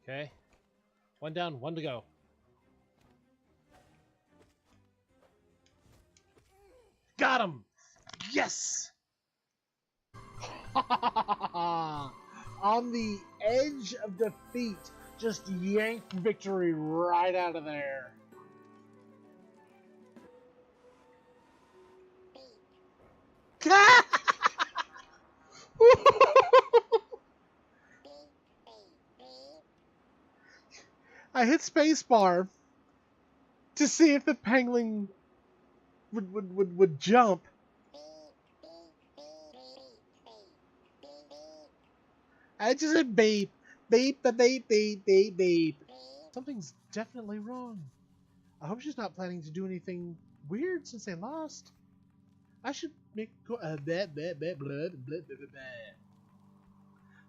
Okay. One down, one to go. Got him! Yes! On the edge of defeat, just yanked victory right out of there. I hit spacebar to see if the pangolin would jump. I just said beep, beep, beep, beep, beep, beep. Something's definitely wrong. I hope she's not planning to do anything weird since they lost. I should make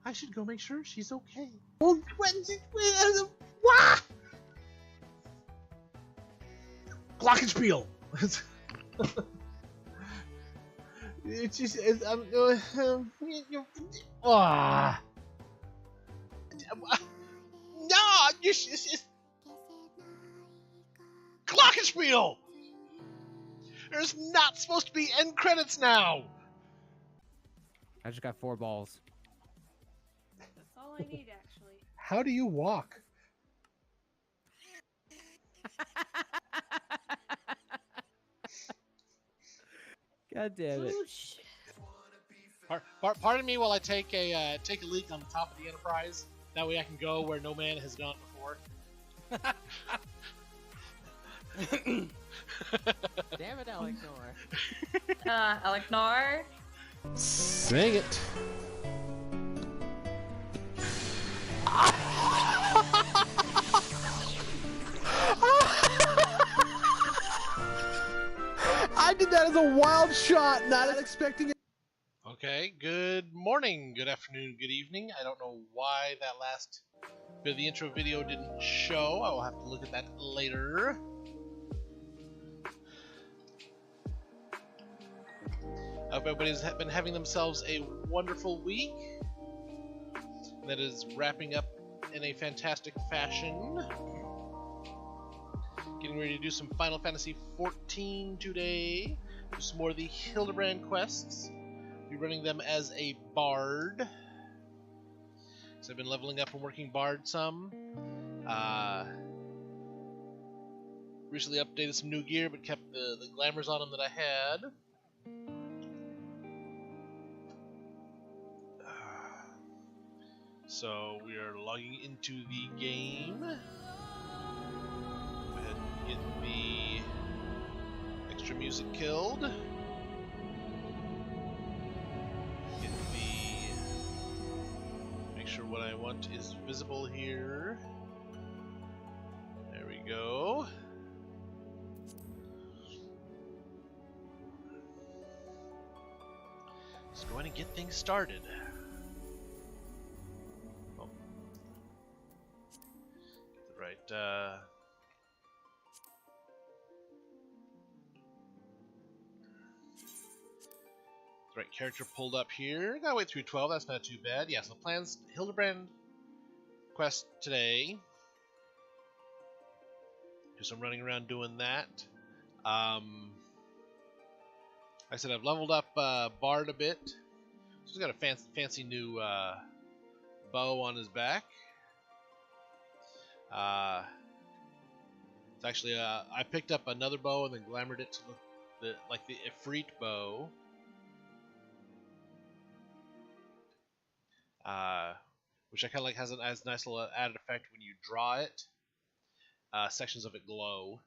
I should go make sure she's okay. Well, what? Glockenspiel. It's just no, it's Glockenspiel. There's not supposed to be end credits now. I just got 4 balls. That's all I need, actually. How do you walk? God damn it. Pardon me while I take a leak on the top of the Enterprise. That way I can go where no man has gone before. Damn it, Alec-Nor. Alec-Nor. Sing it. I did that as a wild shot, not expecting it. Okay, good morning, good afternoon, good evening. I don't know why that last bit of the intro video didn't show. I will have to look at that later. I hope everybody's been having themselves a wonderful week that is wrapping up in a fantastic fashion. Getting ready to do some Final Fantasy XIV today. Do some more of the Hildebrand quests. Be running them as a bard. So I've been leveling up and working bard some. Recently updated some new gear, but kept the glamours on them that I had. So we are logging into the game. Go ahead and get the extra music killed. Get make sure what I want is visible here. There we go. Let's go ahead and get things started. The right character pulled up here. Gotta wait through 12, that's not too bad. Yeah, so plans Hildebrand quest today. Just I'm running around doing that. I said I've leveled up Bard a bit. So he's got a fancy new bow on his back. It's actually I picked up another bow and then glamored it to look like the Ifrit bow. Which I kind of like has a nice little added effect when you draw it. Sections of it glow.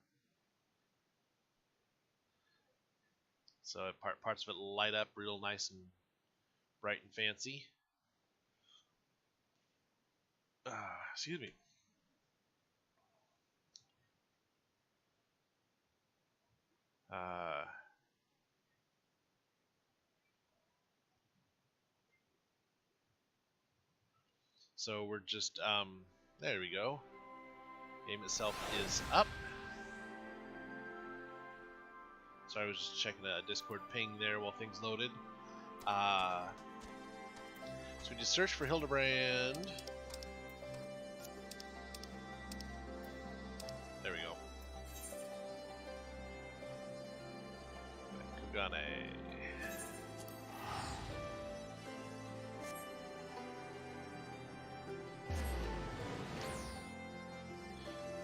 So parts of it light up real nice and bright and fancy. Excuse me. So we're just, there we go. Game itself is up. Sorry, I was just checking a Discord ping there while things loaded. So we just search for Hildebrand. Kugane.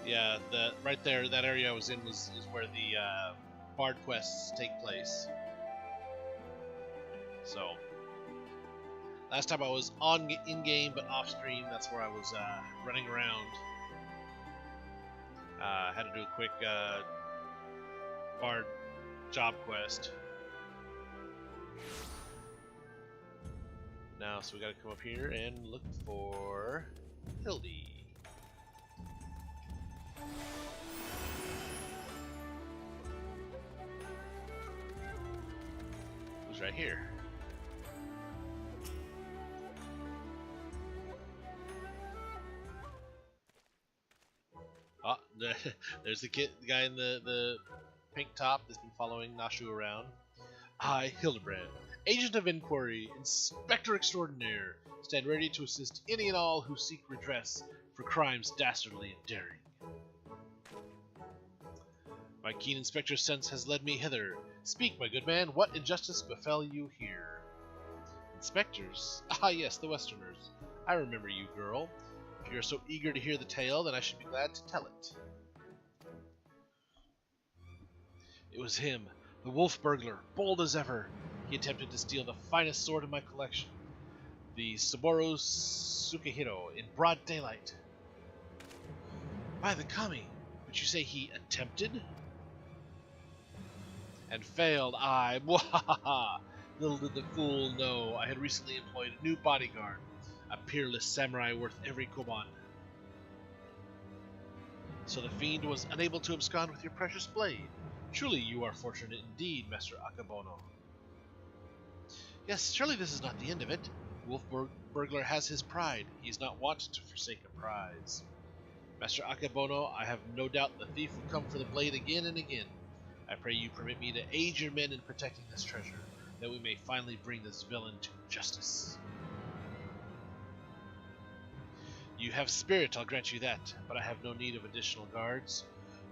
Yeah, right there, that area I was in is where the bard quests take place. So, last time I was in game but off stream. That's where I was running around. Had to do a quick bard job quest. Now, so we got to come up here and look for Hildy. Who's right here? Oh, there's the guy in the pink top that's been following Nashu around. I, Hildebrand, Agent of Inquiry, Inspector Extraordinaire, stand ready to assist any and all who seek redress for crimes dastardly and daring. My keen inspector's sense has led me hither. Speak, my good man, what injustice befell you here? Inspectors? Ah, yes, the Westerners. I remember you, girl. If you are so eager to hear the tale, then I should be glad to tell it. It was him, the wolf burglar, bold as ever. He attempted to steal the finest sword in my collection, the Saburo Sukehiro, in broad daylight. By the kami, would you say he attempted? And failed, aye. Mwahaha! Little did the fool know I had recently employed a new bodyguard, a peerless samurai worth every koban. So the fiend was unable to abscond with your precious blade. Truly you are fortunate indeed, Master Akebono. Yes, surely this is not the end of it. Wolf burglar has his pride. He is not wont to forsake a prize. Master Akebono, I have no doubt the thief will come for the blade again and again. I pray you permit me to aid your men in protecting this treasure, that we may finally bring this villain to justice. You have spirit, I'll grant you that, but I have no need of additional guards.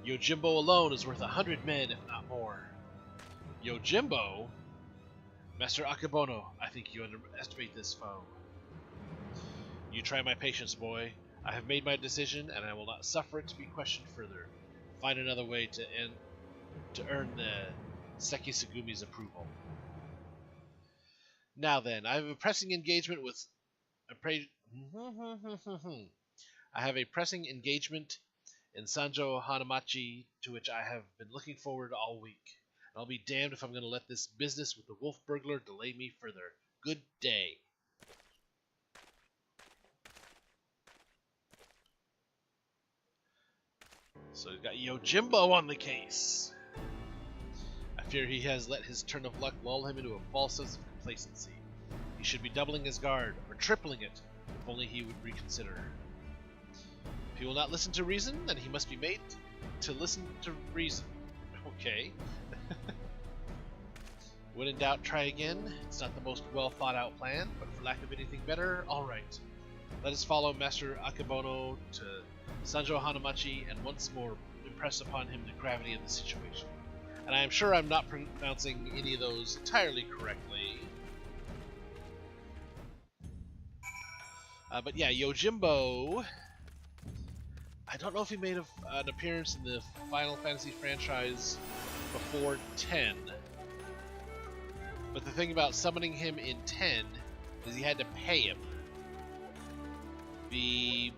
Yojimbo alone is worth 100 men, if not more. Yojimbo? Master Akebono, I think you underestimate this foe. You try my patience, boy. I have made my decision, and I will not suffer it to be questioned further. Find another way to earn the Seki Sugumi's approval. Now then, I have a pressing engagement with I have a pressing engagement in Sanjo Hanamachi to which I have been looking forward all week. And I'll be damned if I'm going to let this business with the wolf burglar delay me further. Good day. So we've got Yojimbo on the case. I fear he has let his turn of luck lull him into a false sense of complacency. He should be doubling his guard, or tripling it, if only he would reconsider. If he will not listen to reason, then he must be made to listen to reason. Okay. When in doubt, try again. It's not the most well thought out plan, but for lack of anything better, alright. Let us follow Master Akebono to Sanjo Hanamachi and once more impress upon him the gravity of the situation. And I am sure I'm not pronouncing any of those entirely correctly. But yeah, Yojimbo, I don't know if he made an appearance in the Final Fantasy franchise before 10. But the thing about summoning him in 10 is he had to pay him. The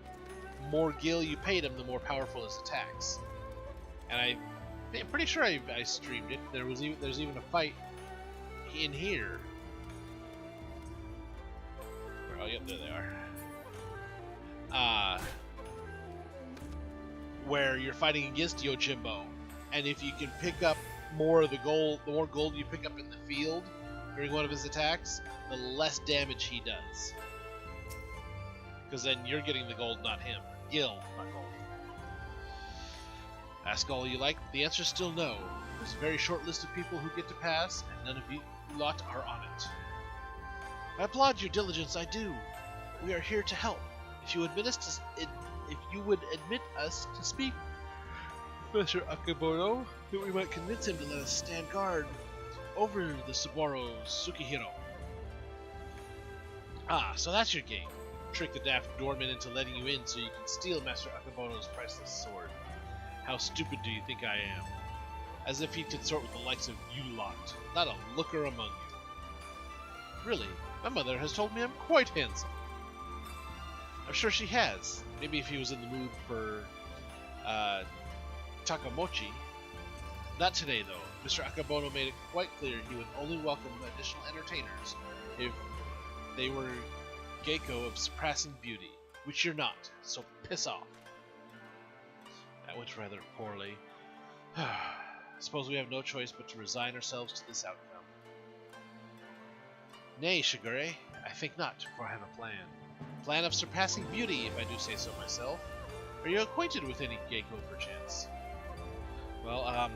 more gil you paid him, the more powerful his attacks. And I'm pretty sure I streamed it. There's even a fight in here. Oh, yep, there they are. Where you're fighting against Yojimbo, and if you can pick up more of the gold, the more gold you pick up in the field during one of his attacks, the less damage he does. Because then you're getting the gold, not him. Gil, not gold. Ask all you like, the answer's still no. There's a very short list of people who get to pass, and none of you lot are on it. I applaud your diligence, I do. We are here to help. If you would admit us to speak, Professor Akebono, that we might convince him to let us stand guard. over the Subaru Tsukihiro. Ah, so that's your game. Trick the daft doorman into letting you in so you can steal Master Akebono's priceless sword. How stupid do you think I am? As if he'd consort with the likes of you lot, not a looker among you. Really, my mother has told me I'm quite handsome. I'm sure she has. Maybe if he was in the mood for Takamochi. Not today, though. Mr. Akebono made it quite clear he would only welcome additional entertainers if they were geiko of surpassing beauty, which you're not, so piss off. That went rather poorly. Suppose we have no choice but to resign ourselves to this outcome. Nay, Shigure, I think not, for I have a plan. Plan of surpassing beauty, if I do say so myself. Are you acquainted with any geiko, perchance? Well,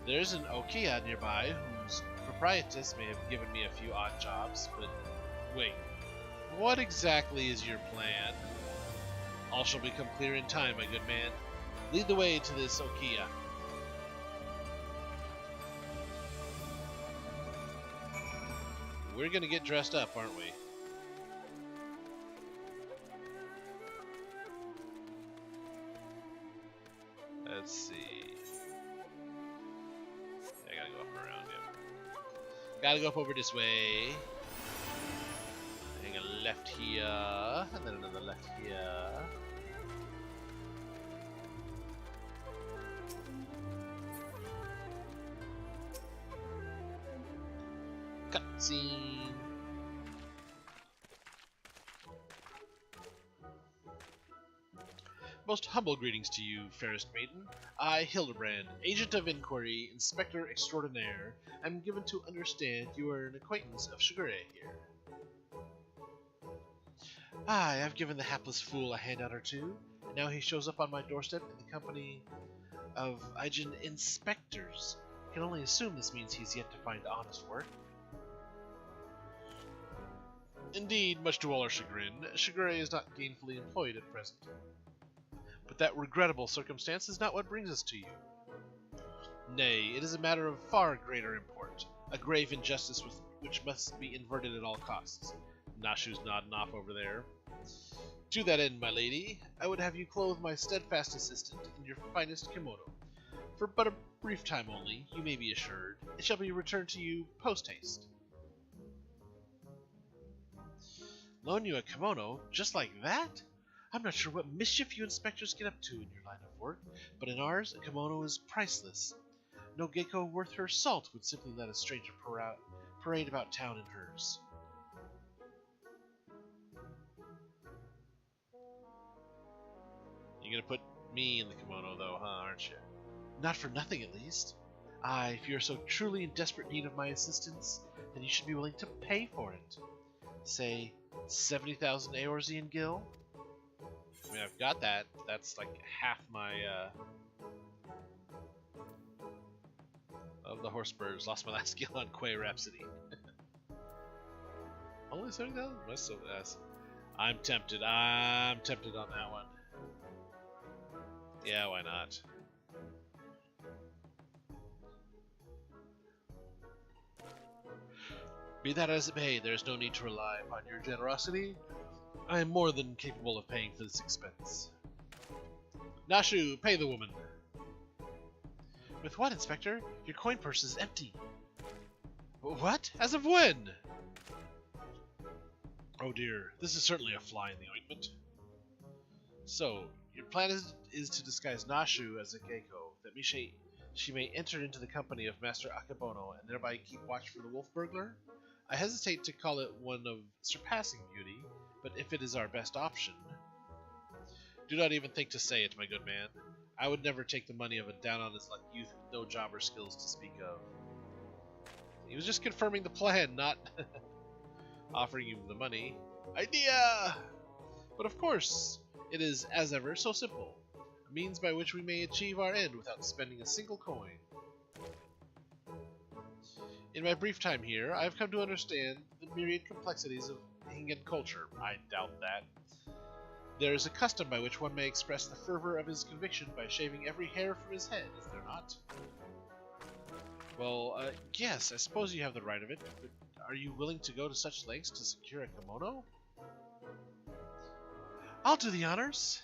there's an Okiya nearby whose proprietress may have given me a few odd jobs, but wait, what exactly is your plan? All shall become clear in time, my good man. Lead the way to this Okiya. We're gonna get dressed up, aren't we? Let's see. I gotta go up and around, yeah. Gotta go up over this way. Hang a left here, and then another left here. Cutscene. Most humble greetings to you, fairest maiden. I, Hildebrand, agent of inquiry, inspector extraordinaire, am given to understand you are an acquaintance of Shigure here. Aye, I've given the hapless fool a handout or two, and now he shows up on my doorstep in the company of Ijin inspectors. I can only assume this means he's yet to find honest work. Indeed, much to all our chagrin, Shigure is not gainfully employed at present. But that regrettable circumstance is not what brings us to you. Nay, it is a matter of far greater import, a grave injustice which must be inverted at all costs. Nashu's nodding off over there. To that end, my lady, I would have you clothe my steadfast assistant in your finest kimono. For but a brief time only, you may be assured, it shall be returned to you post-haste. Loan you a kimono just like that? I'm not sure what mischief you inspectors get up to in your line of work, but in ours, a kimono is priceless. No geiko worth her salt would simply let a stranger parade about town in hers. You're gonna put me in the kimono, though, huh, aren't you? Not for nothing, at least. Aye, if you're so truly in desperate need of my assistance, then you should be willing to pay for it. Say, 70,000 Eorzean gil? I mean, I've got that. That's like half my, of the horse birds. Lost my last skill on Quay Rhapsody. Only 70,000? That's so fast. I'm tempted. I'm tempted on that one. Yeah, why not? Be that as it may, there is no need to rely upon your generosity. I am more than capable of paying for this expense. Nashu, pay the woman. With what, Inspector? Your coin purse is empty. What? As of when? Oh dear, this is certainly a fly in the ointment. So, your plan is to disguise Nashu as a geiko, that she may enter into the company of Master Akebono and thereby keep watch for the wolf burglar? I hesitate to call it one of surpassing beauty, but if it is our best option... Do not even think to say it, my good man. I would never take the money of a down-on-his-luck youth with no job or skills to speak of. He was just confirming the plan, not offering you the money. Idea! But of course, it is, as ever, so simple. A means by which we may achieve our end without spending a single coin. In my brief time here, I have come to understand the myriad complexities of Hingan culture. I doubt that. There is a custom by which one may express the fervor of his conviction by shaving every hair from his head, is there not? Well, yes, I suppose you have the right of it, but are you willing to go to such lengths to secure a kimono? I'll do the honors.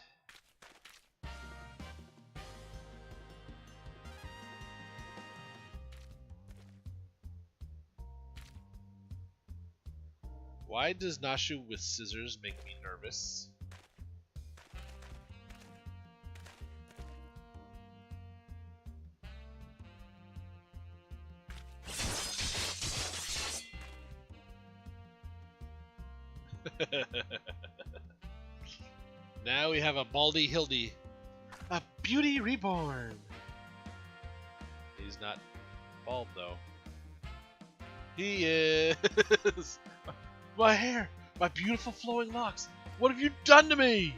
Why does Nashu with scissors make me nervous? Now we have a baldy Hildy. A beauty reborn! He's not bald, though. He is! My hair! My beautiful flowing locks! What have you done to me?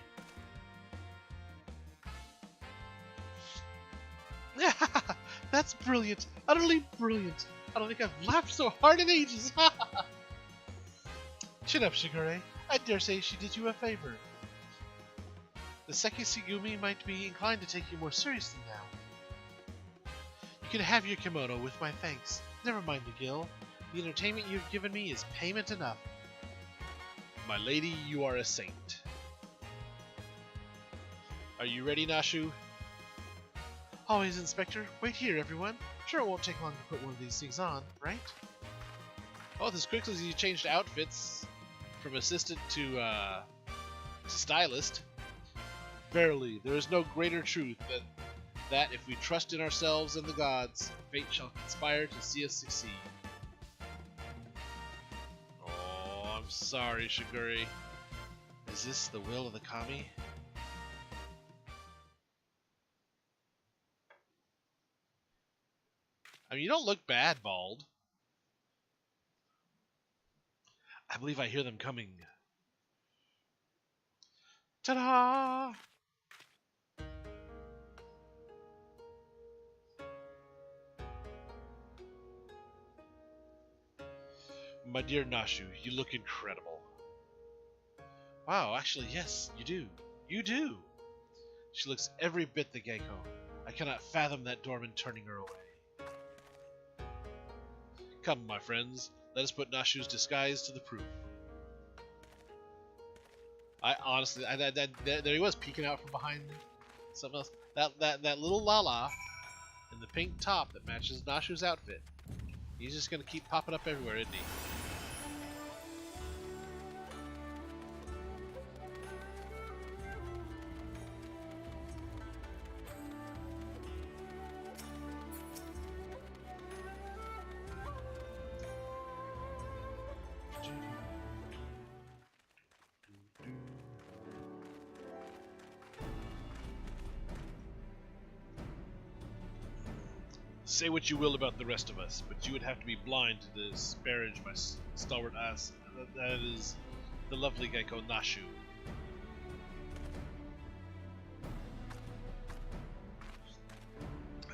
That's brilliant! Utterly brilliant! I don't think I've laughed so hard in ages! Chin up, Shigure. I dare say she did you a favor. The Sekisugumi might be inclined to take you more seriously now. You can have your kimono with my thanks. Never mind the gill. The entertainment you've given me is payment enough. My lady, you are a saint. Are you ready, Nashu? Always, Inspector. Wait here, everyone. Sure, it won't take long to put one of these things on, right? Oh, this quickly you changed outfits from assistant to stylist. Verily, there is no greater truth than that if we trust in ourselves and the gods, fate shall conspire to see us succeed. Oh, I'm sorry, Shigure. Is this the will of the kami? I mean, you don't look bad, bald. I believe I hear them coming. Ta-da! My dear Nashu, you look incredible. Wow, actually, yes, you do. You do! She looks every bit the Geiko. I cannot fathom that doorman turning her away. Come, my friends, let us put Nashu's disguise to the proof. I honestly, there he was peeking out from behind something else. That little Lala in the pink top that matches Nashu's outfit. He's just gonna keep popping up everywhere, isn't he? Say what you will about the rest of us, but you would have to be blind to disparage my stalwart ass. That is the lovely Geiko Nashu.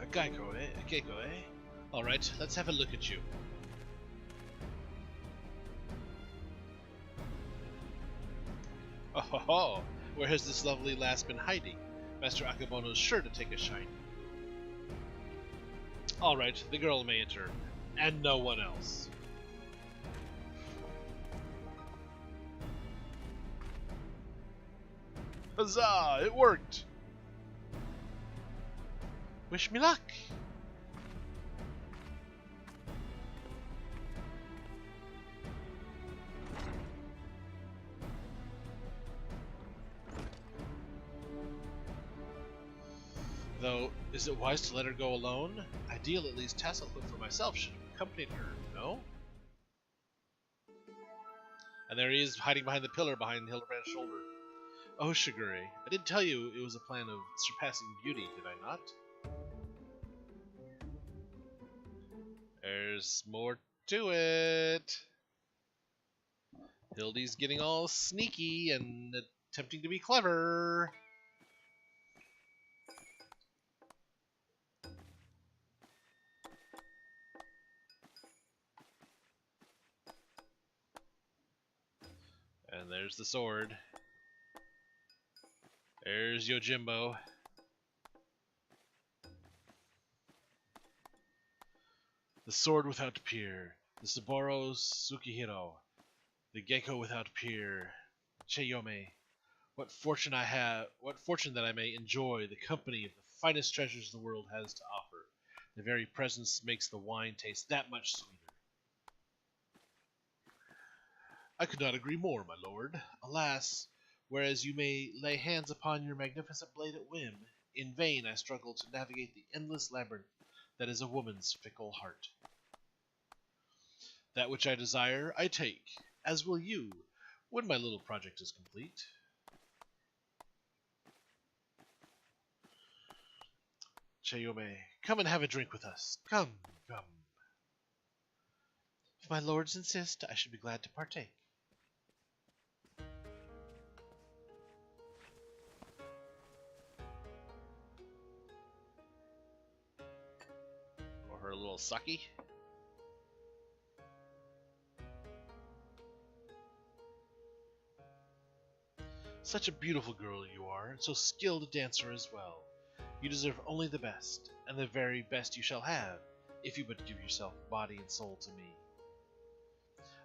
A Geiko, eh? A Geiko, eh? Alright, let's have a look at you. Oh ho ho! Where has this lovely lass been hiding? Master Akabono's sure to take a shine. Alright, the girl may enter, and no one else. Huzzah! It worked! Wish me luck! Though, is it wise to let her go alone? Ideal at least Tasselhood for myself should have accompanied her, no? And there he is, hiding behind the pillar behind Hildebrand's shoulder. Oh, Shigure, I did tell you it was a plan of surpassing beauty, did I not? There's more to it. Hildy's getting all sneaky and attempting to be clever. And there's the sword. There's Yojimbo. The sword without peer, the Saburo Tsukihiro, the Gecko without peer, Cheyome. What fortune I have! What fortune that I may enjoy the company of the finest treasures the world has to offer. The very presence makes the wine taste that much sweeter. I could not agree more, my lord. Alas, whereas you may lay hands upon your magnificent blade at whim, in vain I struggle to navigate the endless labyrinth that is a woman's fickle heart. That which I desire, I take, as will you, when my little project is complete. Cheyome, come and have a drink with us. Come, come. If my lords insist, I should be glad to partake. Or her little sucky. Such a beautiful girl you are, and so skilled a dancer as well. You deserve only the best, and the very best you shall have, if you but give yourself body and soul to me.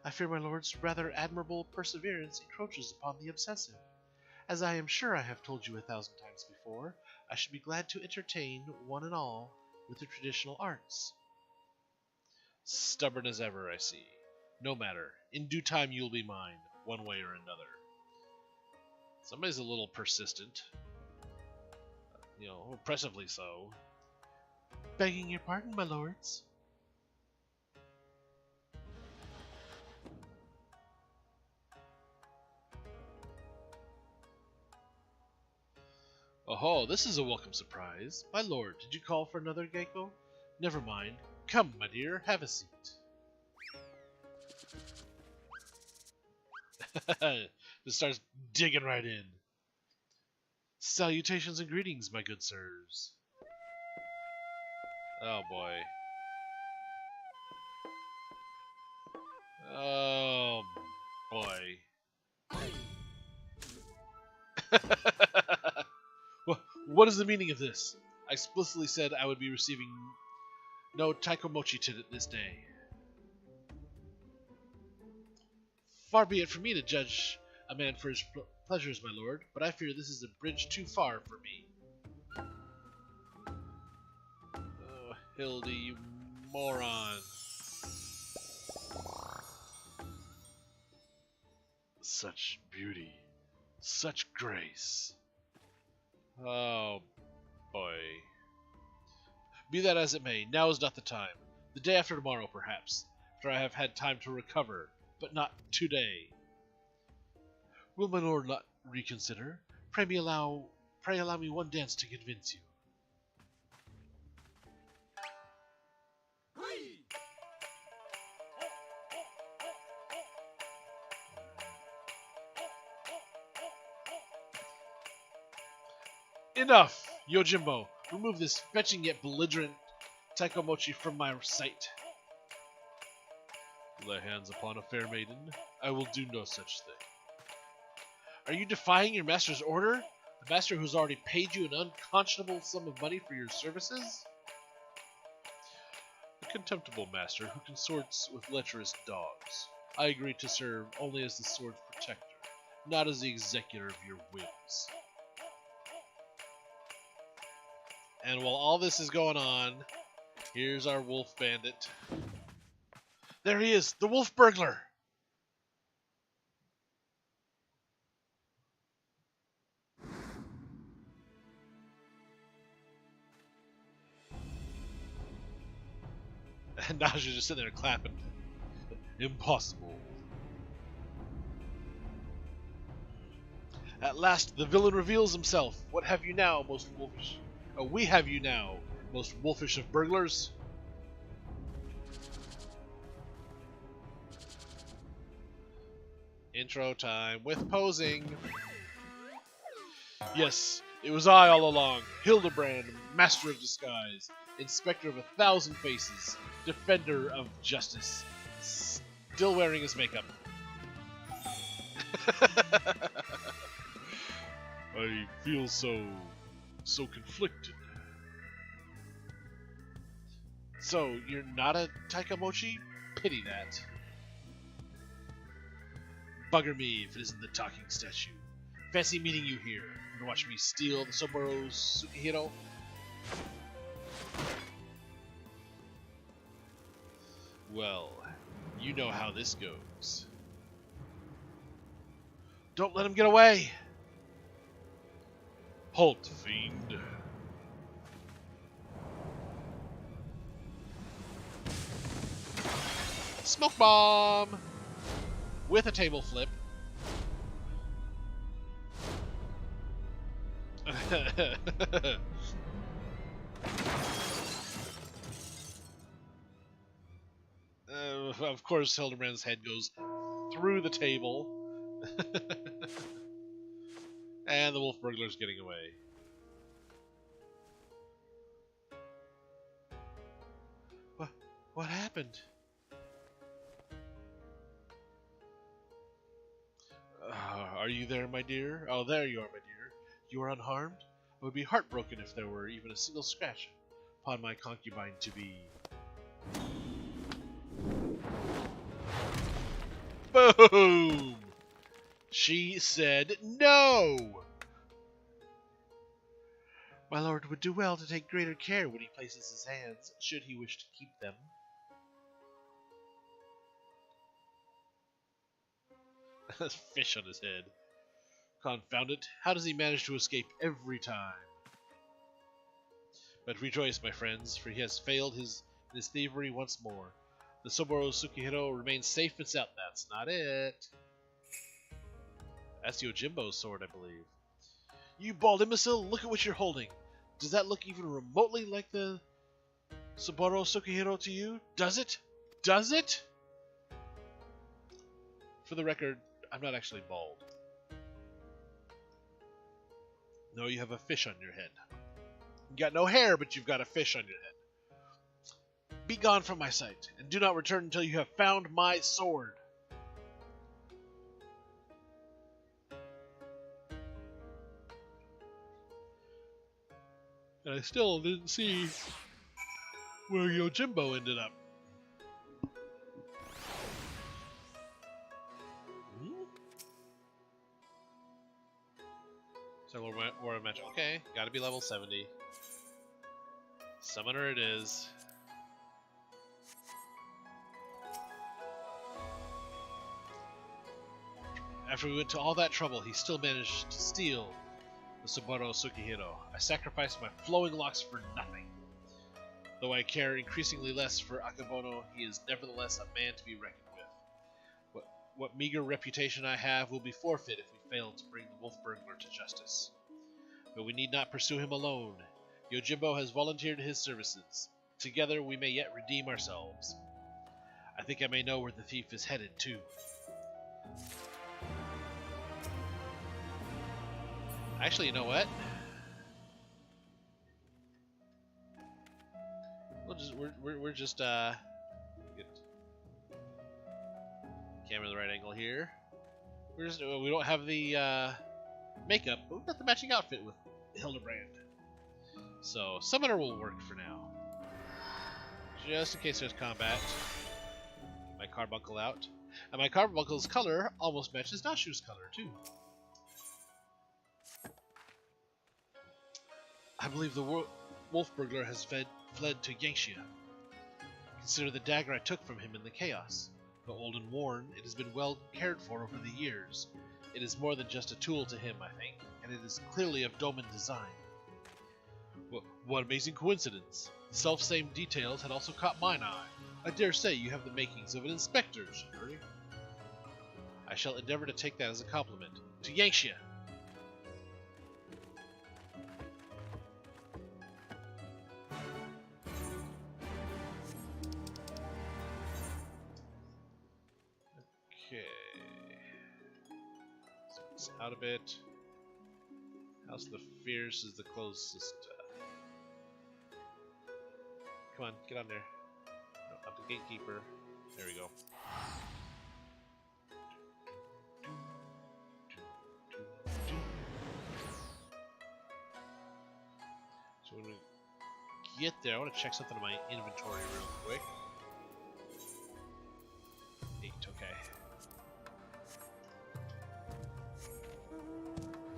I fear my lord's rather admirable perseverance encroaches upon the obsessive. As I am sure I have told you 1,000 times before, I should be glad to entertain one and all with the traditional arts. Stubborn as ever, I see. No matter. In due time you'll be mine, one way or another. Somebody's a little persistent. You know, oppressively so. Begging your pardon, my lords. Oh, this is a welcome surprise. My lord, did you call for another Gecko? Never mind. Come, my dear, have a seat. Just starts digging right in. Salutations and greetings, my good sirs. Oh boy. Oh boy. What is the meaning of this? I explicitly said I would be receiving no taikomochi this day. Far be it from me to judge a man for his pleasures, my lord, but I fear this is a bridge too far for me. Oh, Hildy, you moron. Such beauty. Such grace. Oh, boy. Be that as it may, now is not the time. The day after tomorrow, perhaps, after I have had time to recover, but not today. Will my lord not reconsider? Pray allow me one dance to convince you. Enough! Yojimbo, remove this fetching yet belligerent taikomochi from my sight. Lay hands upon a fair maiden? I will do no such thing. Are you defying your master's order? The master who's already paid you an unconscionable sum of money for your services? A contemptible master who consorts with lecherous dogs. I agree to serve only as the sword's protector, not as the executor of your whims. And while all this is going on, here's our wolf bandit. There he is, the wolf burglar! And Naja's just sitting there clapping. Impossible. At last, the villain reveals himself. What have you now, most wolfish? Oh, we have you now, most wolfish of burglars. Intro time with posing. Yes, it was I all along, Hildebrand, master of disguise, inspector of 1,000 faces, defender of justice, still wearing his makeup. I feel so conflicted. So, you're not a Taikamochi? Pity that. Bugger me if it isn't the talking statue. Fancy meeting you here. And watch me steal the Soboro's Sukihiro? Well, you know how this goes. Don't let him get away! Halt, fiend. Smoke bomb! With a table flip. Of course, Hildebrand's head goes through the table. And the wolf burglar's getting away. What happened? Are you there, my dear? Oh, there you are, my dear. You are unharmed? I would be heartbroken if there were even a single scratch upon my concubine-to-be. Boom! She said no! My lord would do well to take greater care when he places his hands, should he wish to keep them. Fish on his head. Confound it, how does he manage to escape every time? But rejoice, my friends, for he has failed in his thievery once more. The Soboro Sukihiro remains safe and sound. That's not it. That's Yojimbo's sword, I believe. You bald imbecile, look at what you're holding. Does that look even remotely like the Soboro Sukihiro to you? Does it? Does it? For the record, I'm not actually bald. No, you have a fish on your head. You got no hair, but you've got a fish on your head. Be gone from my sight, and do not return until you have found my sword. And I still didn't see where Yojimbo ended up. So we're a match. Okay, gotta be level 70. Summoner it is. After we went to all that trouble, he still managed to steal the Soboro Sukihiro. I sacrificed my flowing locks for nothing. Though I care increasingly less for Akebono, he is nevertheless a man to be reckoned with. What meager reputation I have will be forfeit if we fail to bring the wolf burglar to justice. But we need not pursue him alone. Yojimbo has volunteered his services. Together we may yet redeem ourselves. I think I may know where the thief is headed, too. Actually, you know what? We're just get camera in the right angle here. We don't have the makeup, but we've got the matching outfit with Hildebrand. So Summoner will work for now, just in case there's combat. Get my carbuncle out, and my carbuncle's color almost matches Nashu's color too. I believe the wolf burglar has fled to Yangxia. Consider the dagger I took from him in the chaos. Though old and worn, it has been well cared for over the years. It is more than just a tool to him, I think, and it is clearly of Doman design. What amazing coincidence! The self-same details had also caught mine eye. I dare say you have the makings of an inspector, Shiori. I shall endeavor to take that as a compliment. To Yangxia! Out a bit. House of the Fierce is the closest. Come on, get on there. No, up the gatekeeper. There we go. So when we get there, I want to check something in my inventory real quick. 8, okay.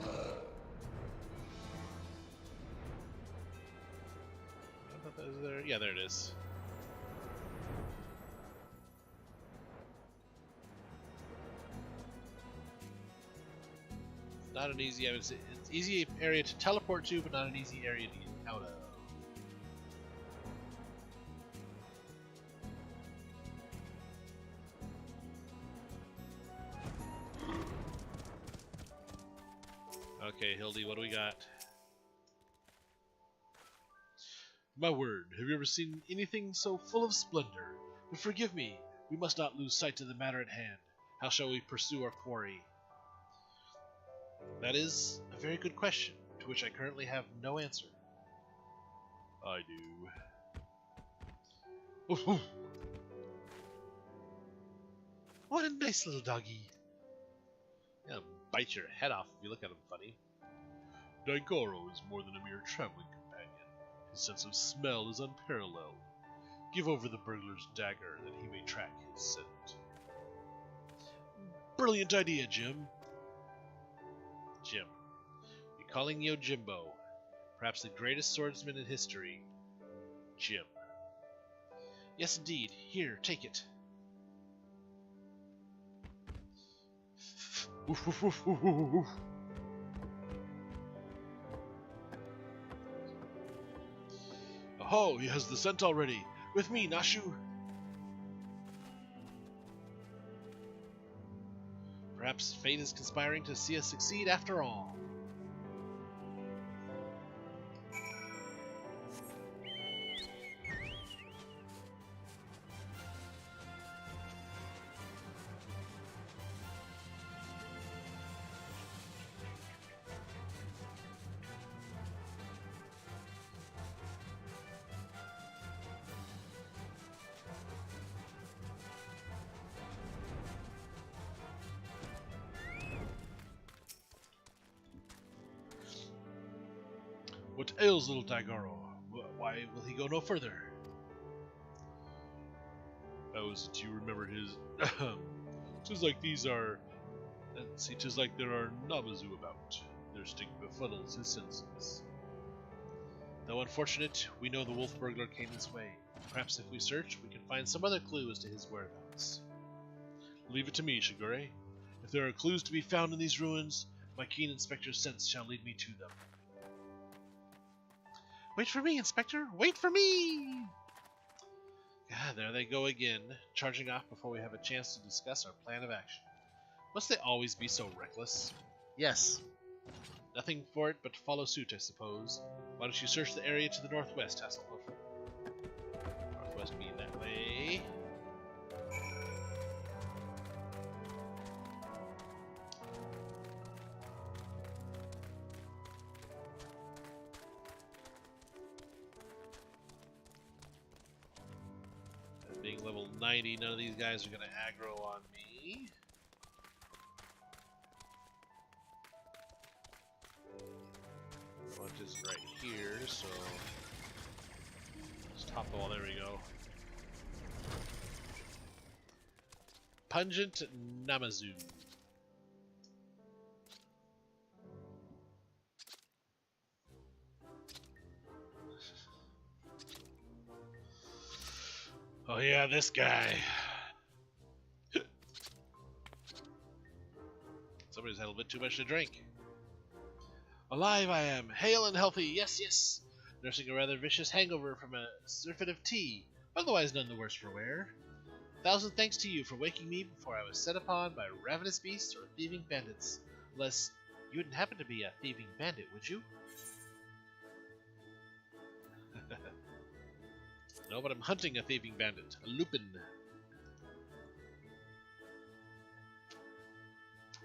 I thought that was there. Yeah, there it is. Not an easy, I would say, it's easy area to teleport to, but not an easy area to get out of. Okay, Hildy, what do we got? My word, have you ever seen anything so full of splendor? But forgive me, we must not lose sight of the matter at hand. How shall we pursue our quarry? That is a very good question, to which I currently have no answer. I do. What a nice little doggy. He'll bite your head off if you look at him funny. Daigoro is more than a mere traveling companion. His sense of smell is unparalleled. Give over the burglar's dagger that he may track his scent. Brilliant idea, Jim. Jim. You're calling Yojimbo, perhaps the greatest swordsman in history. Jim. Yes, indeed. Here, take it. Oh, he has the scent already. With me, Nashu. Perhaps fate is conspiring to see us succeed after all. What ails little Daigoro? Why will he go no further? Oh, since you remember his... 'Tis like these are... See, 'tis like there are Namazu about. Their sting befuddles his senses. Though unfortunate, we know the wolf burglar came this way. Perhaps if we search, we can find some other clue as to his whereabouts. Leave it to me, Shigure. If there are clues to be found in these ruins, my keen inspector's sense shall lead me to them. Wait for me, Inspector! Wait for me! God, there they go again, charging off before we have a chance to discuss our plan of action. Must they always be so reckless? Yes. Nothing for it but to follow suit, I suppose. Why don't you search the area to the northwest, Hasselhoff? Northwest being that way. Being level 90, none of these guys are going to aggro on me. What is right here, so let's top the wall. There we go. Pungent Namazu. Oh yeah, this guy. Somebody's had a little bit too much to drink. Alive I am, hale and healthy, yes, yes. Nursing a rather vicious hangover from a surfeit of tea, otherwise none the worse for wear. 1,000 thanks to you for waking me before I was set upon by ravenous beasts or thieving bandits. Unless you wouldn't happen to be a thieving bandit, would you? No, but I'm hunting a thieving bandit, a lupin.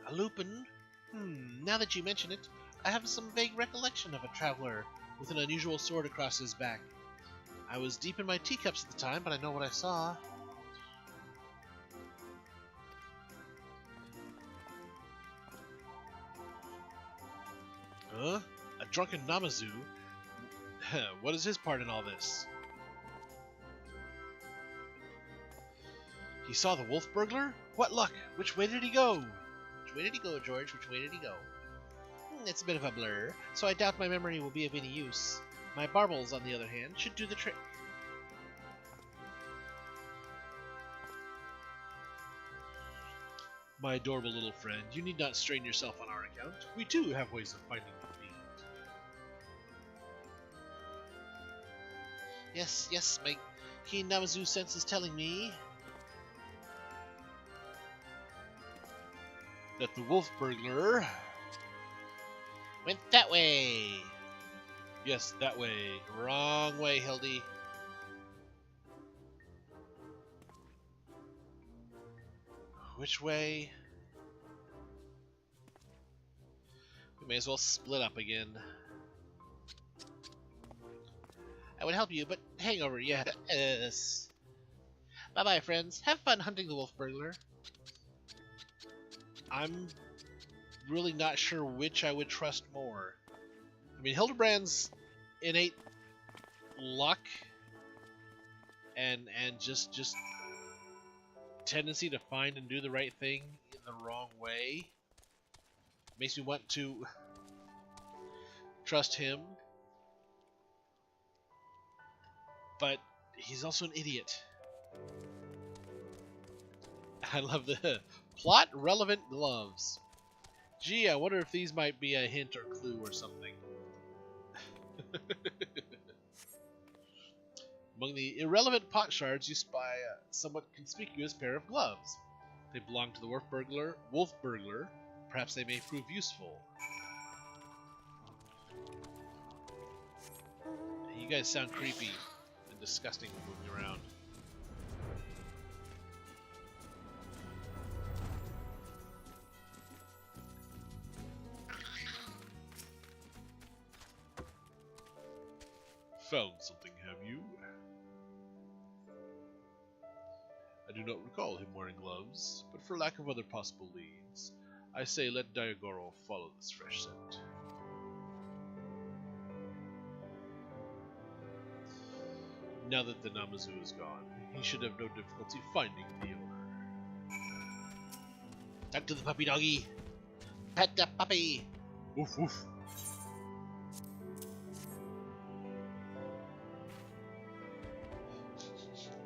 A lupin? Now that you mention it, I have some vague recollection of a traveler with an unusual sword across his back. I was deep in my teacups at the time, but I know what I saw. Huh? A drunken Namazu? What is his part in all this? He saw the wolf burglar? What luck? Which way did he go? Which way did he go, George? Which way did he go? It's a bit of a blur, so I doubt my memory will be of any use. My baubles, on the other hand, should do the trick. My adorable little friend, you need not strain yourself on our account. We too have ways of finding the fiend. Yes, my keen Namazu sense is telling me that the wolf burglar went that way. Yes, that way. Wrong way, Hildy. Which way? We may as well split up again. I would help you, but hangover, yes. Bye-bye, friends. Have fun hunting the wolf burglar. I'm really not sure which I would trust more. I mean, Hildebrand's innate luck and just tendency to find and do the right thing in the wrong way makes me want to trust him, but he's also an idiot. I love the plot relevant gloves. Gee, I wonder if these might be a hint or clue or something. Among the irrelevant pot shards, you spy a somewhat conspicuous pair of gloves. They belong to the wolf burglar. Perhaps they may prove useful. You guys sound creepy and disgusting moving around. Found something, have you? I do not recall him wearing gloves, but for lack of other possible leads, I say let Diagoro follow this fresh scent. Now that the Namazu is gone, he should have no difficulty finding the owner. Talk to the puppy doggy! Pet the puppy! Woof woof!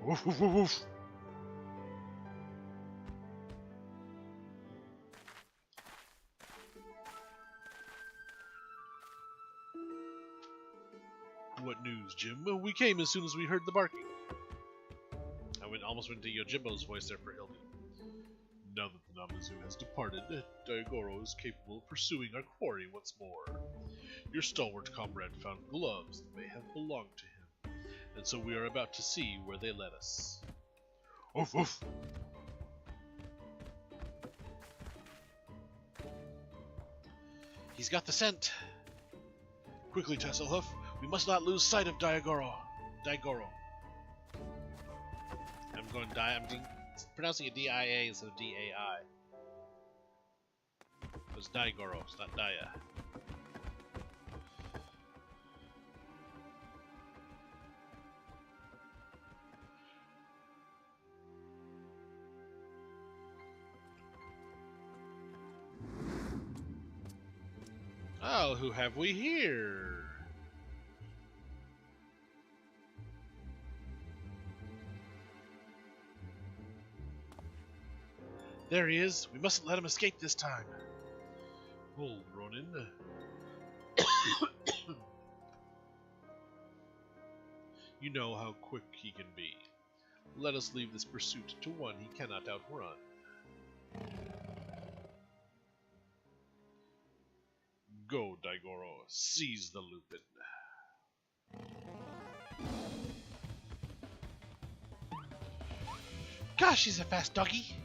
Woof woof woof woof! What news, Jim? We came as soon as we heard the barking. I almost went to Yojimbo's voice there for Hildy. Now that the Namazu has departed, Diagoro is capable of pursuing our quarry once more. Your stalwart comrade found gloves that may have belonged to him, and so we are about to see where they led us. Oof oof! He's got the scent! Quickly, Tasselhoof! We must not lose sight of Diagoro. I'm pronouncing it D-I-A instead of D-A-I. It's Diagoro, it's not Dia. Oh, who have we here? There he is. We mustn't let him escape this time. Hold, Ronin. You know how quick he can be. Let us leave this pursuit to one he cannot outrun. Go, Daigoro. Seize the Lupin. Gosh, he's a fast doggy.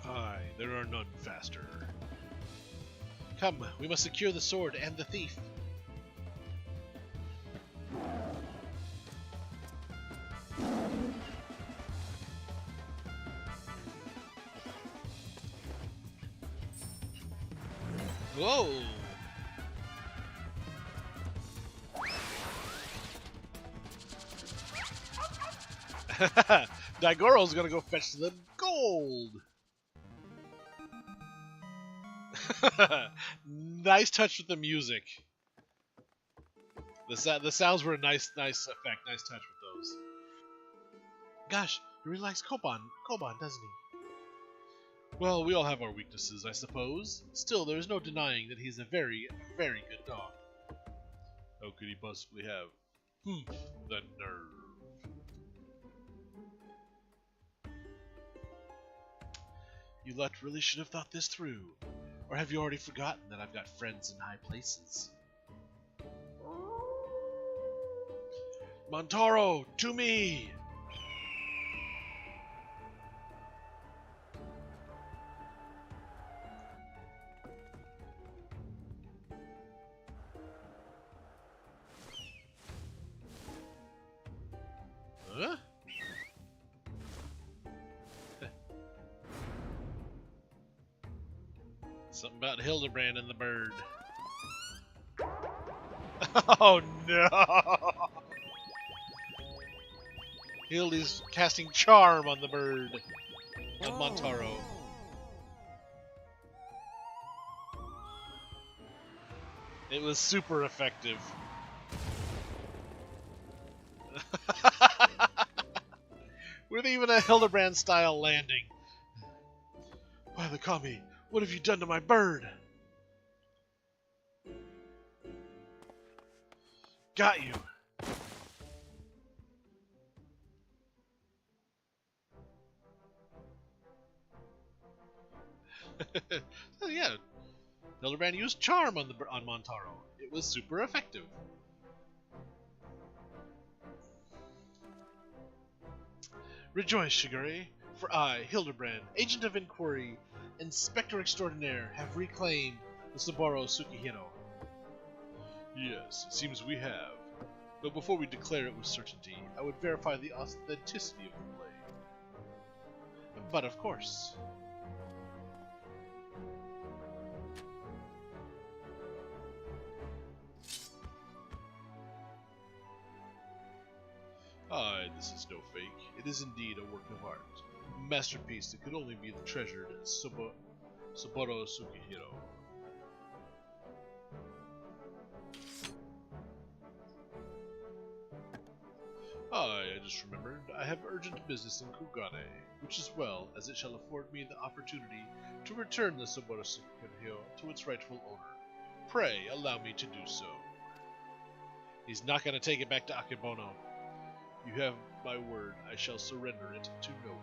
Aye, there are none faster. Come, we must secure the sword and the thief. Whoa! Daigoro's gonna go fetch the gold. Nice touch with the music. The sounds were a nice effect, nice touch with those. Gosh, he really likes Koban, doesn't he? Well, we all have our weaknesses, I suppose. Still, there is no denying that he's a very, very good dog. How could he possibly have? The nerve. You lot really should have thought this through. Or have you already forgotten that I've got friends in high places? Montaro, to me! Huh? Something about Hildebrand and the bird. Oh no! Hildy's casting charm on the bird. On Montaro. It was super effective. With even a Hildebrand style landing. By the Kami, what have you done to my bird? Got you. Oh, yeah, Hildebrand used charm on Montaro. It was super effective. Rejoice, Shigure, for I, Hildebrand, Agent of Inquiry, Inspector Extraordinaire, have reclaimed the Saburo Tsukihiro. Yes, it seems we have. But before we declare it with certainty, I would verify the authenticity of the blade. But of course. Aye, this is no fake. It is indeed a work of art. A masterpiece that could only be the treasured Saburo Tsukihiro. Aye, I just remembered. I have urgent business in Kugane, which is well, as it shall afford me the opportunity to return the Saburo Tsukihiro to its rightful owner. Pray, allow me to do so. He's not going to take it back to Akebono. You have my word, I shall surrender it to no one.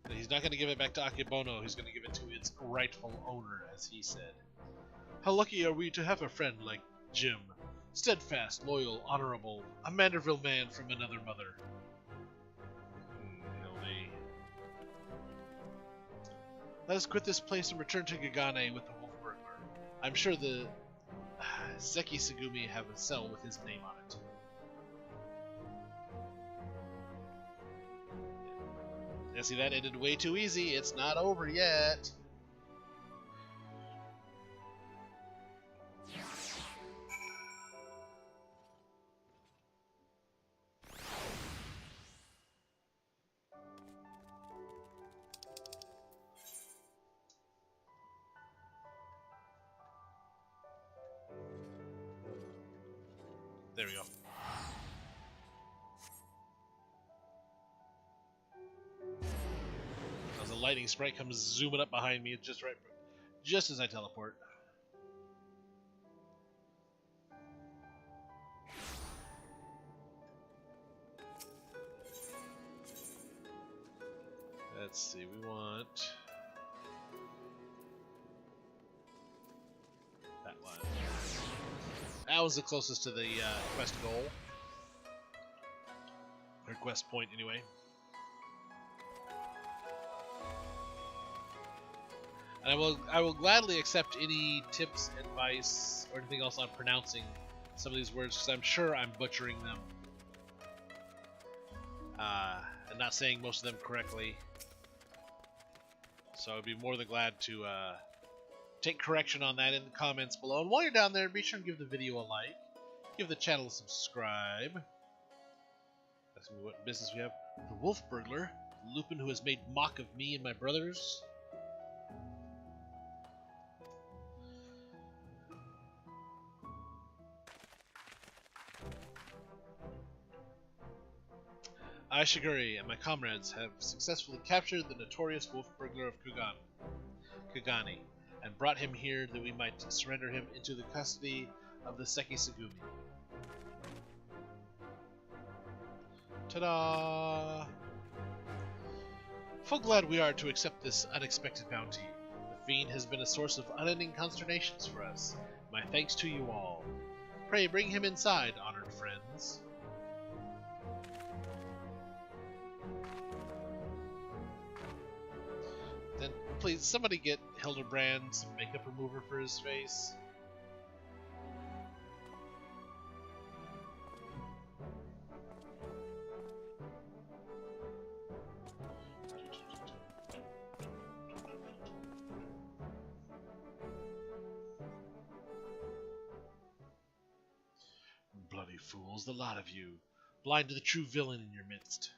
And he's not going to give it back to Akebono, he's going to give it to its rightful owner, as he said. How lucky are we to have a friend like Jim. Steadfast, loyal, honorable, a Manderville man from another mother. Hildy. Let us quit this place and return to Kugane with the wolf burglar. I'm sure the Zeki Segumi have a cell with his name on it. Yeah, see, that ended way too easy. It's not over yet. There we go. As a lightning sprite comes zooming up behind me, just as I teleport. Let's see, we want that one. That was the closest to the quest goal. Or quest point, anyway. And I will gladly accept any tips, advice, or anything else on pronouncing some of these words, because I'm sure I'm butchering them. And not saying most of them correctly. So I'd be more than glad to take correction on that in the comments below. And while you're down there, be sure and give the video a like. Give the channel a subscribe. That's what business we have. The Wolf Burglar, Lupin who has made mock of me and my brothers. I, Shiguri, and my comrades have successfully captured the notorious wolf burglar of Kugane, and brought him here that we might surrender him into the custody of the Sekisugumi. Ta-da! Full glad we are to accept this unexpected bounty. The fiend has been a source of unending consternations for us. My thanks to you all. Pray bring him inside, honored friends. Then please, somebody get Hildebrand some makeup remover for his face. Bloody fools, the lot of you, blind to the true villain in your midst.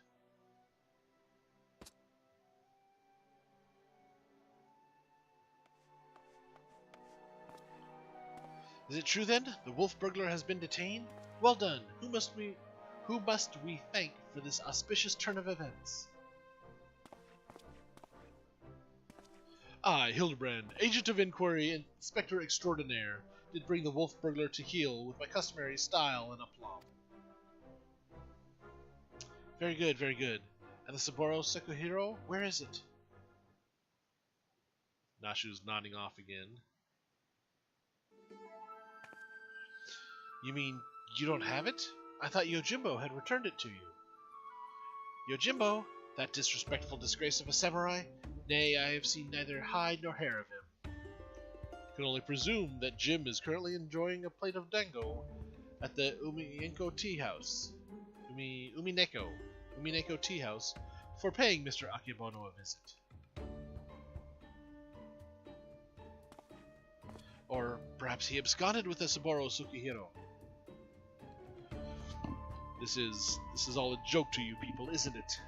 Is it true then? The wolf burglar has been detained? Well done. Who must we thank for this auspicious turn of events? I, Hildebrand, agent of inquiry and inspector extraordinaire, did bring the wolf burglar to heel with my customary style and aplomb. Very good, very good. And the Saburo Sekuhiro, where is it? Nashu's nodding off again. You mean you don't have it? I thought Yojimbo had returned it to you. Yojimbo? That disrespectful disgrace of a samurai? Nay, I have seen neither hide nor hair of him. Can only presume that Jim is currently enjoying a plate of dango at the Umineko Tea House. Umineko Tea House for paying Mr. Akebono a visit. Or perhaps he absconded with the Saburo Sukihiro. This is all a joke to you people, isn't it?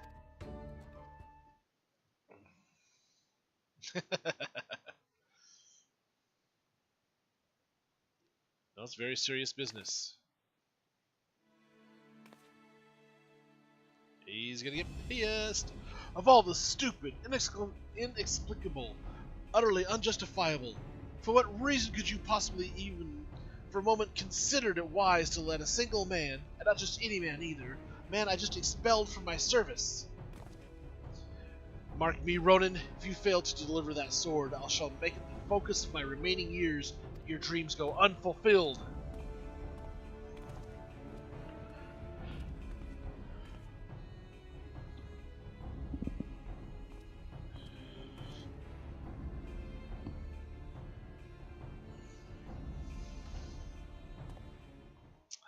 That's very serious business. He's gonna get pissed. Of all the stupid, inexplicable, utterly unjustifiable, for what reason could you possibly even for a moment considered it wise to let a single man, and not just any man either, man I just expelled from my service? Mark me, Ronin, if you fail to deliver that sword, I shall make it the focus of my remaining years. Your dreams go unfulfilled.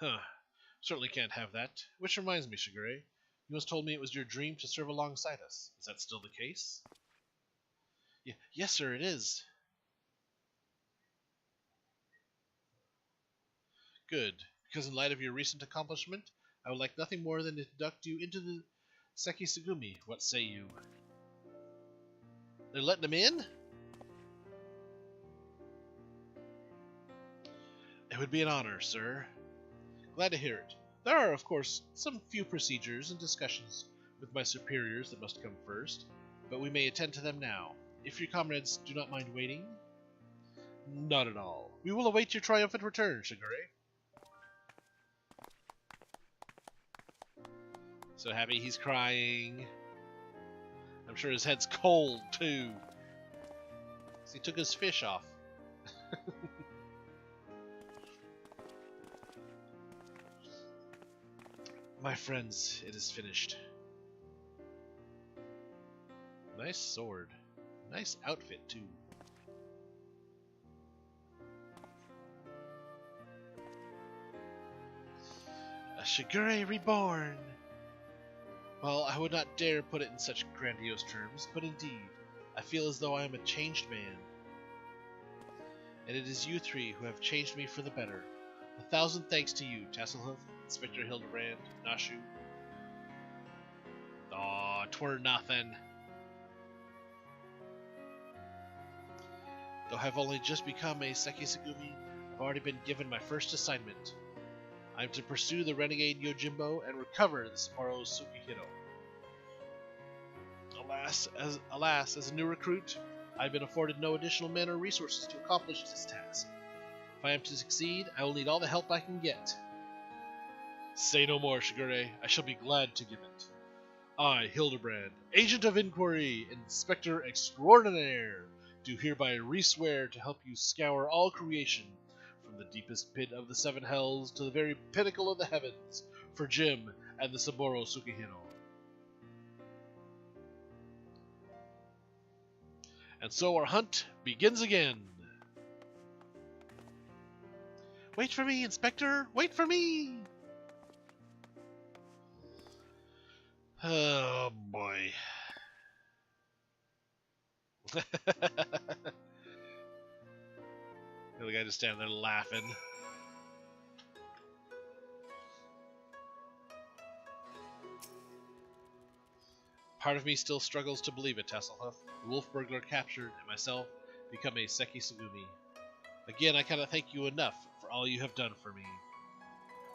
Huh. Certainly can't have that. Which reminds me, Shigure, you once told me it was your dream to serve alongside us. Is that still the case? Yes, sir, it is. Good, because in light of your recent accomplishment, I would like nothing more than to induct you into the Sekisugumi. What say you? They're letting him in? It would be an honor, sir. Glad to hear it. There are, of course, some few procedures and discussions with my superiors that must come first, but we may attend to them now. If your comrades do not mind waiting? Not at all. We will await your triumphant return, Shigure. So happy he's crying. I'm sure his head's cold, too. 'Cause he took his fish off. My friends, it is finished. Nice sword. Nice outfit, too. A Shigure reborn! Well, I would not dare put it in such grandiose terms, but indeed, I feel as though I am a changed man. and it is you three who have changed me for the better. 1,000 thanks to you, Tasselhoof, Inspector Hildebrand, Nashu. Aw, 'twere nothing. Though I've only just become a Sekisagumi, I've already been given my first assignment. I am to pursue the renegade Yojimbo and recover the Sapporo Tsukihiro. Alas, as a new recruit, I've been afforded no additional men or resources to accomplish this task. If I am to succeed, I will need all the help I can get. Say no more, Shigure. I shall be glad to give it. I, Hildebrand, Agent of Inquiry, Inspector Extraordinaire, do hereby re-swear to help you scour all creation, from the deepest pit of the seven hells to the very pinnacle of the heavens, for Jim and the Sapporo Tsukihiro. And so our hunt begins again. Wait for me, Inspector! Wait for me! Oh, boy. The other guy just standing there laughing. Part of me still struggles to believe it, Tasselhoof. The wolf burglar captured, and myself become a Sekisagumi. Again, I cannot thank you enough for all you have done for me.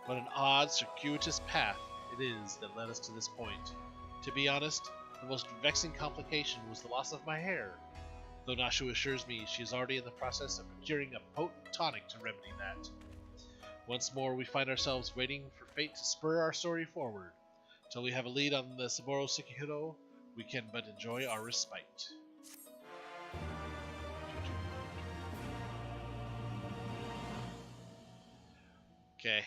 What an odd, circuitous path it is that led us to this point. To be honest, the most vexing complication was the loss of my hair, though Nashu assures me she is already in the process of procuring a potent tonic to remedy that. Once more, we find ourselves waiting for fate to spur our story forward. Till we have a lead on the Sapporo Tsukihiro, we can but enjoy our respite. Okay.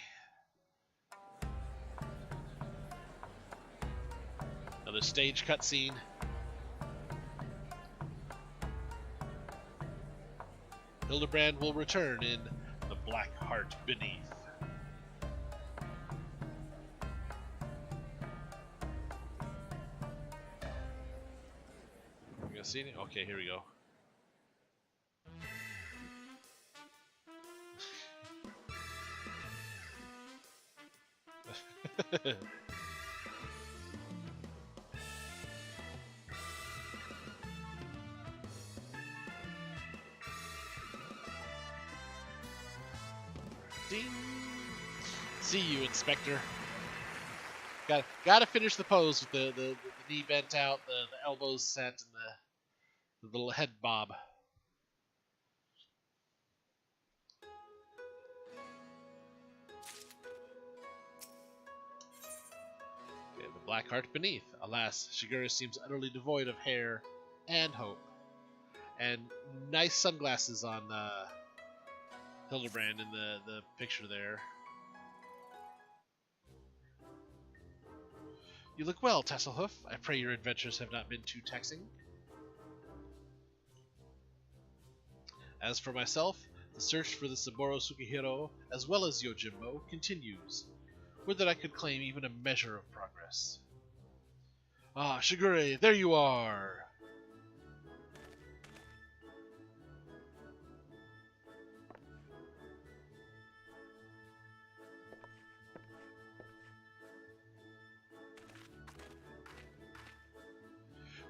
Another stage cutscene. Hildebrand will return in The Black Heart Beneath. You gonna see it? Okay, here we go. Ding! See you, Inspector. Gotta finish the pose with the knee bent out, the elbows set, and the little head bob. Okay, the black heart beneath. Alas, Shigure seems utterly devoid of hair and hope. And nice sunglasses on Hildebrand in the picture there. You look well, Tasselhoof. I pray your adventures have not been too taxing. As for myself, the search for the Sapporo Tsukihiro, as well as Yojimbo, continues. Would that I could claim even a measure of progress. Ah, Shigure, there you are!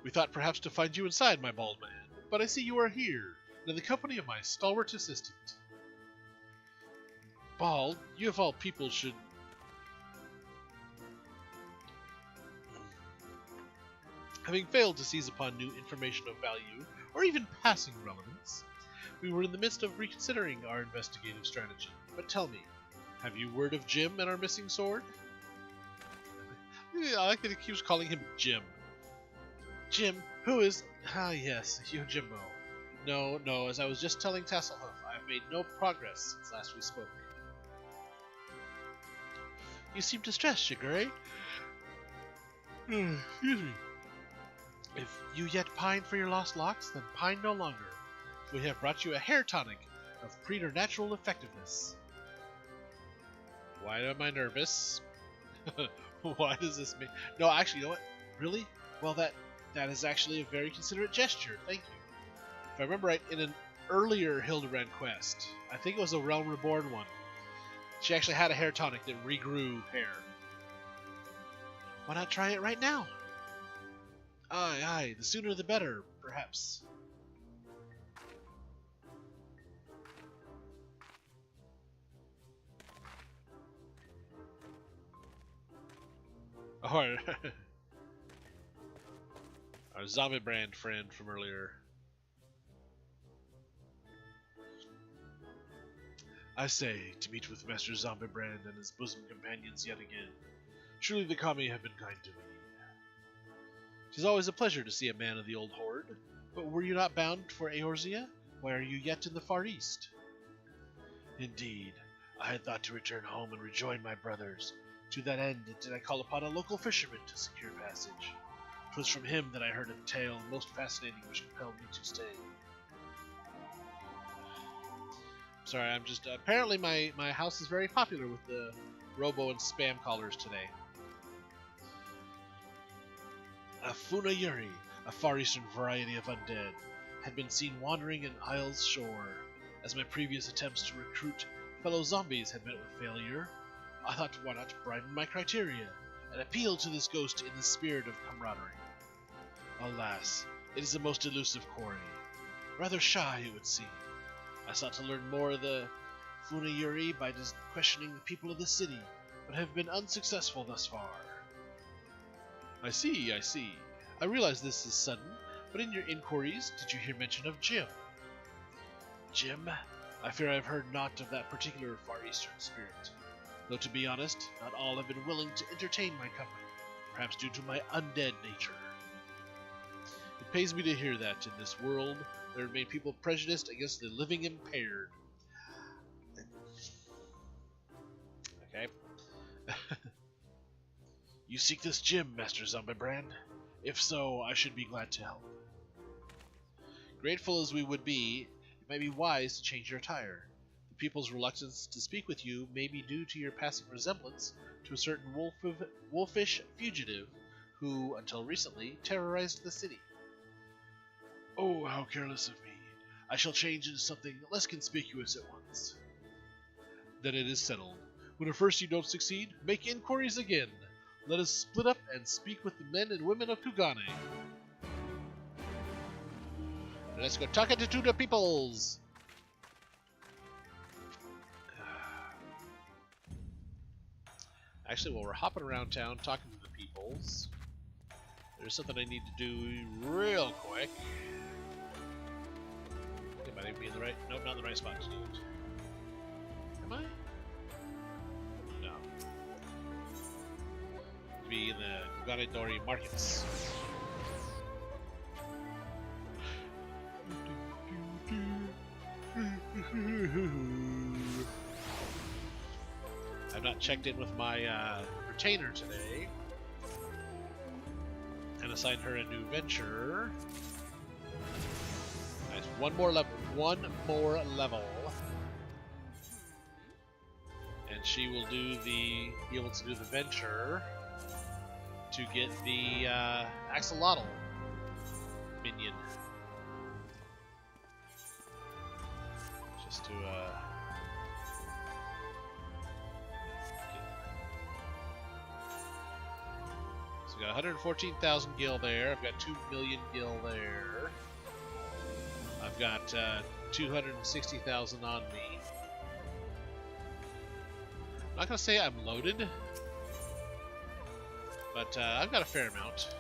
We thought perhaps to find you inside, my bald man, but I see you are here, in the company of my stalwart assistant. Bald, you of all people should... Having failed to seize upon new information of value, or even passing relevance, we were in the midst of reconsidering our investigative strategy. But tell me, have you word of Jim and our missing sword? I like that he keeps calling him Jim. Jim, who is... Ah, yes, Yojimbo. No, as I was just telling Tasselhoof, I have made no progress since last we spoke. You seem distressed, Shigure. Excuse me. If you yet pine for your lost locks, then pine no longer. We have brought you a hair tonic of preternatural effectiveness. Why am I nervous? Why does this mean... No, actually, you know what? Really? Well, that is actually a very considerate gesture. Thank you. If I remember right, in an earlier Hildebrand quest. I think it was a Realm Reborn one. She actually had a hair tonic that regrew hair. Why not try it right now? Aye, aye, the sooner the better, perhaps. Our zombie brand friend from earlier. I say, to meet with Master Zombie Brand and his bosom companions yet again. Truly the Kami have been kind to me. 'Tis always a pleasure to see a man of the old horde. But were you not bound for Eorzea? Why are you yet in the far east? Indeed, I had thought to return home and rejoin my brothers. To that end did I call upon a local fisherman to secure passage. 'Twas from him that I heard a tale most fascinating which compelled me to stay. Sorry, I'm just... apparently my house is very popular with the robo and spam callers today. A Funayuri, a far eastern variety of undead, had been seen wandering in Isle's shore. As my previous attempts to recruit fellow zombies had met with failure, I thought why not broaden my criteria and appeal to this ghost in the spirit of camaraderie. Alas, it is a most elusive quarry. Rather shy, it would seem. I sought to learn more of the Funayuri by questioning the people of the city, but have been unsuccessful thus far. I see, I see. I realize this is sudden, but in your inquiries, did you hear mention of Jim? Jim? I fear I've heard naught of that particular Far Eastern spirit. Though to be honest, not all have been willing to entertain my company, perhaps due to my undead nature. It pains me to hear that in this world there remain people prejudiced against the living impaired. Okay. You seek this gym, Master Zombiebrand? If so, I should be glad to help. Grateful as we would be, it might be wise to change your attire. The people's reluctance to speak with you may be due to your passing resemblance to a certain wolfish fugitive who, until recently, terrorized the city. Oh, how careless of me. I shall change into something less conspicuous at once. Then it is settled. When at first you don't succeed, make inquiries again. Let us split up and speak with the men and women of Kugane. Let's go talk to the peoples! Actually, while we're hopping around town talking to the peoples, there's something I need to do real quick. It might even be in the right... Nope, not in the right spot to do it. Am I? No. To be in the Kugane Dori markets. I've not checked in with my retainer today and assigned her a new venture. Nice, one more level, and she will be able to do the venture to get the axolotl minion. Just to so we got 114,000 gil there. I've got 2 million gil there. I've got 260,000 on me. I'm not gonna say I'm loaded, but I've got a fair amount.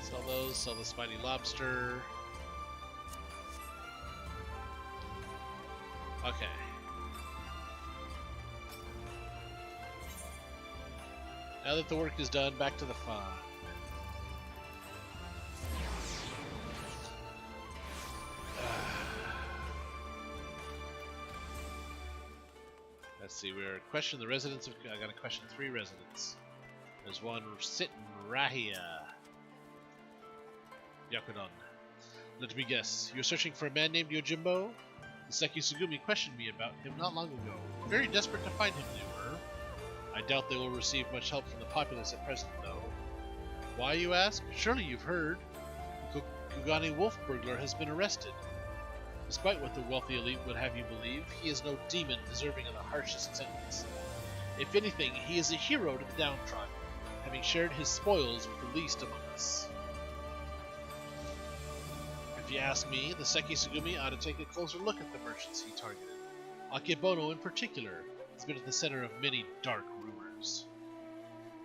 Sell those, sell the spiny lobster. Okay. Now that the work is done, back to the fun. Let's see, we're questioning the residents of... I gotta question 3 residents. There's one sitting right here. Yakudon. Let me guess, you're searching for a man named Yojimbo? The Seki Sugumi questioned me about him not long ago. Very desperate to find him, they were. I doubt they will receive much help from the populace at present, though. Why, you ask? Surely you've heard. Kugane wolf burglar has been arrested. Despite what the wealthy elite would have you believe, he is no demon deserving of the harshest sentence. If anything, he is a hero to the downtrodden, having shared his spoils with the least among us. If you ask me, the Seki Sugumi ought to take a closer look at the merchants he targeted. Akebono in particular has been at the center of many dark rumors.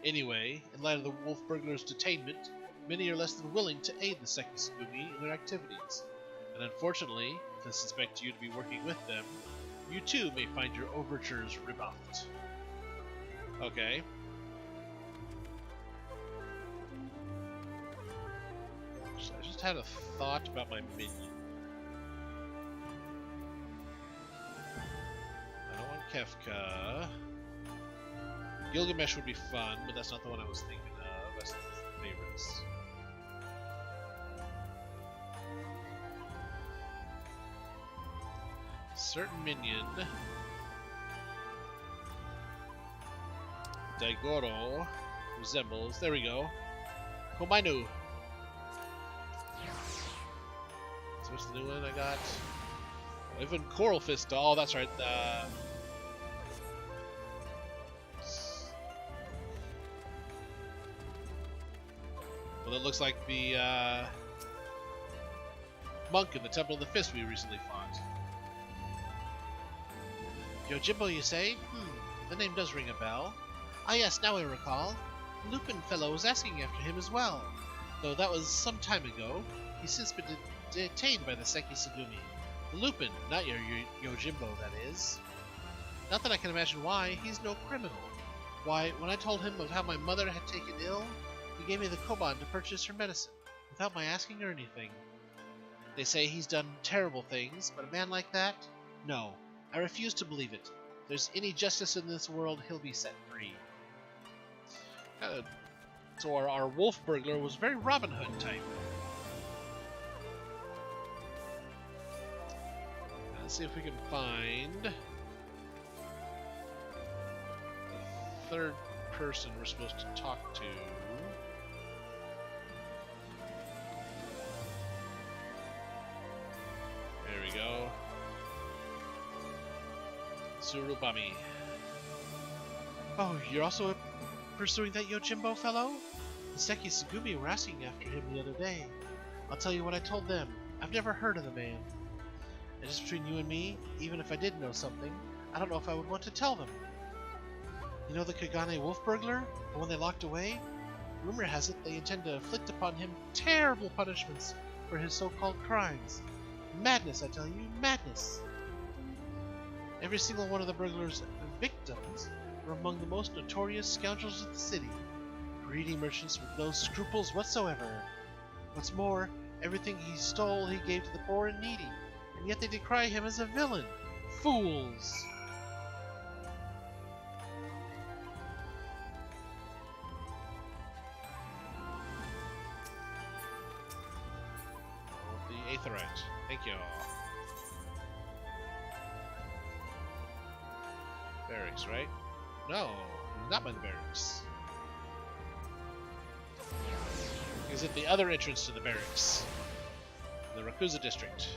Anyway, in light of the wolf burglar's detainment, many are less than willing to aid the Seki Sugumi in their activities. And unfortunately, if they suspect you to be working with them, you too may find your overtures rebuffed. Okay. I just had a thought about my minion. I don't want Kefka. Gilgamesh would be fun, but that's not the one I was thinking of. That's the favorites. Certain minion. Daigoro resembles. There we go. Komainu. So what's the new one I got? Oh, even Coral Fist. Oh, that's right. Well, that looks like the monk in the Temple of the Fist we recently fought. Yojimbo, you say? The name does ring a bell. Ah yes, now I recall. The Lupin fellow was asking after him as well. Though that was some time ago, he's since been detained by the Seki Sugumi. The Lupin, not your Yojimbo, that is. Not that I can imagine why, he's no criminal. Why, when I told him of how my mother had taken ill, he gave me the koban to purchase her medicine, without my asking or anything. They say he's done terrible things, but a man like that? No. I refuse to believe it. If there's any justice in this world, he'll be set free. So our wolf burglar was very Robin Hood type. Let's see if we can find the third person we're supposed to talk to. There we go. Surubami. Oh, you're also pursuing that Yojimbo fellow? The Seki Sugumi were asking after him the other day. I'll tell you what I told them. I've never heard of the man. And just between you and me, even if I did know something, I don't know if I would want to tell them. You know the Kugane wolf burglar? The one they locked away? Rumor has it they intend to inflict upon him terrible punishments for his so-called crimes. Madness, I tell you, madness! Every single one of the burglar's victims were among the most notorious scoundrels of the city, greedy merchants with no scruples whatsoever. What's more, everything he stole he gave to the poor and needy, and yet they decry him as a villain. Fools! The Aetherite. Thank you. Barracks, right? No, not by the barracks. Is it the other entrance to the barracks? The Rakuza district.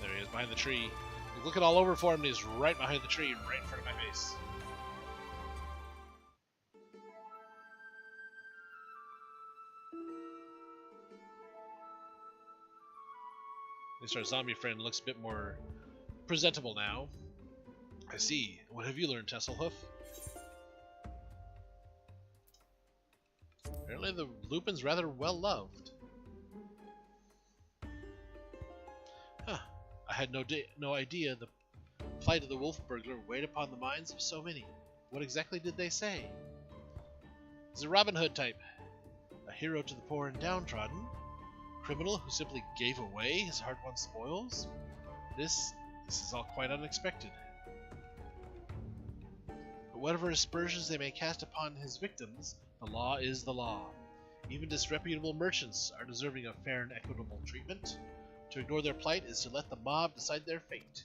There he is, behind the tree. He's looking all over for him, and he's right behind the tree, right in front of my face. At least our zombie friend looks a bit more presentable now. I see. What have you learned, Tesselhoof? Apparently the Lupin's rather well loved. Huh. I had no idea the plight of the wolf burglar weighed upon the minds of so many. What exactly did they say? He's a Robin Hood type. A hero to the poor and downtrodden. Criminal who simply gave away his hard-won spoils? This is all quite unexpected. But whatever aspersions they may cast upon his victims, the law is the law. Even disreputable merchants are deserving of fair and equitable treatment. To ignore their plight is to let the mob decide their fate.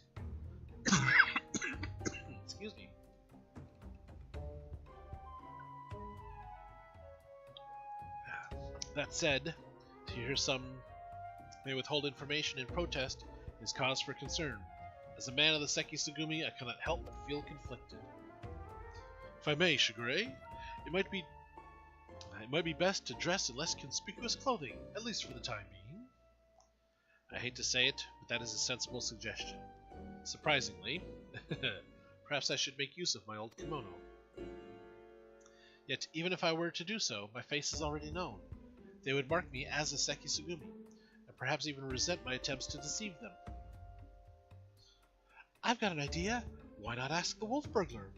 Excuse me. That said, to hear some may withhold information in protest is cause for concern. As a man of the Seki Sugumi, I cannot help but feel conflicted. If I may, Shigure, it might be best to dress in less conspicuous clothing, at least for the time being. I hate to say it, but that is a sensible suggestion. Surprisingly, perhaps I should make use of my old kimono. Yet, even if I were to do so, my face is already known. They would mark me as a Seki Sugumi, and perhaps even resent my attempts to deceive them. I've got an idea. Why not ask the wolf burglar?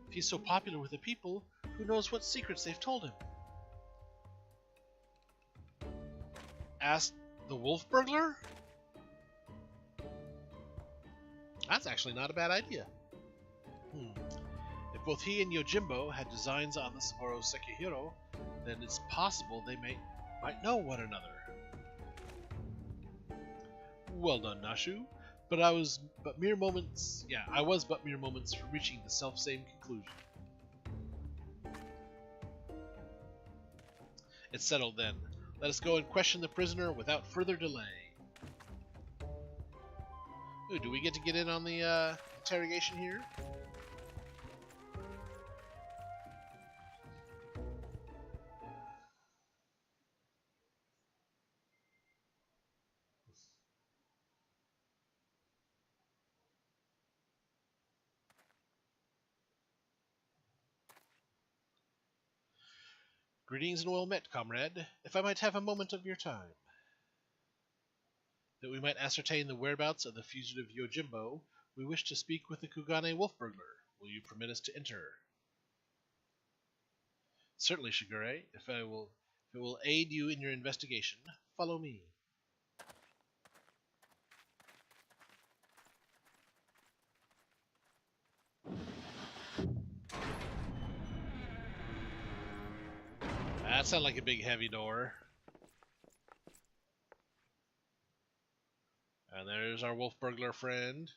If he's so popular with the people, who knows what secrets they've told him? Ask the wolf burglar? That's actually not a bad idea. If both he and Yojimbo had designs on the Saburo Sekihiro, then it's possible they might know one another. Well done, Nashu. But I was but mere moments from reaching the self-same conclusion. It's settled then. Let us go and question the prisoner without further delay. Ooh, do we get in on the interrogation here? Greetings and well met, comrade. If I might have a moment of your time. That we might ascertain the whereabouts of the fugitive Yojimbo, we wish to speak with the Kugane wolf burglar. Will you permit us to enter? Certainly, Shigure. If it will aid you in your investigation, follow me. That sounded like a big heavy door. And there's our wolf burglar friend.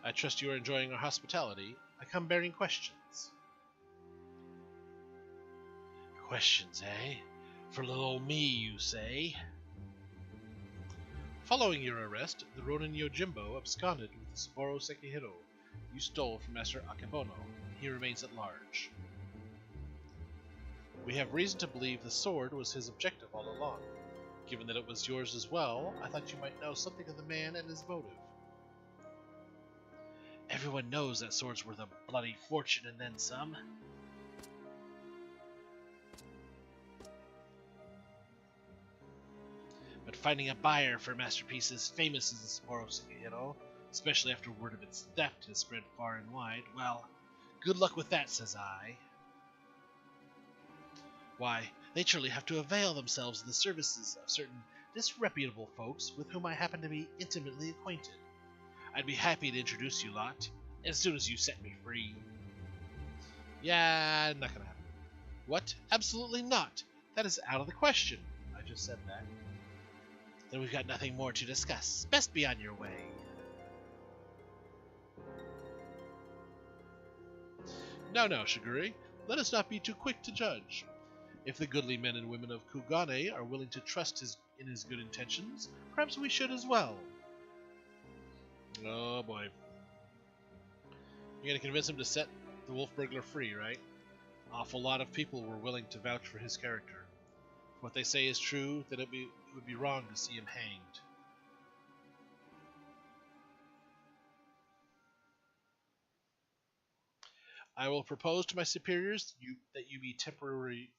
I trust you are enjoying our hospitality. I come bearing questions. Questions, eh? For little old me, you say? Following your arrest, the Ronin Yojimbo absconded with the Saburo Sekihiro you stole from Master Akebono. He remains at large. We have reason to believe the sword was his objective all along. Given that it was yours as well, I thought you might know something of the man and his motive. Everyone knows that sword's worth a bloody fortune and then some. But finding a buyer for masterpieces famous as the Saburo Sekihiro, especially after word of its theft has spread far and wide, well, good luck with that, says I. Why, they truly have to avail themselves of the services of certain disreputable folks with whom I happen to be intimately acquainted. I'd be happy to introduce you lot, as soon as you set me free. Yeah, not gonna happen. What? Absolutely not. That is out of the question. I just said that. Then we've got nothing more to discuss. Best be on your way. Now, Shigure, let us not be too quick to judge. If the goodly men and women of Kugane are willing to trust in his good intentions, perhaps we should as well. Oh boy. You're gonna convince him to set the wolf burglar free, right? Awful lot of people were willing to vouch for his character. If what they say is true, then it would be wrong to see him hanged. I will propose to my superiors that you be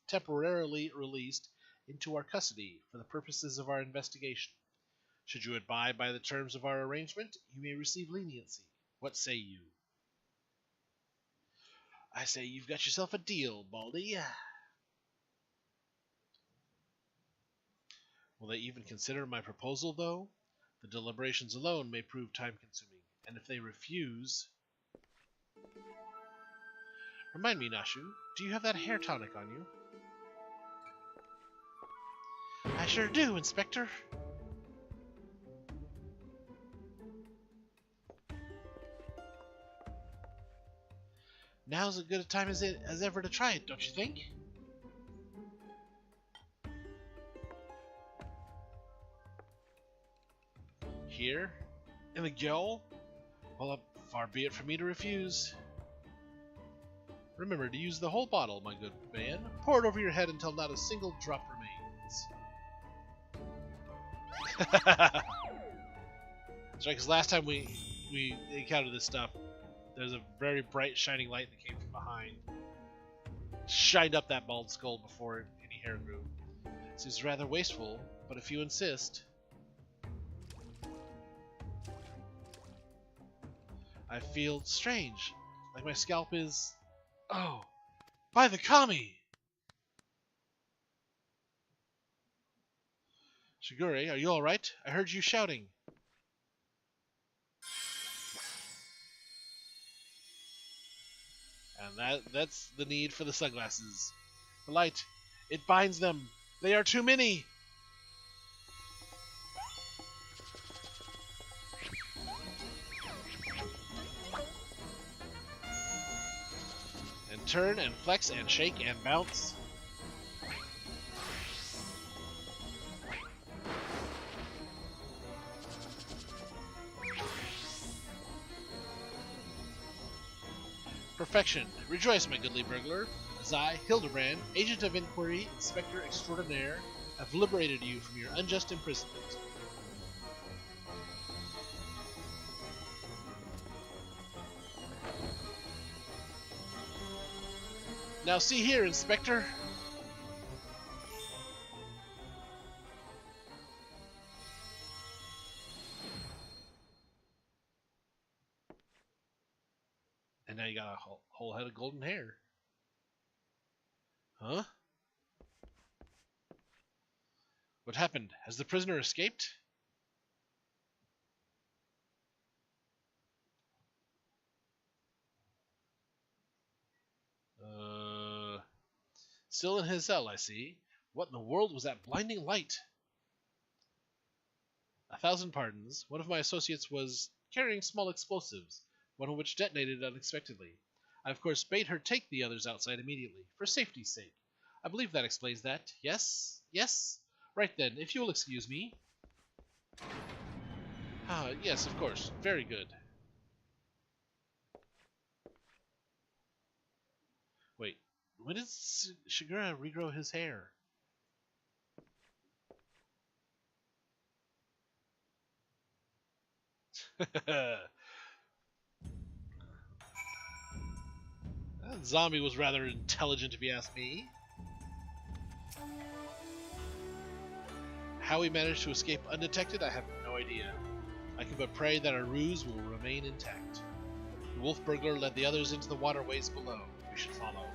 temporarily released into our custody for the purposes of our investigation. Should you abide by the terms of our arrangement, you may receive leniency. What say you? I say you've got yourself a deal, Baldy. Will they even consider my proposal, though? The deliberations alone may prove time-consuming. and if they refuse... Remind me, Nashu, do you have that hair tonic on you? I sure do, Inspector. Now's as good a time as ever to try it, don't you think? Here? In the guild? Well, far be it from me to refuse. Remember to use the whole bottle, my good man. Pour it over your head until not a single drop remains. That's right, because last time we encountered this stuff, there's a very bright shining light that came from behind. Shined up that bald skull before any hair grew. Seems rather wasteful, but if you insist... I feel strange, like my scalp is... Oh, by the kami! Shigure, are you alright? I heard you shouting. And that's the need for the sunglasses. The light, it binds them. They are too many! And turn and flex and shake and bounce. Perfection. Rejoice, my goodly burglar, as I, Hildebrand, Agent of Inquiry, Inspector Extraordinaire, have liberated you from your unjust imprisonment. Now see here, Inspector. And now you got a whole head of golden hair. Huh? What happened? Has the prisoner escaped? Still in his cell, I see. What in the world was that blinding light? 1,000 pardons. One of my associates was carrying small explosives, one of which detonated unexpectedly. I of course bade her take the others outside immediately, for safety's sake. I believe that explains that. Yes? Yes? Right then, if you will excuse me. Ah, yes, of course. Very good. Wait, when did Shigura regrow his hair? That zombie was rather intelligent, if you ask me. How he managed to escape undetected, I have no idea. I can but pray that our ruse will remain intact. The wolf burglar led the others into the waterways below. We should follow.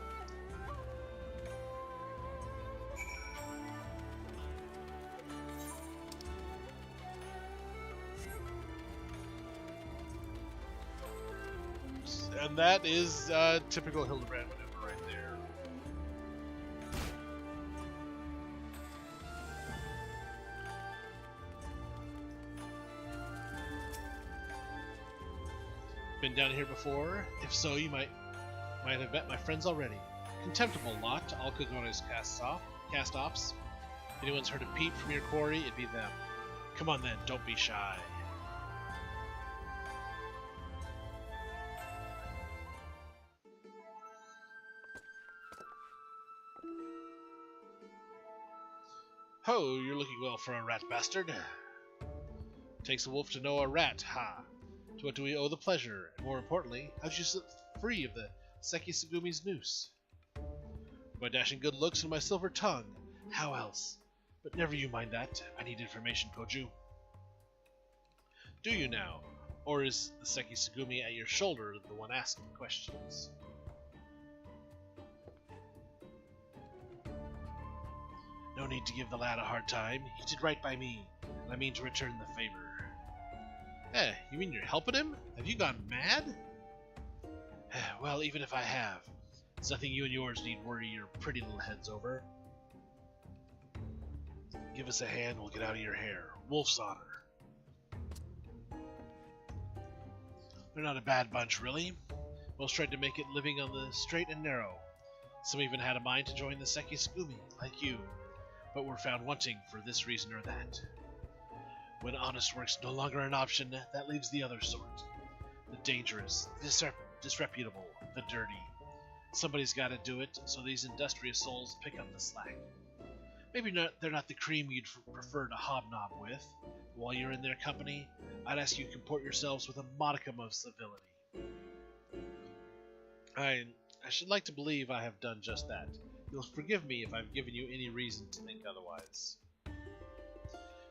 And that is typical Hildebrand maneuver right there. Been down here before? If so, you might have met my friends already. Contemptible lot, all Kugane's cast-offs. If anyone's heard a peep from your quarry, it'd be them. Come on then, don't be shy. Ho, you're looking well for a rat bastard. Takes a wolf to know a rat, ha! To what do we owe the pleasure? And more importantly, how'd you slip free of the Seki Sugumi's noose? My dashing good looks and my silver tongue. How else? But never you mind that. I need information, Koju. Do you now? Or is the Seki Sugumi at your shoulder the one asking questions? No need to give the lad a hard time. He did right by me, and I mean to return the favor. Eh, you mean you're helping him? Have you gone mad? Well, even if I have, it's nothing you and yours need worry your pretty little heads over. Give us a hand, we'll get out of your hair. Wolf's honor. They're not a bad bunch, really. Most tried to make it living on the straight and narrow. Some even had a mind to join the Sekisugumi, like you, but were found wanting for this reason or that. When honest work's no longer an option, that leaves the other sort. The dangerous, disreputable, the dirty. Somebody's got to do it, so these industrious souls pick up the slack. Maybe they're not the cream you'd prefer to hobnob with. While you're in their company, I'd ask you to comport yourselves with a modicum of civility. I should like to believe I have done just that. You'll forgive me if I've given you any reason to think otherwise.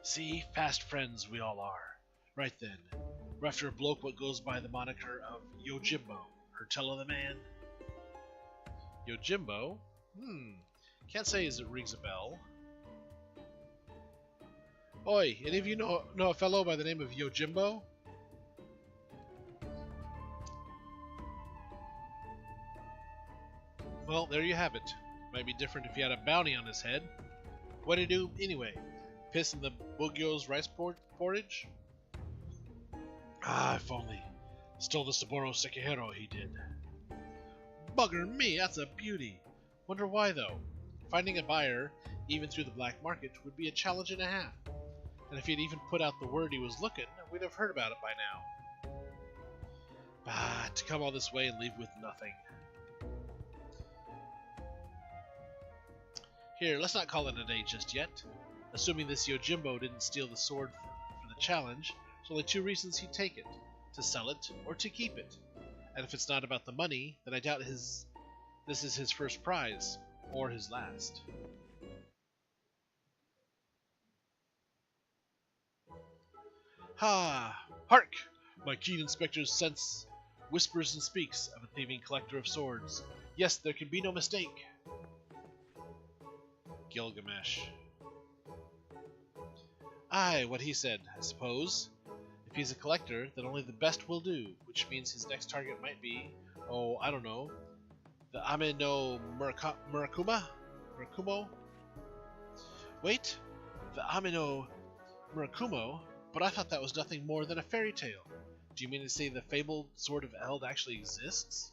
See, fast friends we all are. Right then, we're after a bloke what goes by the moniker of Yojimbo. Her tell of the man? Yojimbo? Can't say as it rings a bell. Oi, any of you know a fellow by the name of Yojimbo? Well, there you have it. Might be different if he had a bounty on his head. What'd he do anyway? Piss in the Bugyo's rice porridge? Ah, if only. Stole the Saburo Sekihiro, he did. Bugger me, that's a beauty. Wonder why, though. Finding a buyer, even through the black market, would be a challenge and a half. And if he'd even put out the word he was looking, we'd have heard about it by now. Bah, to come all this way and leave with nothing. Here, let's not call it a day just yet. Assuming this Yojimbo didn't steal the sword for the challenge, there's only two reasons he'd take it. To sell it, or to keep it. And if it's not about the money, then I doubt this is his first prize, or his last. Ha! Hark! My keen inspector's sense whispers and speaks of a thieving collector of swords. Yes, there can be no mistake. Gilgamesh. Aye, what he said, I suppose. If he's a collector, then only the best will do, which means his next target might be, oh, I don't know, the Ame no Murakumo? Wait, the Ame no Murakumo? But I thought that was nothing more than a fairy tale. Do you mean to say the fabled Sword of Eld actually exists?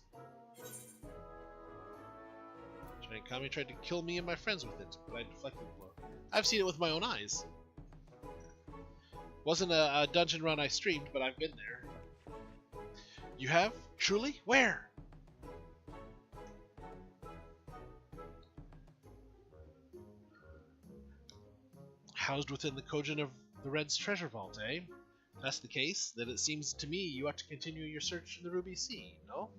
Giant Kami tried to kill me and my friends with it, but I deflected the blow. I've seen it with my own eyes. Wasn't a dungeon run I streamed, but I've been there. You have? Truly? Where? Housed within the Kogin of the Red's treasure vault, eh? If that's the case, then it seems to me you ought to continue your search in the Ruby Sea, no?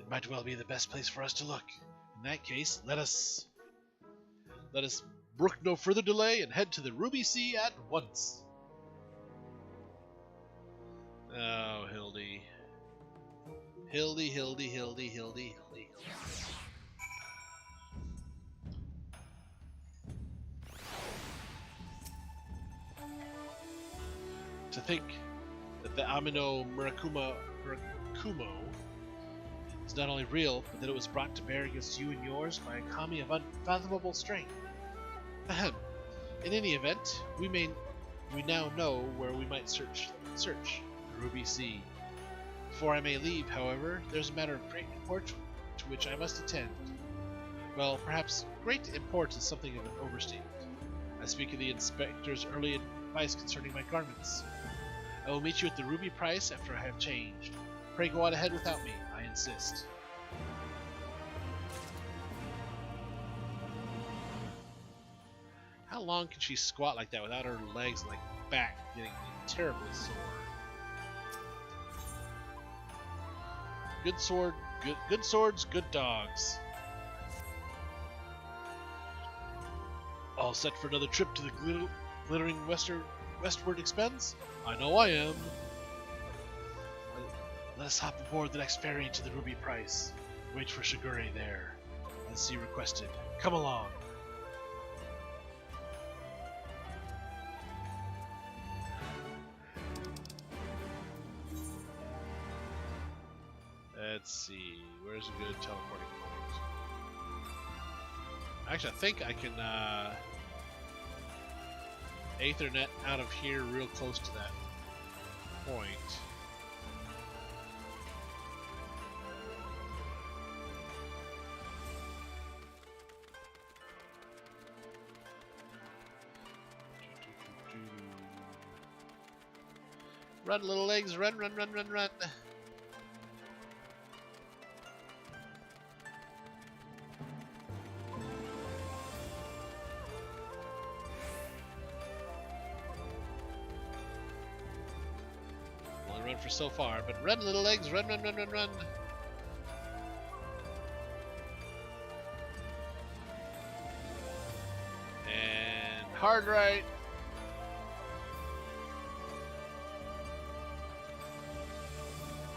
It might well be the best place for us to look. In that case, let us brook no further delay and head to the Ruby Sea at once. Oh, Hildy. Hildy. To think that the Amino Murakumo is not only real, but that it was brought to bear against you and yours by a kami of unfathomable strength. Ahem. In any event, we now know where we might search the Ruby Sea. Before I may leave, however, there's a matter of great import to which I must attend. Well, perhaps great import is something of an overstatement. I speak of the inspector's early advice concerning my garments. I will meet you at the Ruby Price after I have changed. Pray go on ahead without me, I insist. How long can she squat like that without her legs and back getting terribly sore? Good swords, good dogs. All set for another trip to the glittering westward expense? I know I am. Let us hop aboard the next ferry to the Ruby Price. Wait for Shigure there. As he requested. Come along. Let's see. Where's a good teleporting point? Actually, I think I can Ethernet out of here real close to that point. Run, little legs, run, run, run, run, run. Only run for so far, but run, little legs, run, run, run, run, run. And hard right.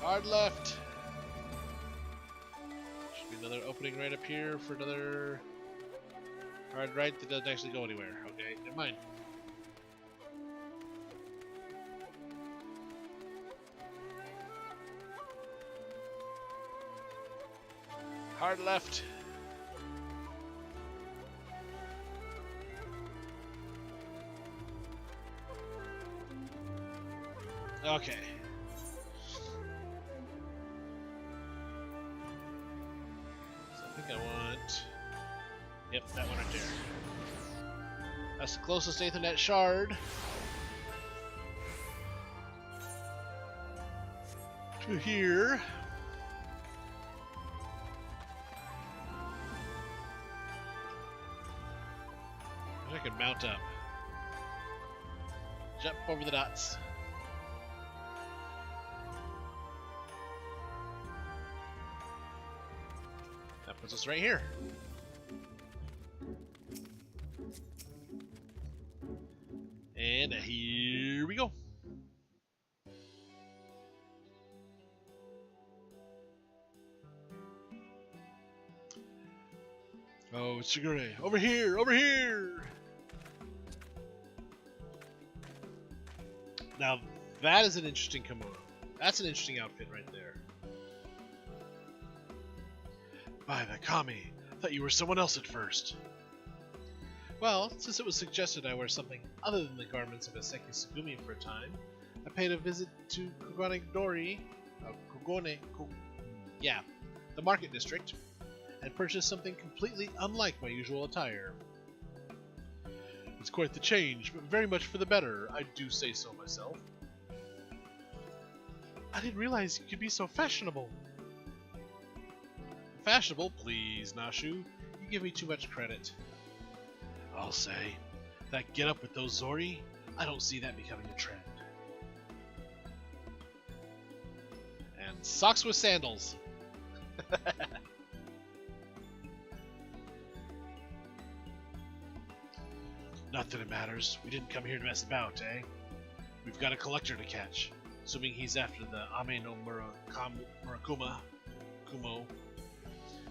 Hard left. Should be another opening right up here for another hard right that doesn't actually go anywhere. Okay, never mind. Hard left. Okay. I want... Yep, that one right there. That's the closest Ethernet shard to here. And I can mount up. Jump over the dots. That puts us right here. And here we go. Oh, it's Kugane. Over here! Over here! Now, that is an interesting kimono. That's an interesting outfit right there. By the Kami, thought you were someone else at first. Well, since it was suggested I wear something other than the garments of a Seki Sugumi for a time, I paid a visit to Kugane the market district, and purchased something completely unlike my usual attire. It's quite the change, but very much for the better, I do say so myself. I didn't realize you could be so fashionable. Fashionable? Please, Nashu. You give me too much credit. I'll say, that get-up with those Zori, I don't see that becoming a trend. And socks with sandals. Not that it matters. We didn't come here to mess about, eh? We've got a collector to catch, assuming he's after the Ame no Murakuma Kumo.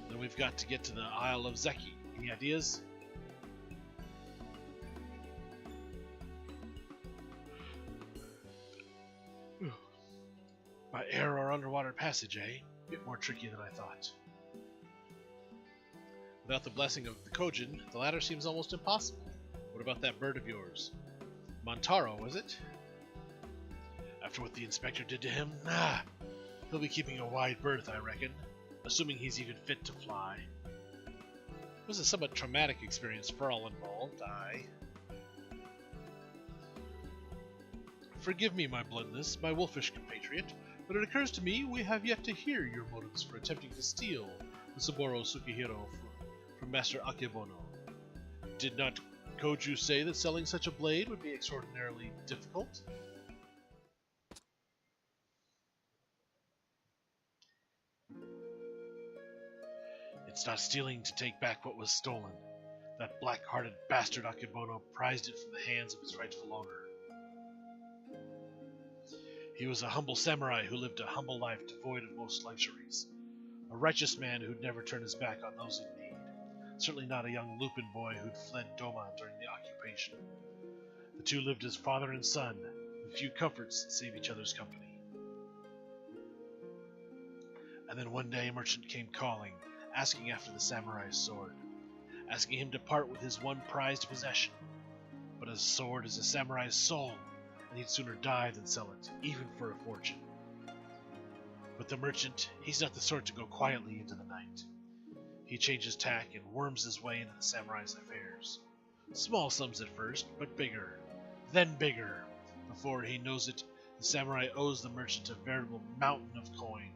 Then we've got to get to the Isle of Zeki. Any ideas? By air or underwater passage, eh? A bit more tricky than I thought. Without the blessing of the Kojin, the latter seems almost impossible. What about that bird of yours? Montaro, was it? After what the inspector did to him, he'll be keeping a wide berth, I reckon. Assuming he's even fit to fly. It was a somewhat traumatic experience for all involved, Forgive me my bluntness, my wolfish compatriot, but it occurs to me we have yet to hear your motives for attempting to steal the Saburo Tsukihiro from Master Akebono. Did not Koju say that selling such a blade would be extraordinarily difficult? It's not stealing to take back what was stolen. That black-hearted bastard Akebono prized it from the hands of his rightful owner. He was a humble samurai who lived a humble life devoid of most luxuries. A righteous man who'd never turn his back on those in need. Certainly not a young lupin boy who'd fled Doma during the occupation. The two lived as father and son, with few comforts save each other's company. And then one day a merchant came calling, asking after the samurai's sword, asking him to part with his one prized possession. But a sword is a samurai's soul, and he'd sooner die than sell it, even for a fortune. But the merchant, he's not the sort to go quietly into the night. He changes tack and worms his way into the samurai's affairs. Small sums at first, but bigger, then bigger. Before he knows it, the samurai owes the merchant a veritable mountain of coin,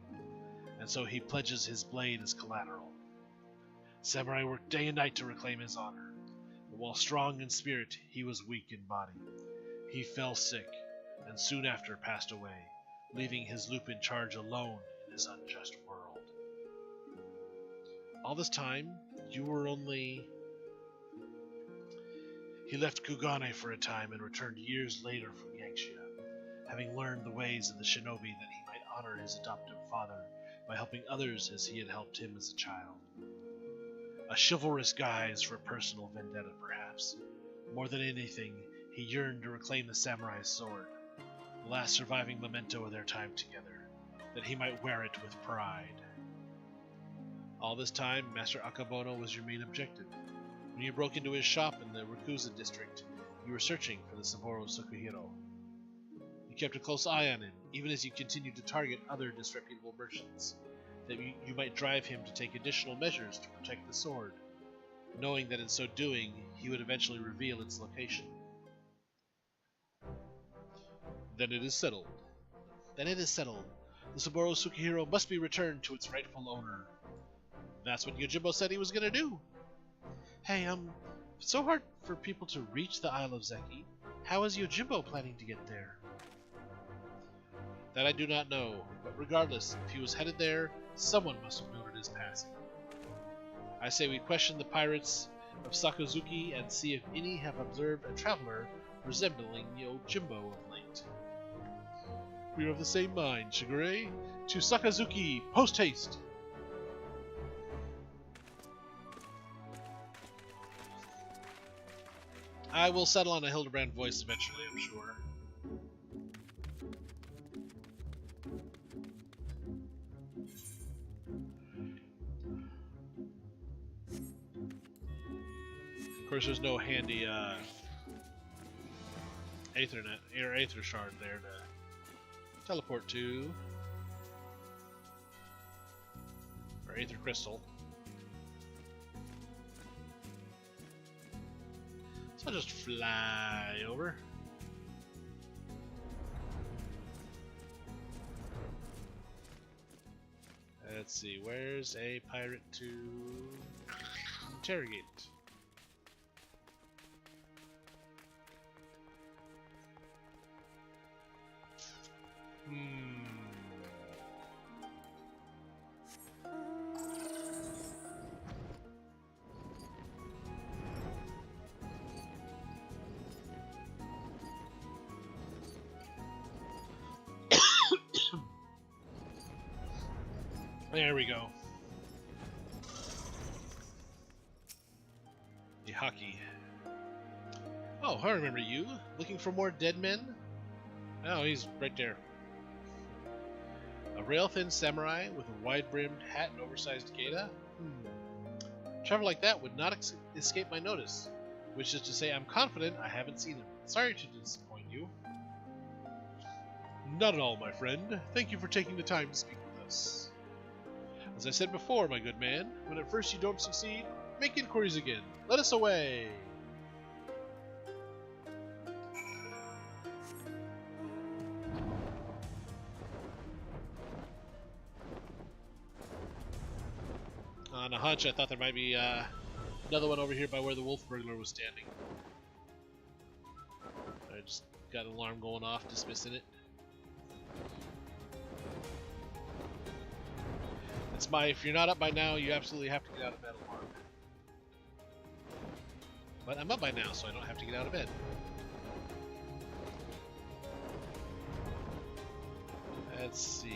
and so he pledges his blade as collateral. Samurai worked day and night to reclaim his honor, but while strong in spirit, he was weak in body. He fell sick, and soon after passed away, leaving his loop in charge alone in his unjust world. All this time, you were only... He left Kugane for a time and returned years later from Yangxia, having learned the ways of the shinobi that he might honor his adoptive father by helping others as he had helped him as a child. A chivalrous guise for personal vendetta, perhaps. More than anything, he yearned to reclaim the samurai's sword, the last surviving memento of their time together, that he might wear it with pride. All this time, Master Akabono was your main objective. When you broke into his shop in the Rakuza district, you were searching for the Saburo Sukihiro. You kept a close eye on him, even as you continued to target other disreputable merchants, that you might drive him to take additional measures to protect the sword, knowing that in so doing, he would eventually reveal its location. Then it is settled. The Saburo Sukihiro must be returned to its rightful owner. That's what Yojimbo said he was going to do. Hey, it's so hard for people to reach the Isle of Zeki. How is Yojimbo planning to get there? That I do not know, but regardless, if he was headed there, someone must have noted his passing. I say we question the pirates of Sakazuki and see if any have observed a traveler resembling Yojimbo of late. We are of the same mind, Shigure. To Sakazuki, post-haste! I will settle on a Hildebrand voice eventually, I'm sure. Of course, there's no handy Aether shard there to teleport to, or Aether crystal. So I'll just fly over. Let's see, where's a pirate to interrogate? There we go. The hockey. Oh, I remember you. Looking for more dead men? Oh, he's right there. A rail-thin samurai with a wide-brimmed hat and oversized gaita? Travel like that would not escape my notice, which is to say I'm confident I haven't seen him. Sorry to disappoint you. Not at all, my friend. Thank you for taking the time to speak with us. As I said before, my good man, when at first you don't succeed, make inquiries again. Let us away! On a hunch, I thought there might be another one over here by where the wolf burglar was standing. I just got an alarm going off, dismissing it. It's my, if you're not up by now, you absolutely have to get out of bed alarm. But I'm up by now, so I don't have to get out of bed. Let's see.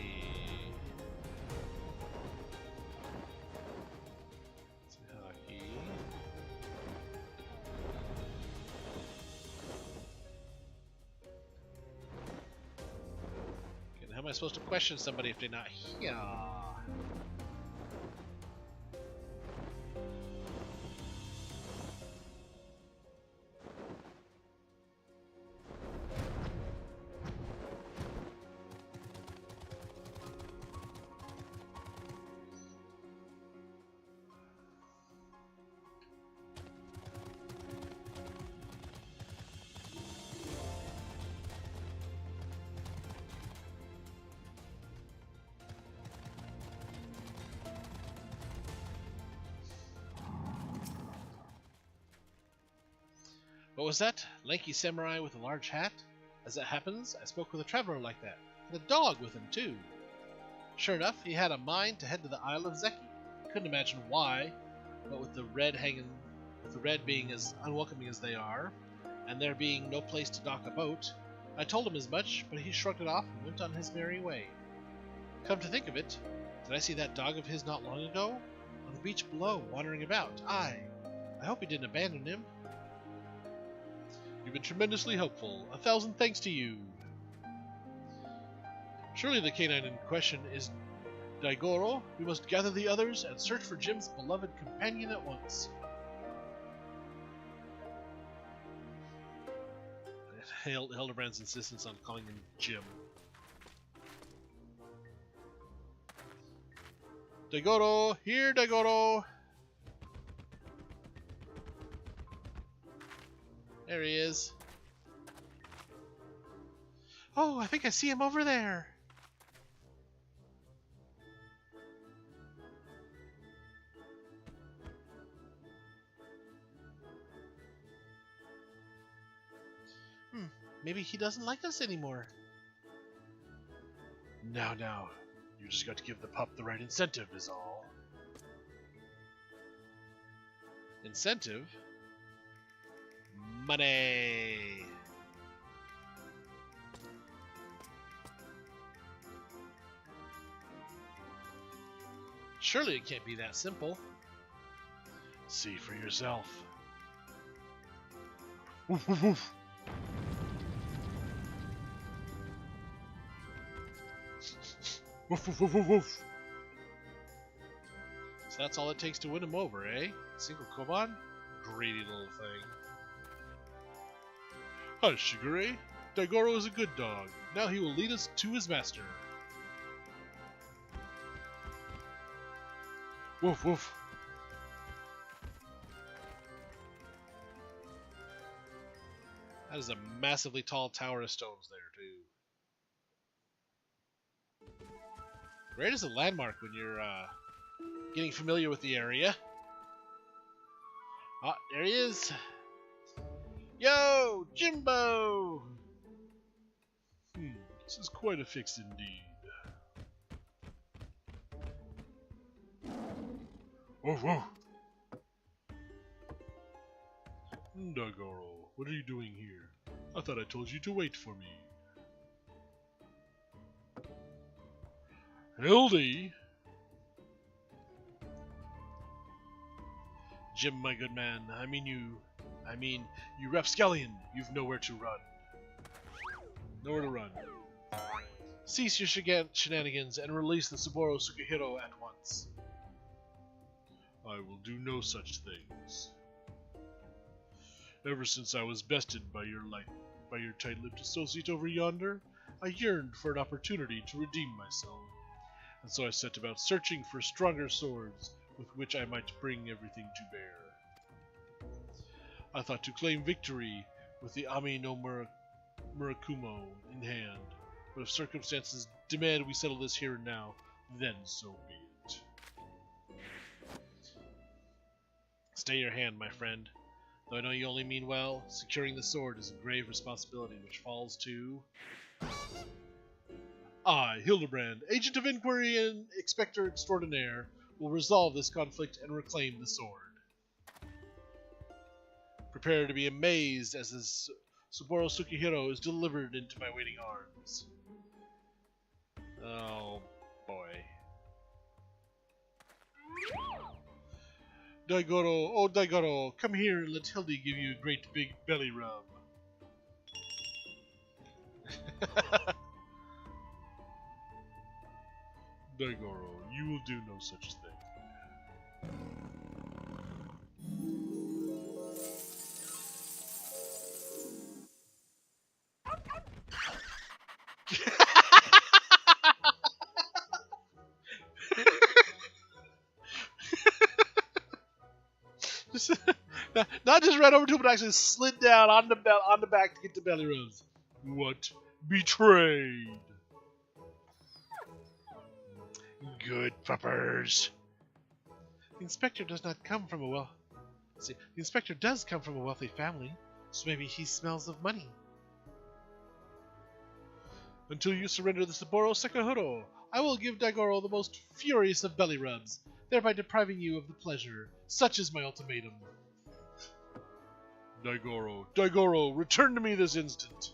Hockey. Okay, how am I supposed to question somebody if they're not here? What was that? Lanky samurai with a large hat? As it happens, I spoke with a traveler like that, and a dog with him too. Sure enough, he had a mind to head to the Isle of Zeki. Couldn't imagine why, but with the red being as unwelcoming as they are, and there being no place to dock a boat, I told him as much, but he shrugged it off and went on his merry way. Come to think of it, did I see that dog of his not long ago? On the beach below, wandering about. I hope he didn't abandon him. You've been tremendously helpful. 1,000 thanks to you. Surely the canine in question is Daigoro. We must gather the others and search for Jim's beloved companion at once. Hildebrand's insistence on calling him Jim. Daigoro! Here, Daigoro! There he is. Oh, I think I see him over there. Maybe he doesn't like us anymore. Now, you just got to give the pup the right incentive is all. Incentive? Money! Surely it can't be that simple. See for yourself. Woof, woof, woof. Woof, woof, woof, woof, woof. So that's all it takes to win him over, eh? Single Koban? Greedy little thing. Hush, Shigure. Daigoro is a good dog. Now he will lead us to his master. Woof, woof. That is a massively tall tower of stones there, too. Great as a landmark when you're getting familiar with the area. Ah, there he is. Yo, Jimbo! This is quite a fix indeed. Woof, woof. Daigoro, what are you doing here? I thought I told you to wait for me. Hildy! Jim, my good man, I mean you rapscallion, you've nowhere to run. Nowhere to run. Cease your shenanigans and release the Saburo Sukihiro at once. I will do no such things. Ever since I was bested by your tight-lipped associate over yonder, I yearned for an opportunity to redeem myself. And so I set about searching for stronger swords with which I might bring everything to bear. I thought to claim victory with the Ami no Murakumo in hand, but if circumstances demand we settle this here and now, then so be it. Stay your hand, my friend. Though I know you only mean well, securing the sword is a grave responsibility which falls to... I, Hildebrand, Agent of Inquiry and Inspector Extraordinaire, will resolve this conflict and reclaim the sword. Prepare to be amazed as this Saburo Sukihiro is delivered into my waiting arms. Oh, boy. Daigoro, oh Daigoro, come here and let Hildy give you a great big belly rub. Daigoro, you will do no such thing. Not just ran over to him, but actually slid down on the back to get the belly rubs. What? Betrayed. Good puppers. The inspector does come from a wealthy family, So maybe he smells of money. Until you surrender the Saburo Sekihuro, I will give Daigoro the most furious of belly rubs, thereby depriving you of the pleasure. Such is my ultimatum. Daigoro, return to me this instant.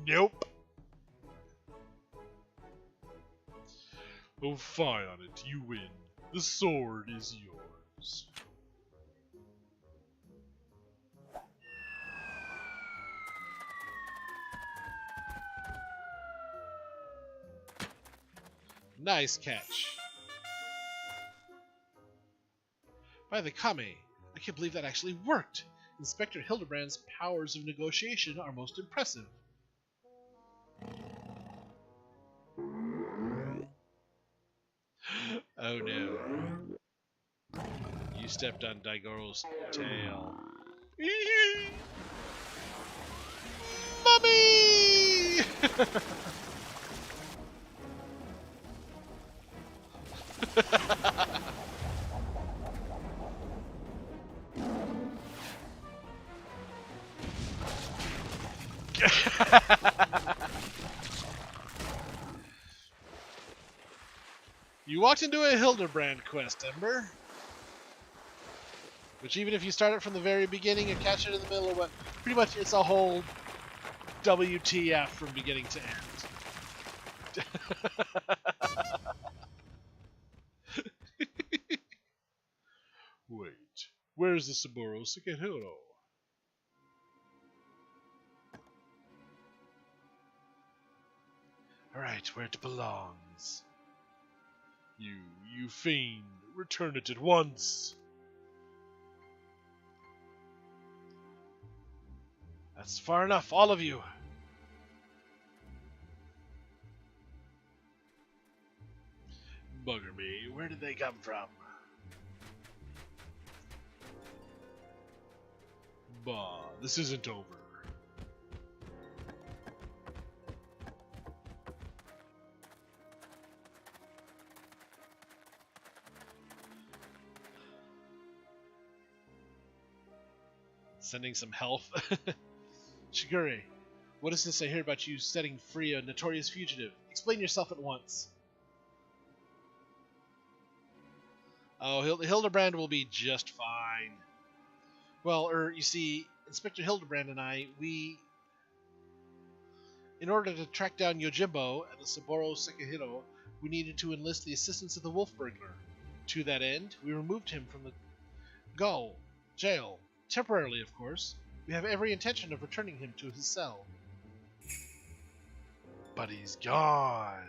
Nope. Oh, fie on it, you win. The sword is yours. Nice catch. By the Kame, I can't believe that actually worked. Inspector Hildebrand's powers of negotiation are most impressive. Oh no. You stepped on Daigoro's tail. Mummy! You walked into a Hildebrand quest, Ember. Which even if you start it from the very beginning and catch it in the middle or what, pretty much it's a whole WTF from beginning to end. Wait, where's the Saburo Sekihuro? Alright, where it belongs. You fiend, return it at once. That's far enough, all of you. Bugger me, where did they come from? Bah, this isn't over. Sending some health. Shigure, what is this I hear about you setting free a notorious fugitive? Explain yourself at once. Oh, Hildebrand will be just fine. Well, you see, Inspector Hildebrand and I, in order to track down Yojimbo and the Saburo Sekihiro, we needed to enlist the assistance of the wolf burglar. To that end, we removed him from the jail. Temporarily, of course. We have every intention of returning him to his cell. But he's gone.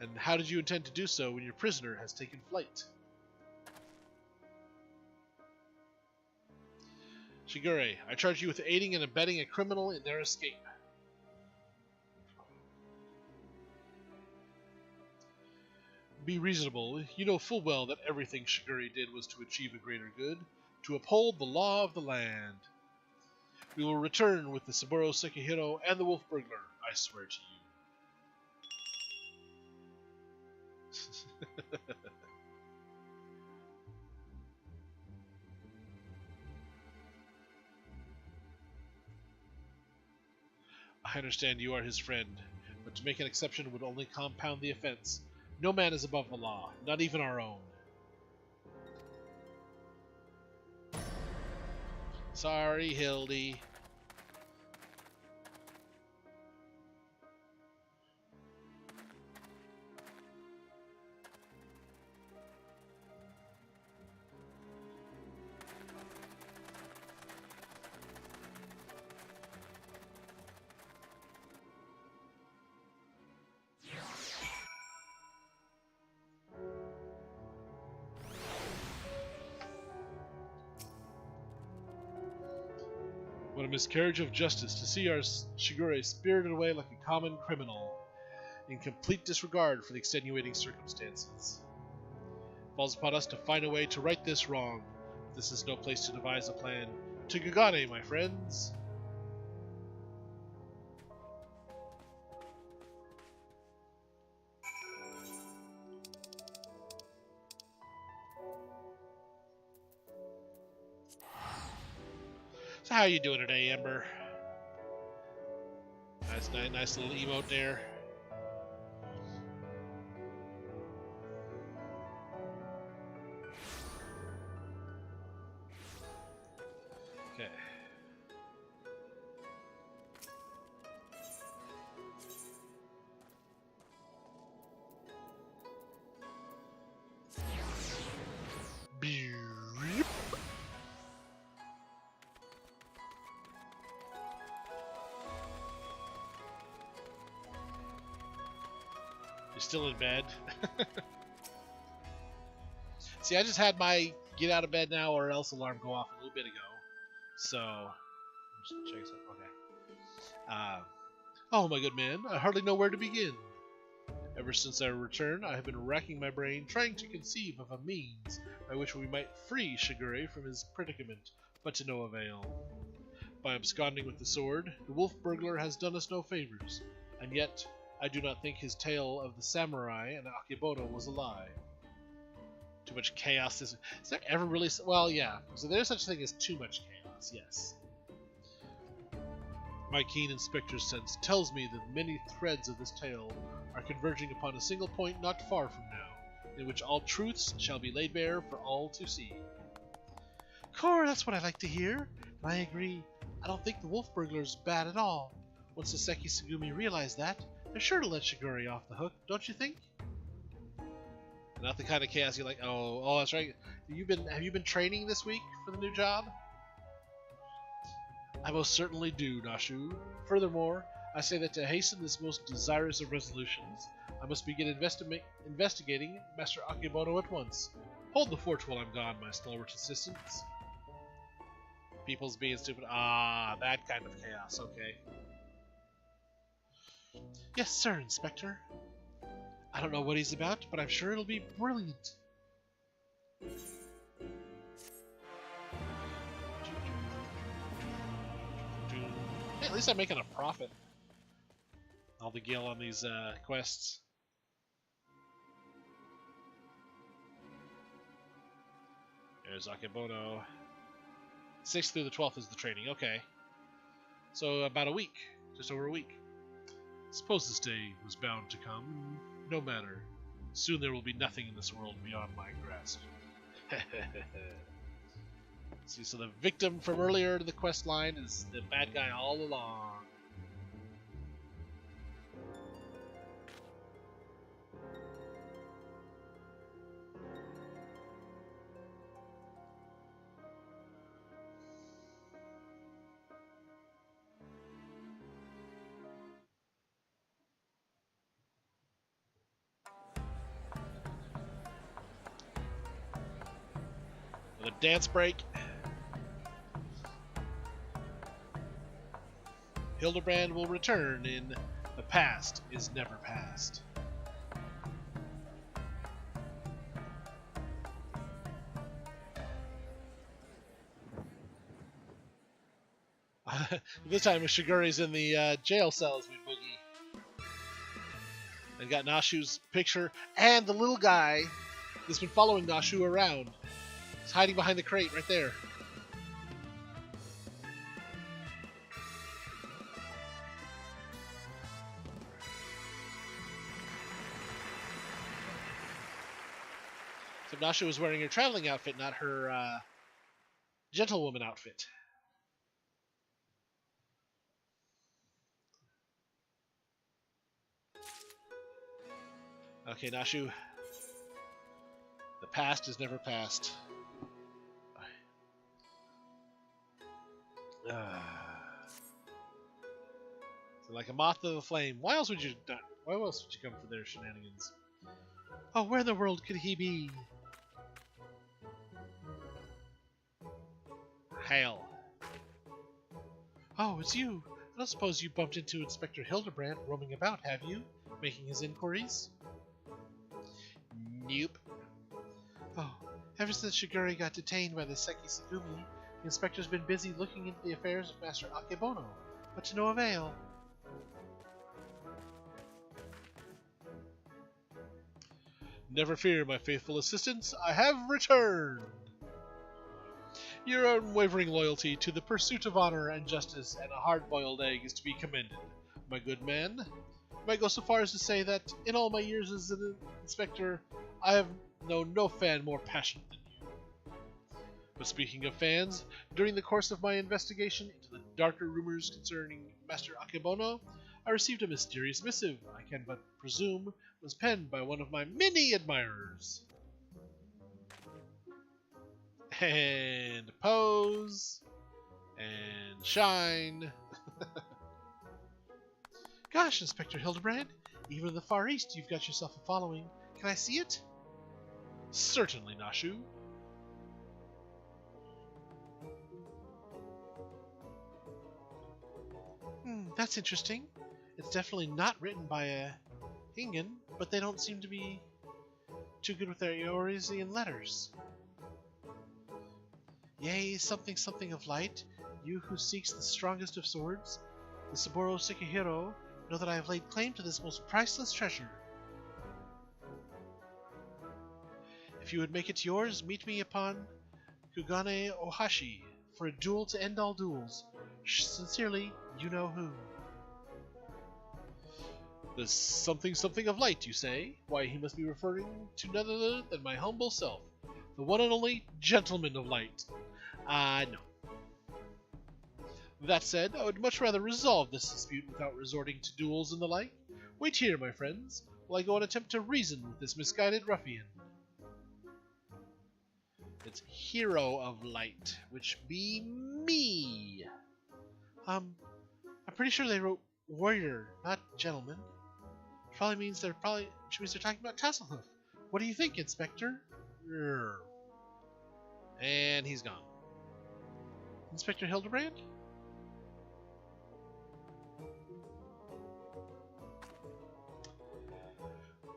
And how did you intend to do so when your prisoner has taken flight? Shigure, I charge you with aiding and abetting a criminal in their escape. Be reasonable. You know full well that everything Shigure did was to achieve a greater good, to uphold the law of the land. We will return with the Saburo Sekihiro and the wolf burglar, I swear to you. I understand you are his friend, but to make an exception would only compound the offense. No man is above the law, not even our own. Sorry, Hildy. What a miscarriage of justice to see our Shigure spirited away like a common criminal, in complete disregard for the extenuating circumstances. It falls upon us to find a way to right this wrong. This is no place to devise a plan. To Kugane, my friends! So how you doing today, Ember? Nice little emote there. Okay. Beep. You're still in bed. See, I just had my get out of bed now or else alarm go off a little bit ago. So, just check something. Okay. Oh, my good man, I hardly know where to begin. Ever since our return, I have been racking my brain trying to conceive of a means by which we might free Shigure from his predicament, but to no avail. By absconding with the sword, the wolf burglar has done us no favors, and yet I do not think his tale of the samurai and Akebono was a lie. Too much chaos is there ever really... Well, yeah, so there's such a thing as too much chaos, yes. My keen inspector's sense tells me that many threads of this tale are converging upon a single point not far from now, in which all truths shall be laid bare for all to see. Core, that's what I like to hear. And I agree. I don't think the wolf burglar's bad at all. Once the Seki Sugumi realize that, they're sure to let Shigure off the hook, don't you think? Not the kind of chaos you're like, oh, that's right. Have you been training this week for the new job? I most certainly do, Nashu. Furthermore, I say that to hasten this most desirous of resolutions, I must begin investigating Master Akebono at once. Hold the fort while I'm gone, my stalwart assistants. People's being stupid. Ah, that kind of chaos, okay. Yes, sir, Inspector. I don't know what he's about, but I'm sure it'll be brilliant. Hey, at least I'm making a profit. All the gil on these quests. There's Akebono. 6th through the 12th is the training. Okay. So about a week. Just over a week. Suppose this day was bound to come. No matter. Soon there will be nothing in this world beyond my grasp. See, so the victim from earlier to the quest line is the bad guy all along. The dance break. Hildebrand will return in The Past is Never Past. This time Shigure's in the jail cell as we boogie. And got Nashu's picture and the little guy that's been following Nashu around. He's hiding behind the crate right there. So Nashu was wearing her traveling outfit, not her gentlewoman outfit. Okay, Nashu. The past is never past. So like a moth to the flame. Why else would you come for their shenanigans? Oh, where in the world could he be? Hail. Oh, it's you. I don't suppose you bumped into Inspector Hildebrand roaming about, have you? Making his inquiries? Nope. Oh, ever since Shigure got detained by the Seki Sugumi, the inspector's been busy looking into the affairs of Master Akebono, but to no avail. Never fear, my faithful assistants, I have returned! Your unwavering loyalty to the pursuit of honor and justice and a hard-boiled egg is to be commended, my good man. I might go so far as to say that, in all my years as an inspector, I have known no fan more passionate than you. But speaking of fans, during the course of my investigation into the darker rumors concerning Master Akebono, I received a mysterious missive I can but presume was penned by one of my many admirers. And pose. And shine. Gosh, Inspector Hildebrand, even in the Far East you've got yourself a following. Can I see it? Certainly, Nashu. That's interesting. It's definitely not written by a Hingen, but they don't seem to be too good with their Eorzean letters. Yea, something something of light, you who seeks the strongest of swords, the Saburo Sekihiro, know that I have laid claim to this most priceless treasure. If you would make it yours, meet me upon Kugane Ohashi for a duel to end all duels. Sincerely, you know who. The something something of light, you say? Why, he must be referring to none other than my humble self, the one and only Gentleman of Light. No. That said, I would much rather resolve this dispute without resorting to duels and the like. Wait here, my friends, while I go and attempt to reason with this misguided ruffian. It's Hero of Light, which be me. I'm pretty sure they wrote warrior, not gentleman. Probably means they're talking about Tasselhoof. What do you think, Inspector? And he's gone. Inspector Hildebrand?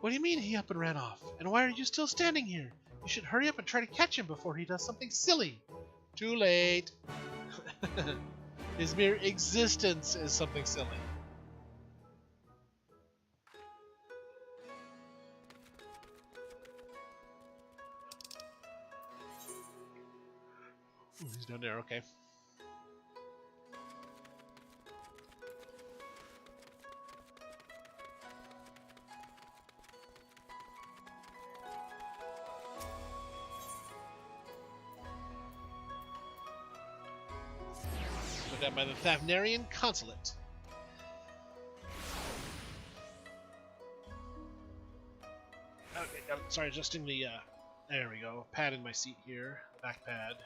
What do you mean he up and ran off? And why are you still standing here? You should hurry up and try to catch him before he does something silly. Too late. His mere existence is something silly. Ooh, he's down there, okay. Put that by the Thavnarian Consulate. Okay, sorry, adjusting the, there we go, pad in my seat here, back pad.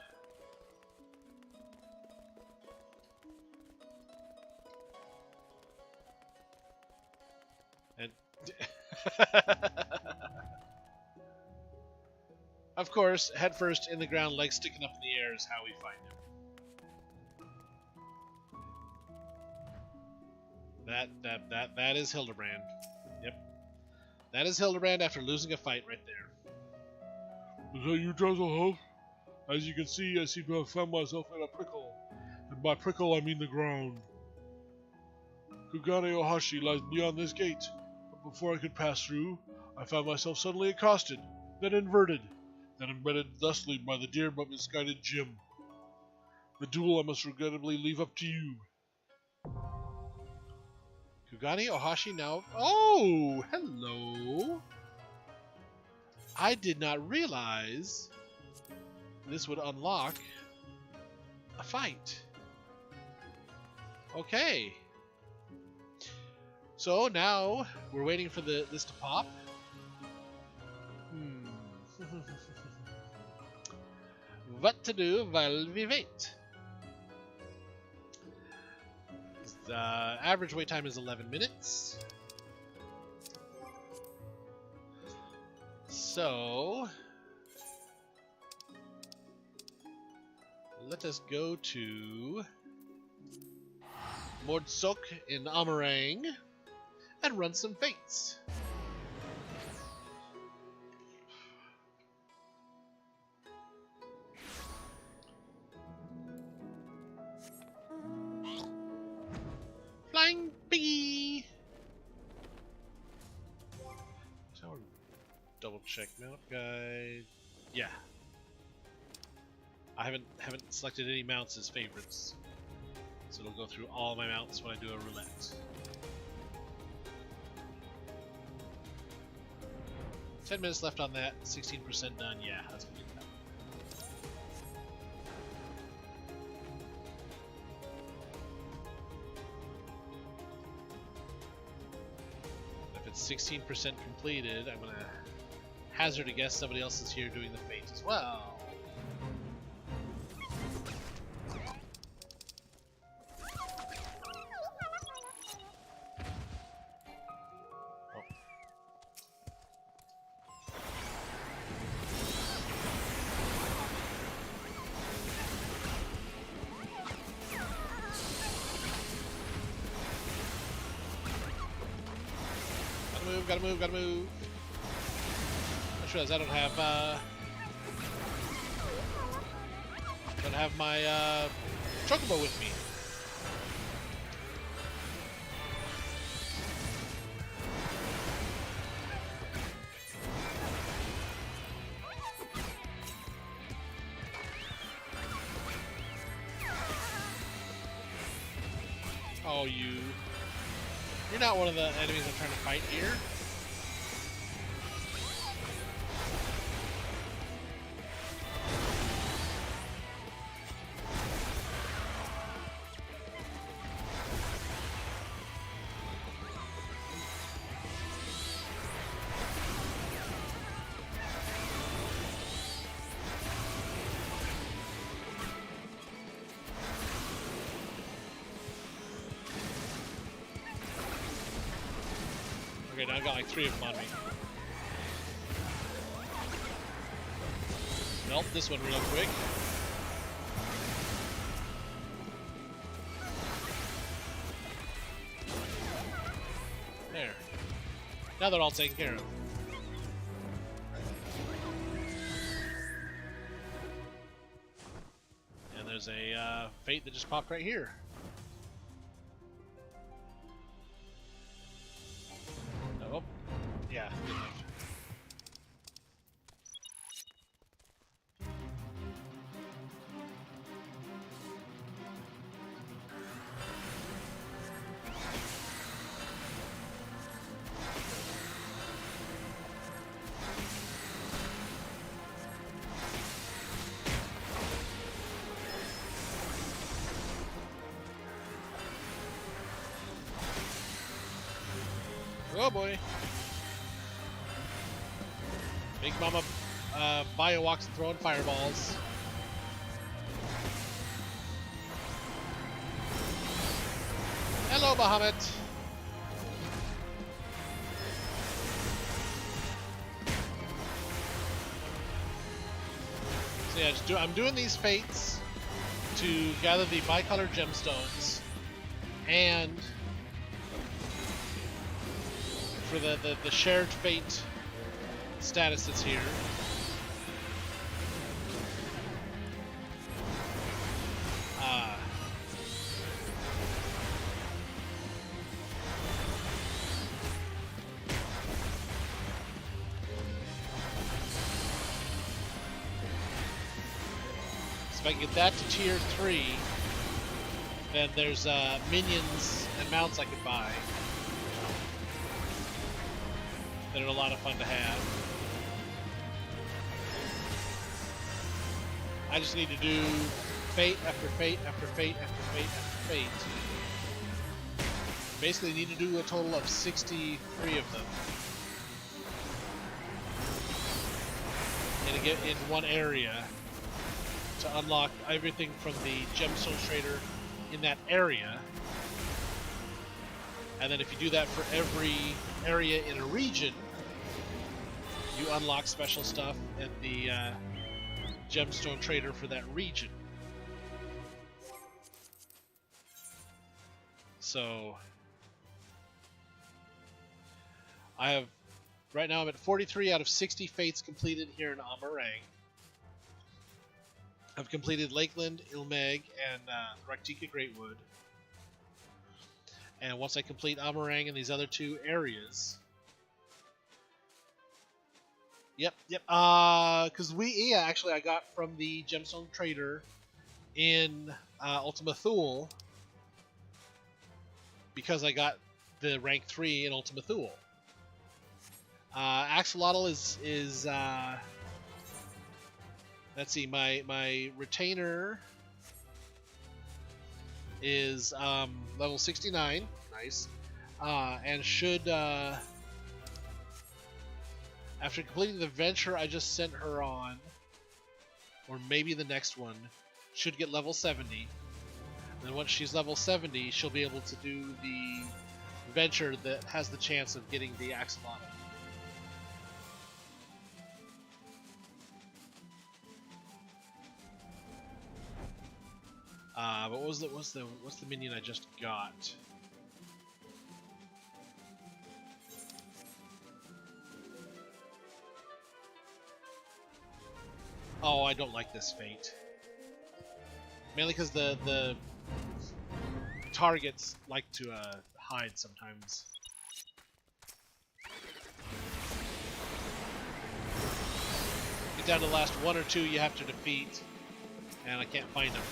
And of course, head first in the ground, legs sticking up in the air is how we find him. That is Hildebrand. Yep. That is Hildebrand after losing a fight right there. Is that you, Tasselhoof? As you can see, I seem to have found myself in a prickle. And by prickle, I mean the ground. Kugane Ohashi lies beyond this gate, but before I could pass through, I found myself suddenly accosted, then inverted, then embedded thusly by the dear but misguided Jim. The duel I must regrettably leave up to you. Kugane Ohashi now... Oh! Hello! I did not realize this would unlock a fight. Okay. So now we're waiting for this to pop. What to do while we wait? The average wait time is 11 minutes. So let us go to Mordsok in Amarang and run some fates. Flying bee. So double check mount guide. Yeah. I haven't selected any mounts as favorites, so it'll go through all my mounts when I do a roulette. 10 minutes left on that. 16% done. Yeah, that's gonna do that. If it's 16% completed, I'm gonna hazard a guess somebody else is here doing the fate as well. Gotta move. I just realized I don't have my chocobo with me. Oh, you're not one of the enemies I'm trying to fight here. Okay, now I've got like 3 of them on me. Melt this one real quick. There. Now they're all taken care of. And there's a fate that just popped right here. Oh, yeah, good enough. Oh boy. Big Mama bio walks and throwing fireballs. Hello, Bahamut. So yeah, I'm doing these fates to gather the bicolor gemstones and for the shared fate status that's here. So if I can get that to tier 3, then there's minions and mounts I can buy that are a lot of fun to have. I just need to do fate after fate after fate after fate after fate. Basically need to do a total of 63 of them. And to get in one area to unlock everything from the gemstone trader in that area. And then if you do that for every area in a region, you unlock special stuff at the gemstone trader for that region. So right now I'm at 43 out of 60 fates completed here in Amarang. I've completed Lakeland, Ilmeg, and Raktika Greatwood. And once I complete Amarang and these other 2 areas, Yep. Because actually I got from the Gemstone Trader in Ultima Thule because I got the rank 3 in Ultima Thule. Axolotl is let's see, my retainer is level 69. Nice. And should after completing the venture I just sent her on, or maybe the next one, should get level 70. And then once she's level 70, she'll be able to do the venture that has the chance of getting the axolotl. But what's the minion I just got? Oh, I don't like this fate. Mainly because the targets like to hide sometimes. Get down to the last one or two you have to defeat, and I can't find them.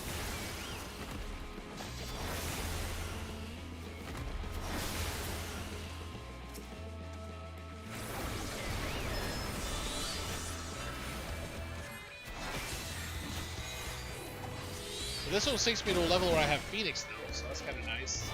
This one sinks me to a level where I have Phoenix though, so that's kind of nice.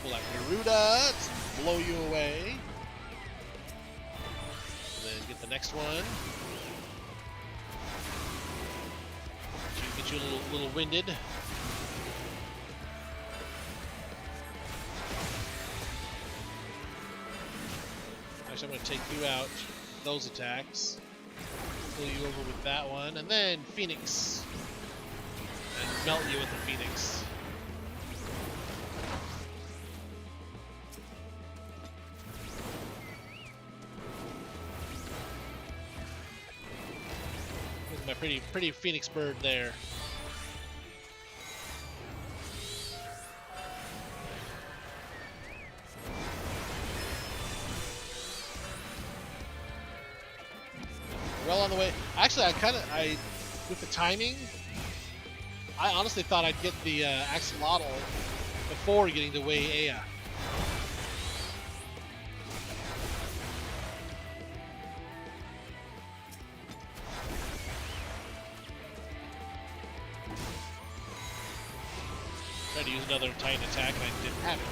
Pull out Garuda to blow you away. Get the next one. Get you a little winded. Actually, I'm going to take you out with those attacks. Pull you over with that one, and then Phoenix. And melt you with the Phoenix. My pretty Phoenix bird there. Well on the way. Actually, with the timing, I honestly thought I'd get the axolotl before getting to Wei Ea. Tried to use another Titan attack and I didn't have it.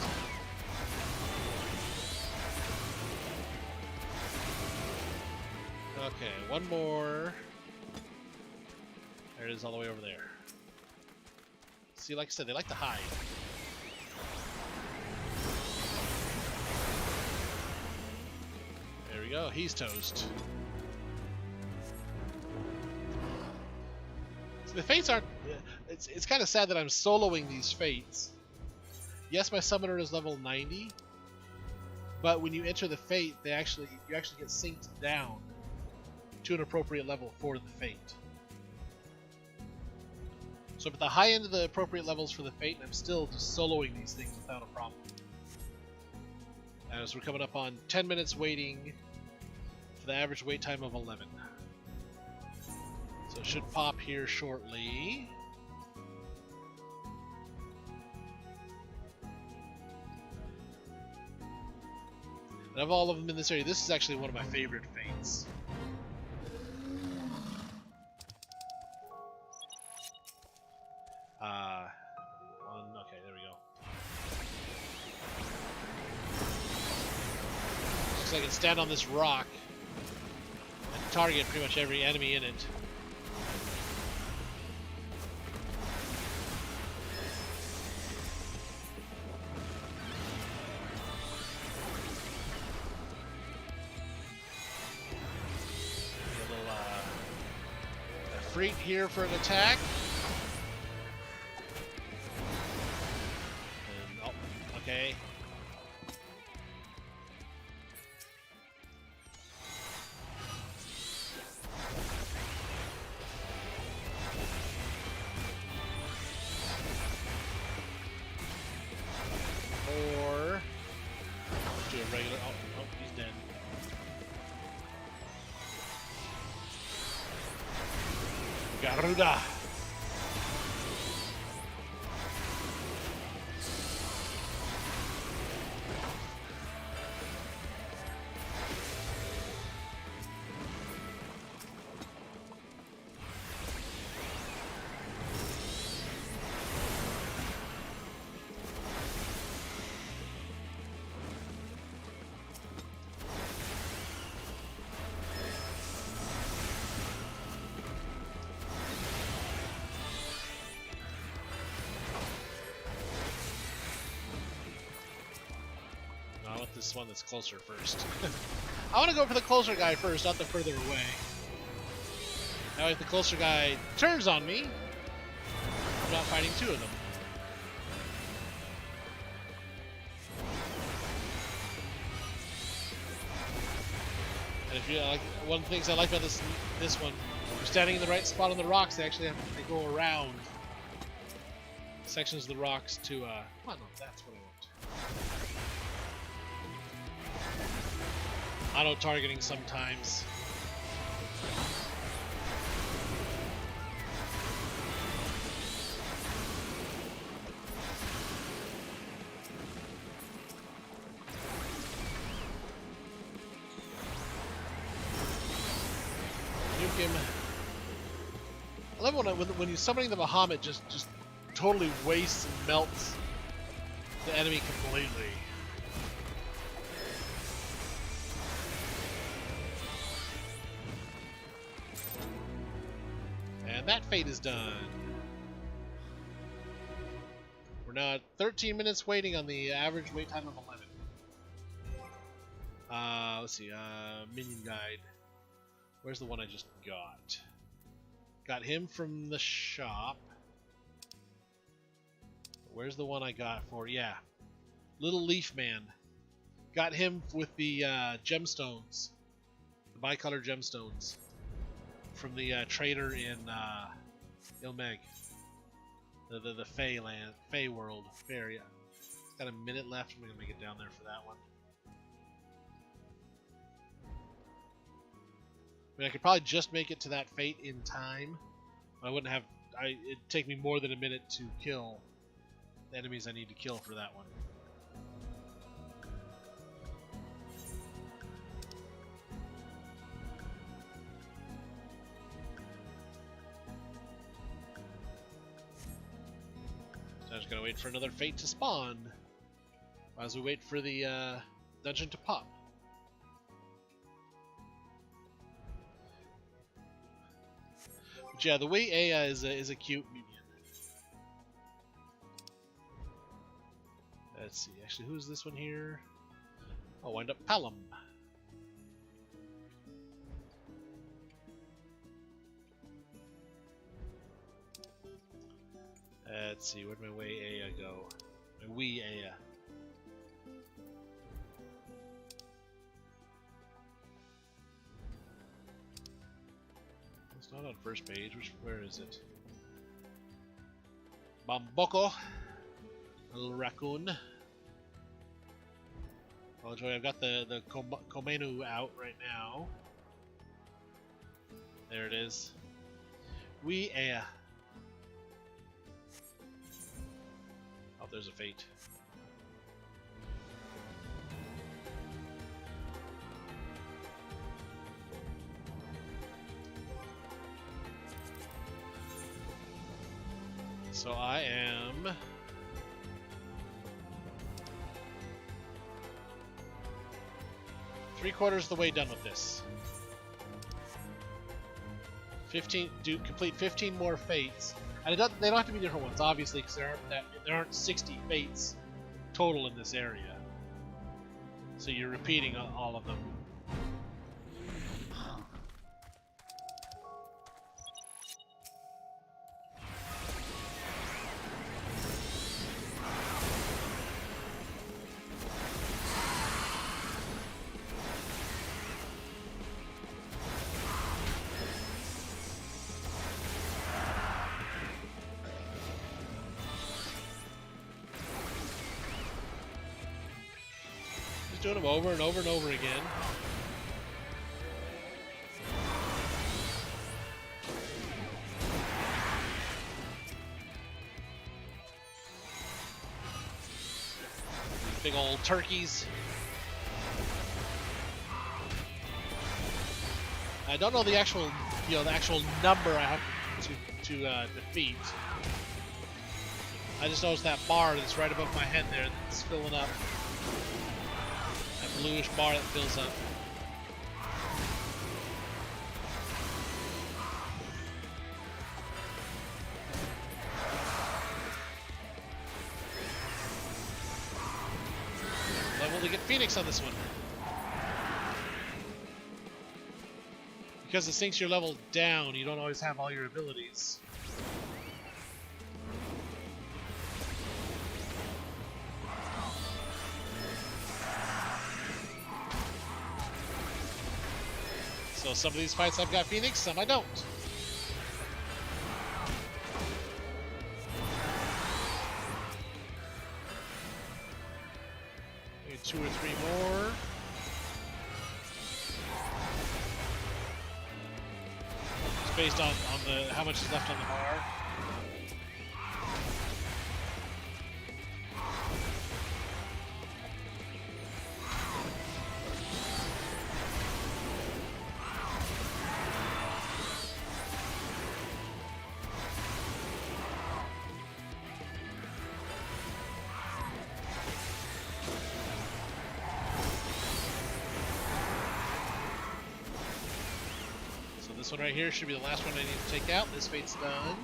Okay, one more. There it is all the way over there. See, like I said, they like to hide. There we go, he's toast. So the fates aren't... It's kind of sad that I'm soloing these fates. Yes, my summoner is level 90, but when you enter the fate, you actually get synced down to an appropriate level for the fate. So I'm at the high end of the appropriate levels for the fate, and I'm still just soloing these things without a problem. As we're coming up on 10 minutes waiting for the average wait time of 11. So it should pop here shortly. And of all of them in this area, this is actually one of my favorite fates. Okay, there we go. Looks like I can stand on this rock and target pretty much every enemy in it. Freak here for an attack. And, oh, okay. Garuda. I want this one that's closer first. I want to go for the closer guy first, not the further away. Now if the closer guy turns on me, I'm not fighting two of them. And if you like, one of the things I like about this one, you're standing in the right spot on the rocks. They actually they go around sections of the rocks to. Oh no, that's what I want. Auto-targeting sometimes. Nuke him. I love when you're summoning the Bahamut, just totally wastes and melts the enemy completely. And that fate is done. We're now at 13 minutes waiting on the average wait time of 11. Let's see, minion guide. Where's the one I just got? Got him from the shop. Where's the one I got for? Yeah. Little Leaf Man. Got him with the gemstones. The bicolor gemstones. From the trader in Ilmeg. The Fey land. Fey world. Fey area. It's got a minute left. I'm going to make it down there for that one. I mean, I could probably just make it to that fate in time. I wouldn't have... it'd take me more than a minute to kill the enemies I need to kill for that one. So I'm just gonna wait for another fate to spawn as we wait for the dungeon to pop. But yeah, the way Aya is a cute minion. Let's see, actually, who's this one here? I'll wind up Palom. Let's see, where'd my way Aya go? My wee Aya. It's not on first page. Where is it? Bamboko, a little raccoon. Oh joy! I've got the Komenu out right now. There it is. Wee Aya. Oh, there's a fate. So I am 3/4 of the way done with this. 15, complete 15 more fates, and they don't have to be different ones, obviously, because there aren't 60 fates total in this area. So you're repeating all of them. Doing them over and over and over again. Big old turkeys. I don't know the actual, the actual number I have to defeat. I just noticed that bar that's right above my head there that's filling up. That bluish bar that fills up. Level to get Phoenix on this one. Because it sinks your level down, you don't always have all your abilities. So some of these fights I've got Phoenix, some I don't. Maybe 2 or 3 more. It's based on the how much is left on the bar. This one right here should be the last one I need to take out. This fate's done.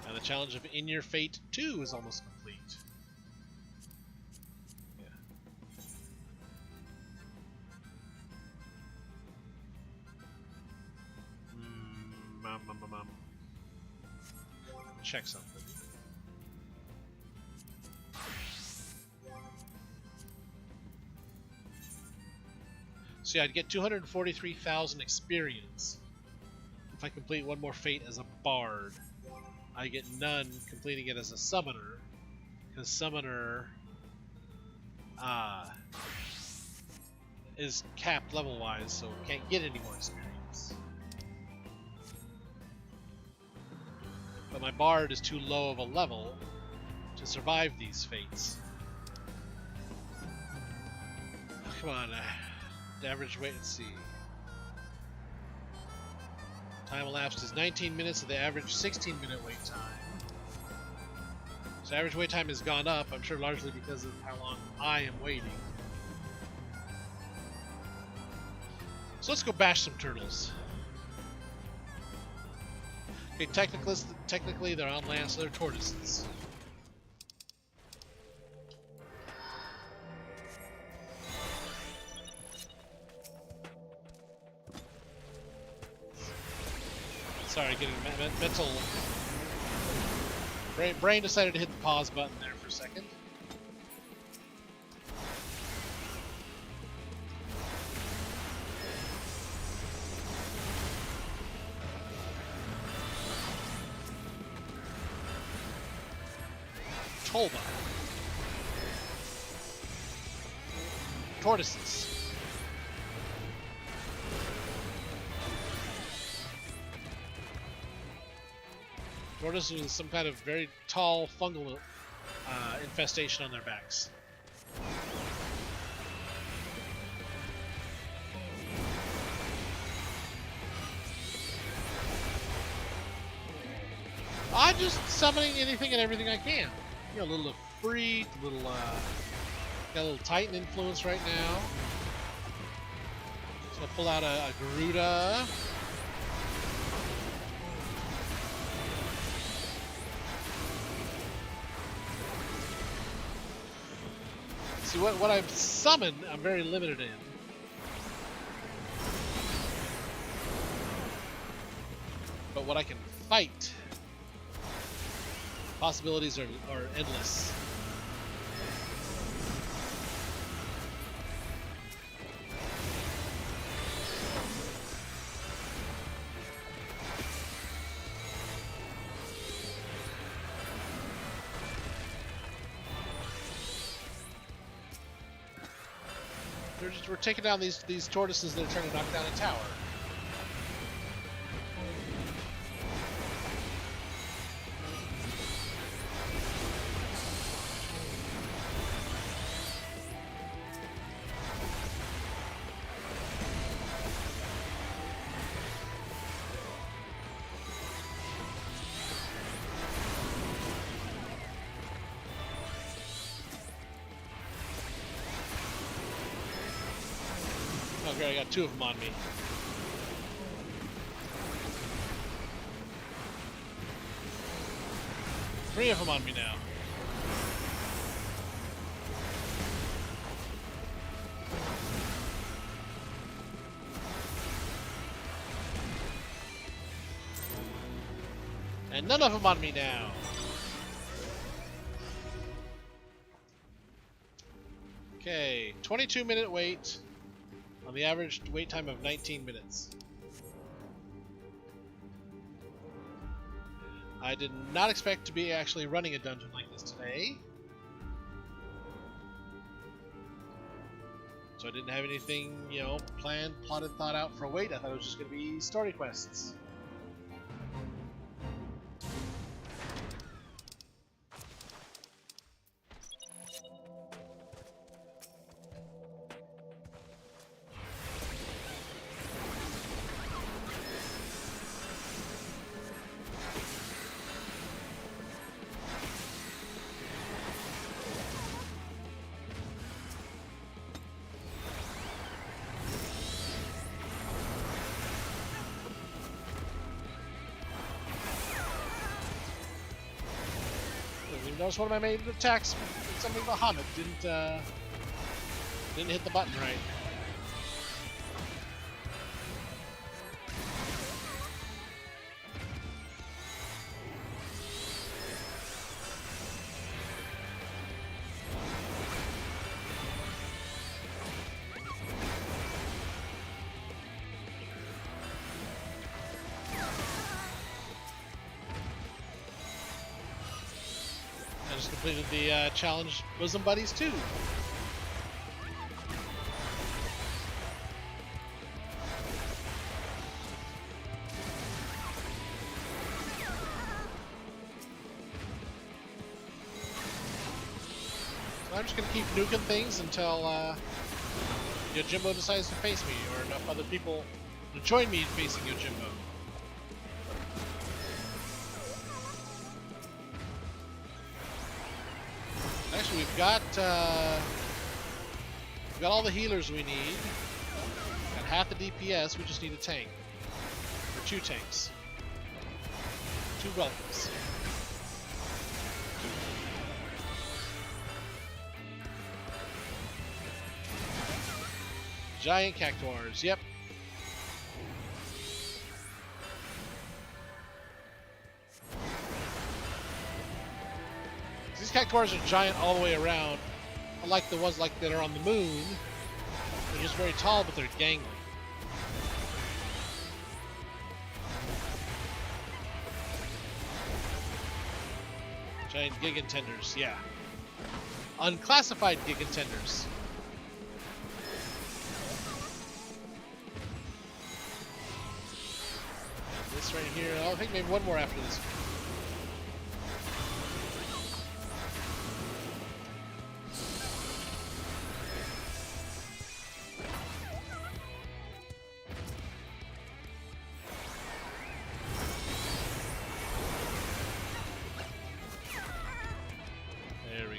And the challenge of In Your Fate 2 is almost complete. Yeah. Check something. See, I'd get 243,000 experience if I complete one more fate as a bard. I get none completing it as a summoner, because summoner is capped level-wise, so can't get any more experience. But my bard is too low of a level to survive these fates. Oh, come on, the average wait, let's see. Time elapsed is 19 minutes of the average 16-minute wait time. So average wait time has gone up, I'm sure largely because of how long I am waiting. So let's go bash some turtles. Okay, technically they're on land, so they're tortoises. Sorry, getting mental. Brain decided to hit the pause button there for a second. Tolba. Tortoises. Tortoises with some kind of very tall fungal infestation on their backs. I'm just summoning anything and everything I can. You know, a little Freak, got a little Titan influence right now. So I'll pull out a Garuda. See, what I've summoned, I'm very limited in. But what I can fight, possibilities are endless. We're taking down these tortoises that are trying to knock down a tower. Okay, I got 2 of them on me. Three of them on me now. And none of them on me now. Okay, 22-minute wait on the average wait time of 19 minutes. I did not expect to be actually running a dungeon like this today. So I didn't have anything, you know, planned, plotted, thought out for a wait. I thought it was just going to be story quests. Notice one of my main attacks, something Bahamut didn't hit the button right. Just completed the challenge Bosom Buddies 2. So I'm just going to keep nuking things until Yojimbo decides to face me, or enough other people to join me in facing Yojimbo. Actually, we've got all the healers we need. Got half the DPS. We just need a tank, or 2 tanks, 2 welcomes. Giant cactuars. Yep. These cactuars are giant all the way around, unlike the ones like that are on the moon. They're just very tall, but they're gangly. Giant gigantenders, yeah. Unclassified gigantenders. And this right here, I think maybe one more after this.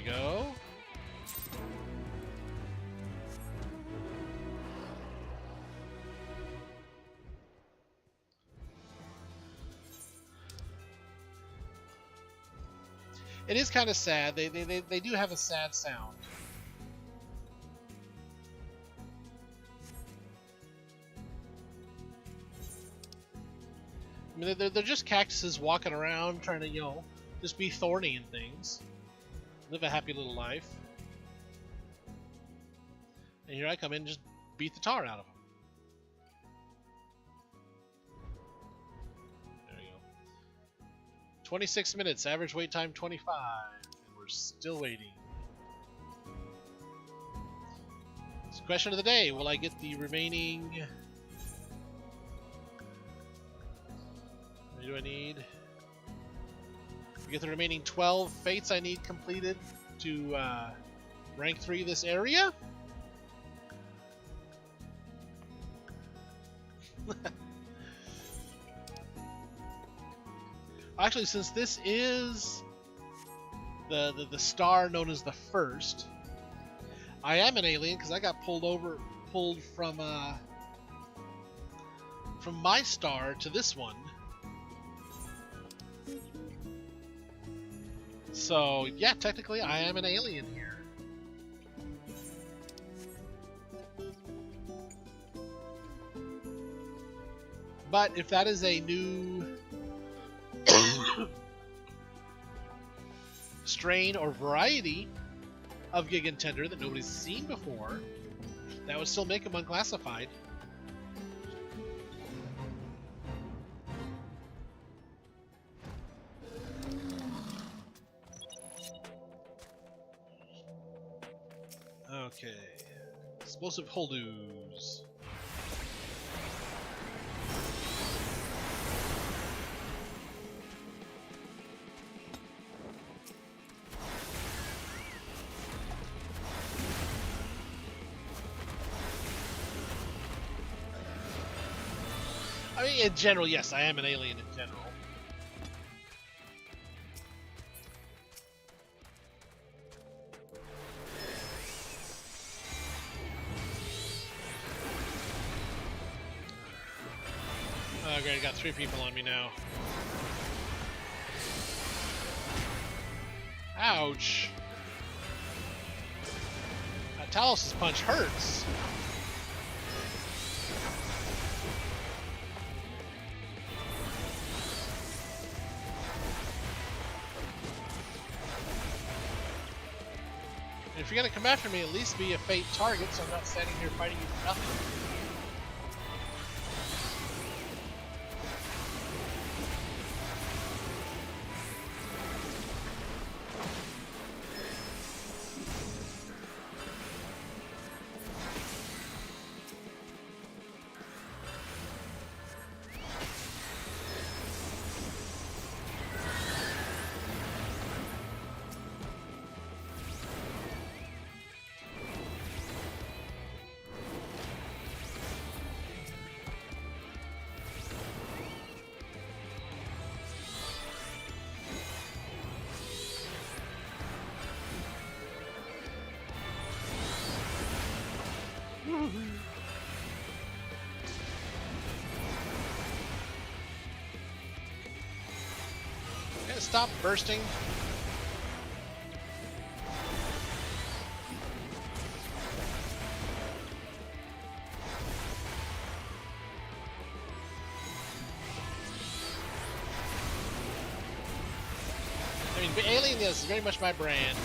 Go. It is kind of sad. They do have a sad sound. I mean, they're just cactuses walking around trying to, you know, just be thorny and things. Live a happy little life. And here I come in and just beat the tar out of them. There we go. 26 minutes, average wait time 25. And we're still waiting. Let's Question of the day, will I get the remaining... What do I need? To get the remaining 12 fates I need completed to rank 3 this area? Actually, since this is the star known as the first, I am an alien because I got pulled from my star to this one. So yeah, technically I am an alien here. But if that is a new strain or variety of Gigantender that nobody's seen before, that would still make them unclassified. Okay. Explosive Holdoos. I mean, in general, yes, I am an alien in general. Oh, great, I got 3 people on me now. Ouch! That Talos' punch hurts. If you're gonna come after me, at least be a fate target so I'm not standing here fighting you for nothing. Okay, stop bursting. I mean, Alien is very much my brand.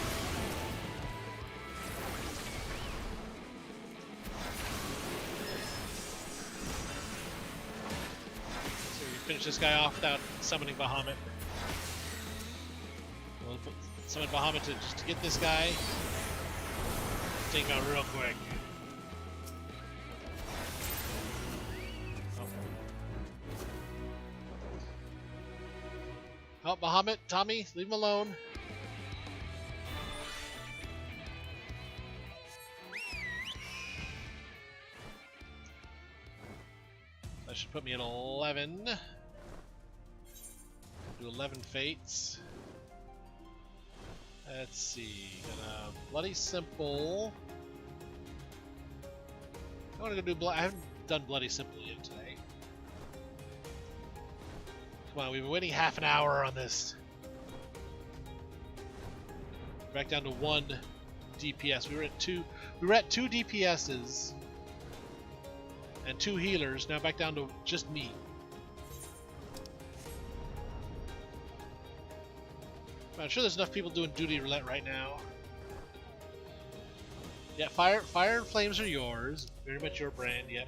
So we finish this guy off without summoning Bahamut. We'll summon Bahamut just to get this guy. Take him out real quick. Oh, Bahamut, Tommy, leave him alone. That should put me at 11. Do 11 fates. Let's see. Gonna bloody simple. I want to go do I haven't done bloody simple yet today. Come on, we've been waiting half an hour on this. Back down to 1 DPS. We were at 2 DPSs and 2 healers. Now back down to just me. I'm sure there's enough people doing duty roulette right now. Yeah, fire and flames are yours. Very much your brand, yep.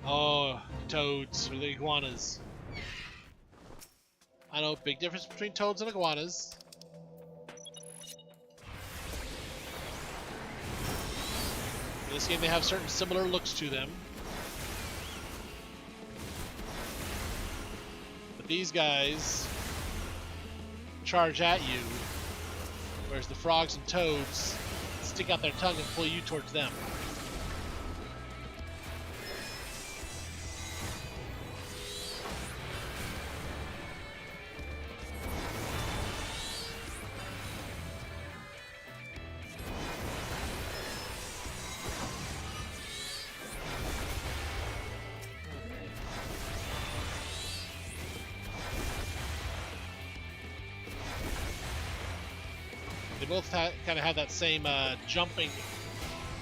Oh, toads or the iguanas. I know, big difference between toads and iguanas. In this game, they have certain similar looks to them. But these guys charge at you, whereas the frogs and toads stick out their tongue and pull you towards them. They both kind of have that same jumping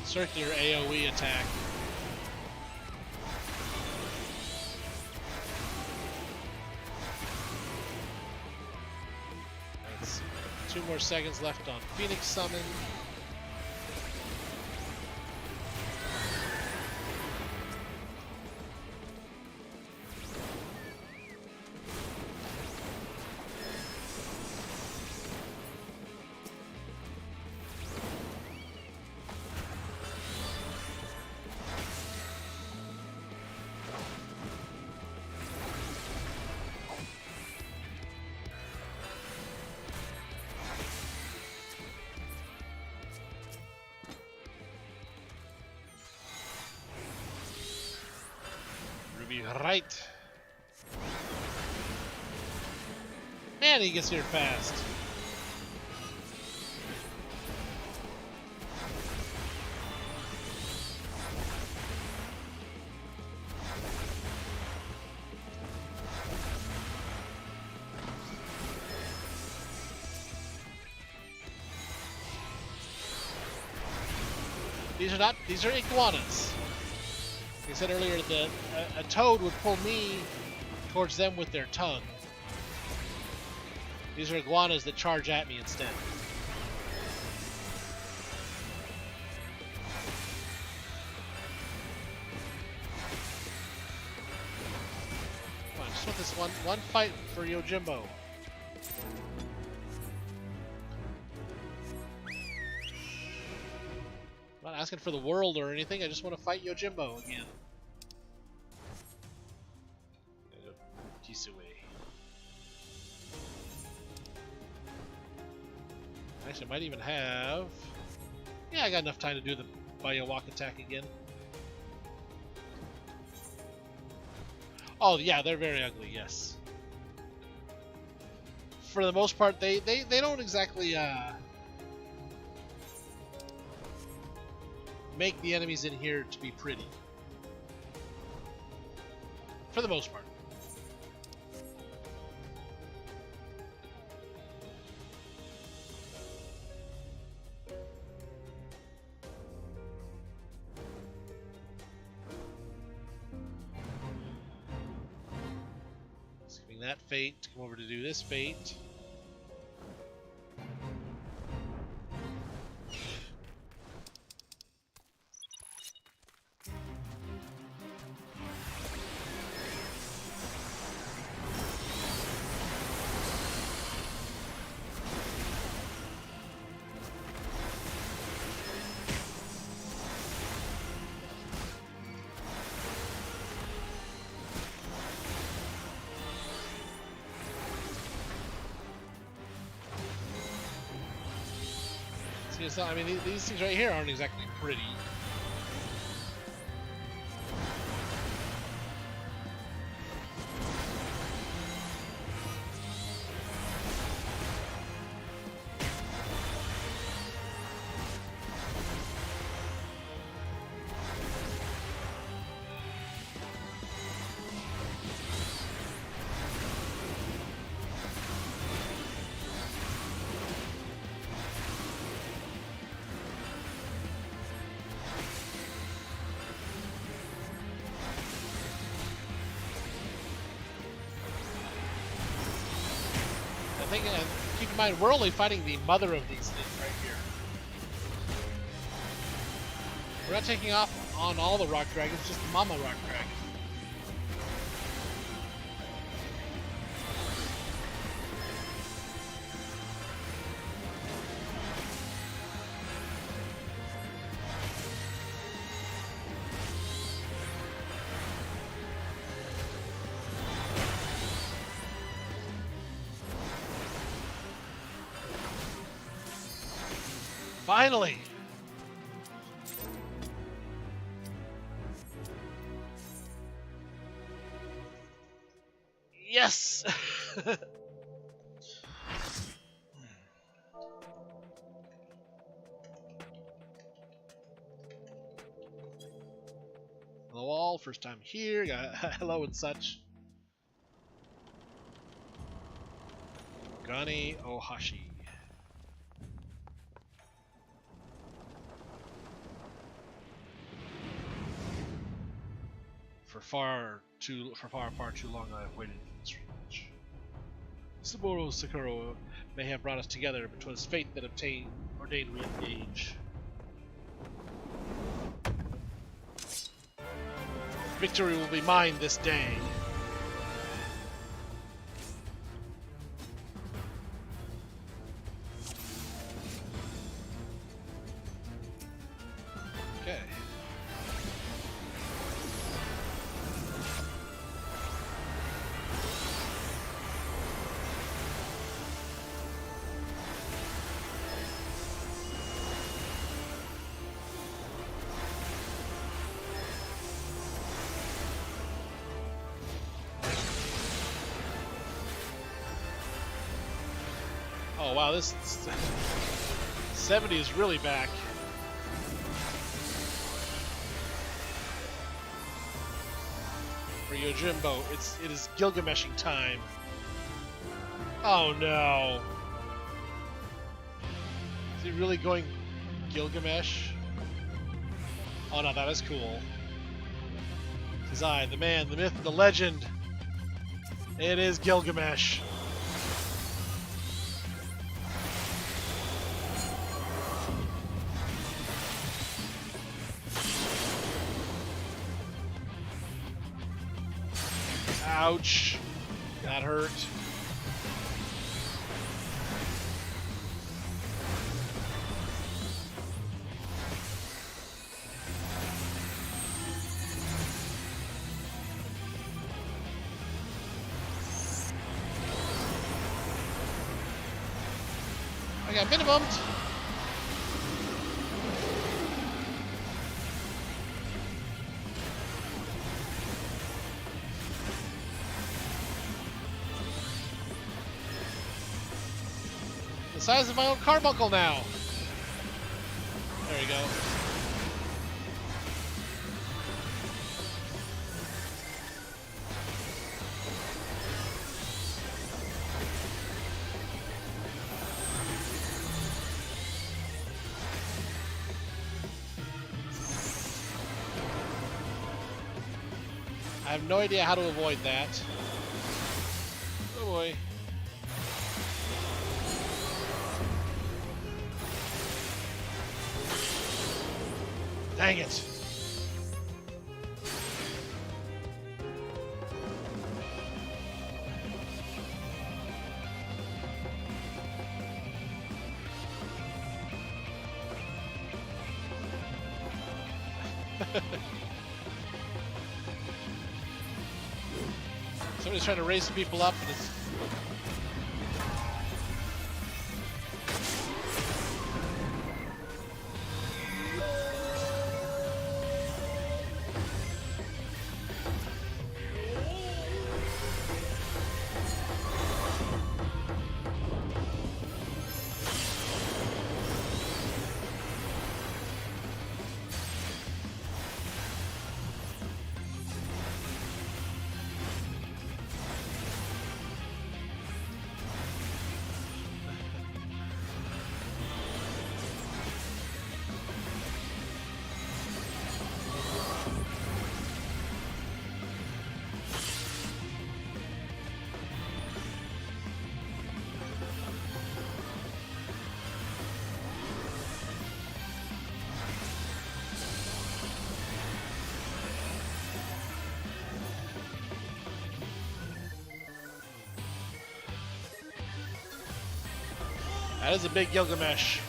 circular AoE attack. Let's see. 2 more seconds left on Phoenix Summon. Ruby right. And he gets here fast. These are iguanas. Like I said earlier, a toad would pull me towards them with their tongue. These are iguanas that charge at me instead. Come on, just want this one fight for Yojimbo. I'm not asking for the world or anything, I just want to fight Yojimbo again. Kisue. Actually, I might even have... Yeah, I got enough time to do the Biowalk attack again. Oh, yeah, they're very ugly, yes. For the most part, they don't exactly, make the enemies in here to be pretty. For the most part. Skipping that fate to come over to do this fate. See, so, I mean, these things right here aren't exactly pretty. I think, keep in mind, we're only fighting the mother of these things right here. We're not taking off on all the rock dragons, just the mama rock dragon. Finally! Yes! Hello all, first time here, hello and such. Kugane Ohashi. For far too long I have waited for this reach. Saburo Sakuro may have brought us together, but 'twas fate that ordained we engage. Victory will be mine this day. Okay. Oh wow, this 70 is really back. For Yojimbo, it is Gilgameshing time. Oh no. Is he really going Gilgamesh? Oh no, that is cool. 'Tis I, the man, the myth, the legend. It is Gilgamesh. Ouch. That hurt. I got minimumed. The size of my own carbuncle now. There you go. I have no idea how to avoid that. Oh boy. Dang it. Somebody's trying to raise people up and it's... That is a big Gilgamesh.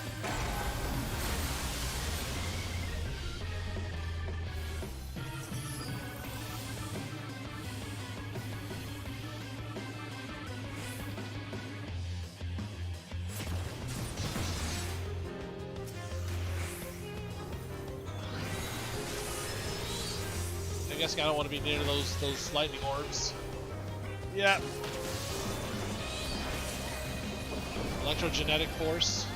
I'm guessing I don't want to be near those lightning orbs. Yeah. Electrogenetic force.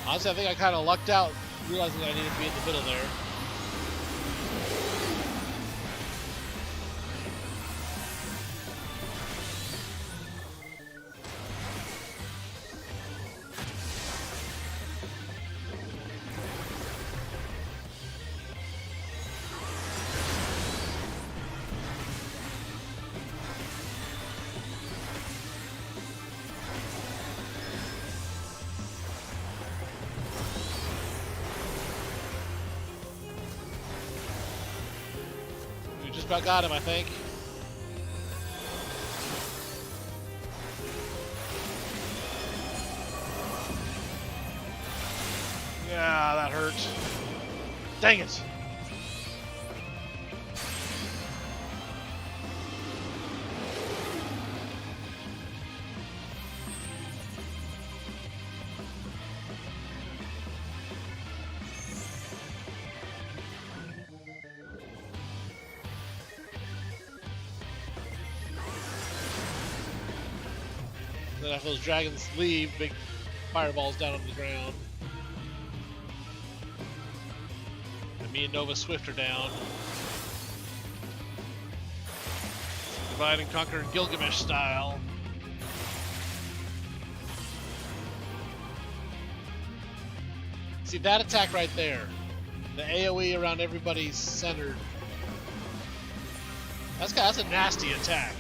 Honestly, I think I kind of lucked out, realizing I needed to be in the middle there. Just about got him, I think. Yeah, that hurt. Dang it. Then after those dragons leave, big fireballs down on the ground. And me and Nova Swift are down. Divide and conquer Gilgamesh style. See that attack right there? The AoE around everybody's centered. That's a nasty attack.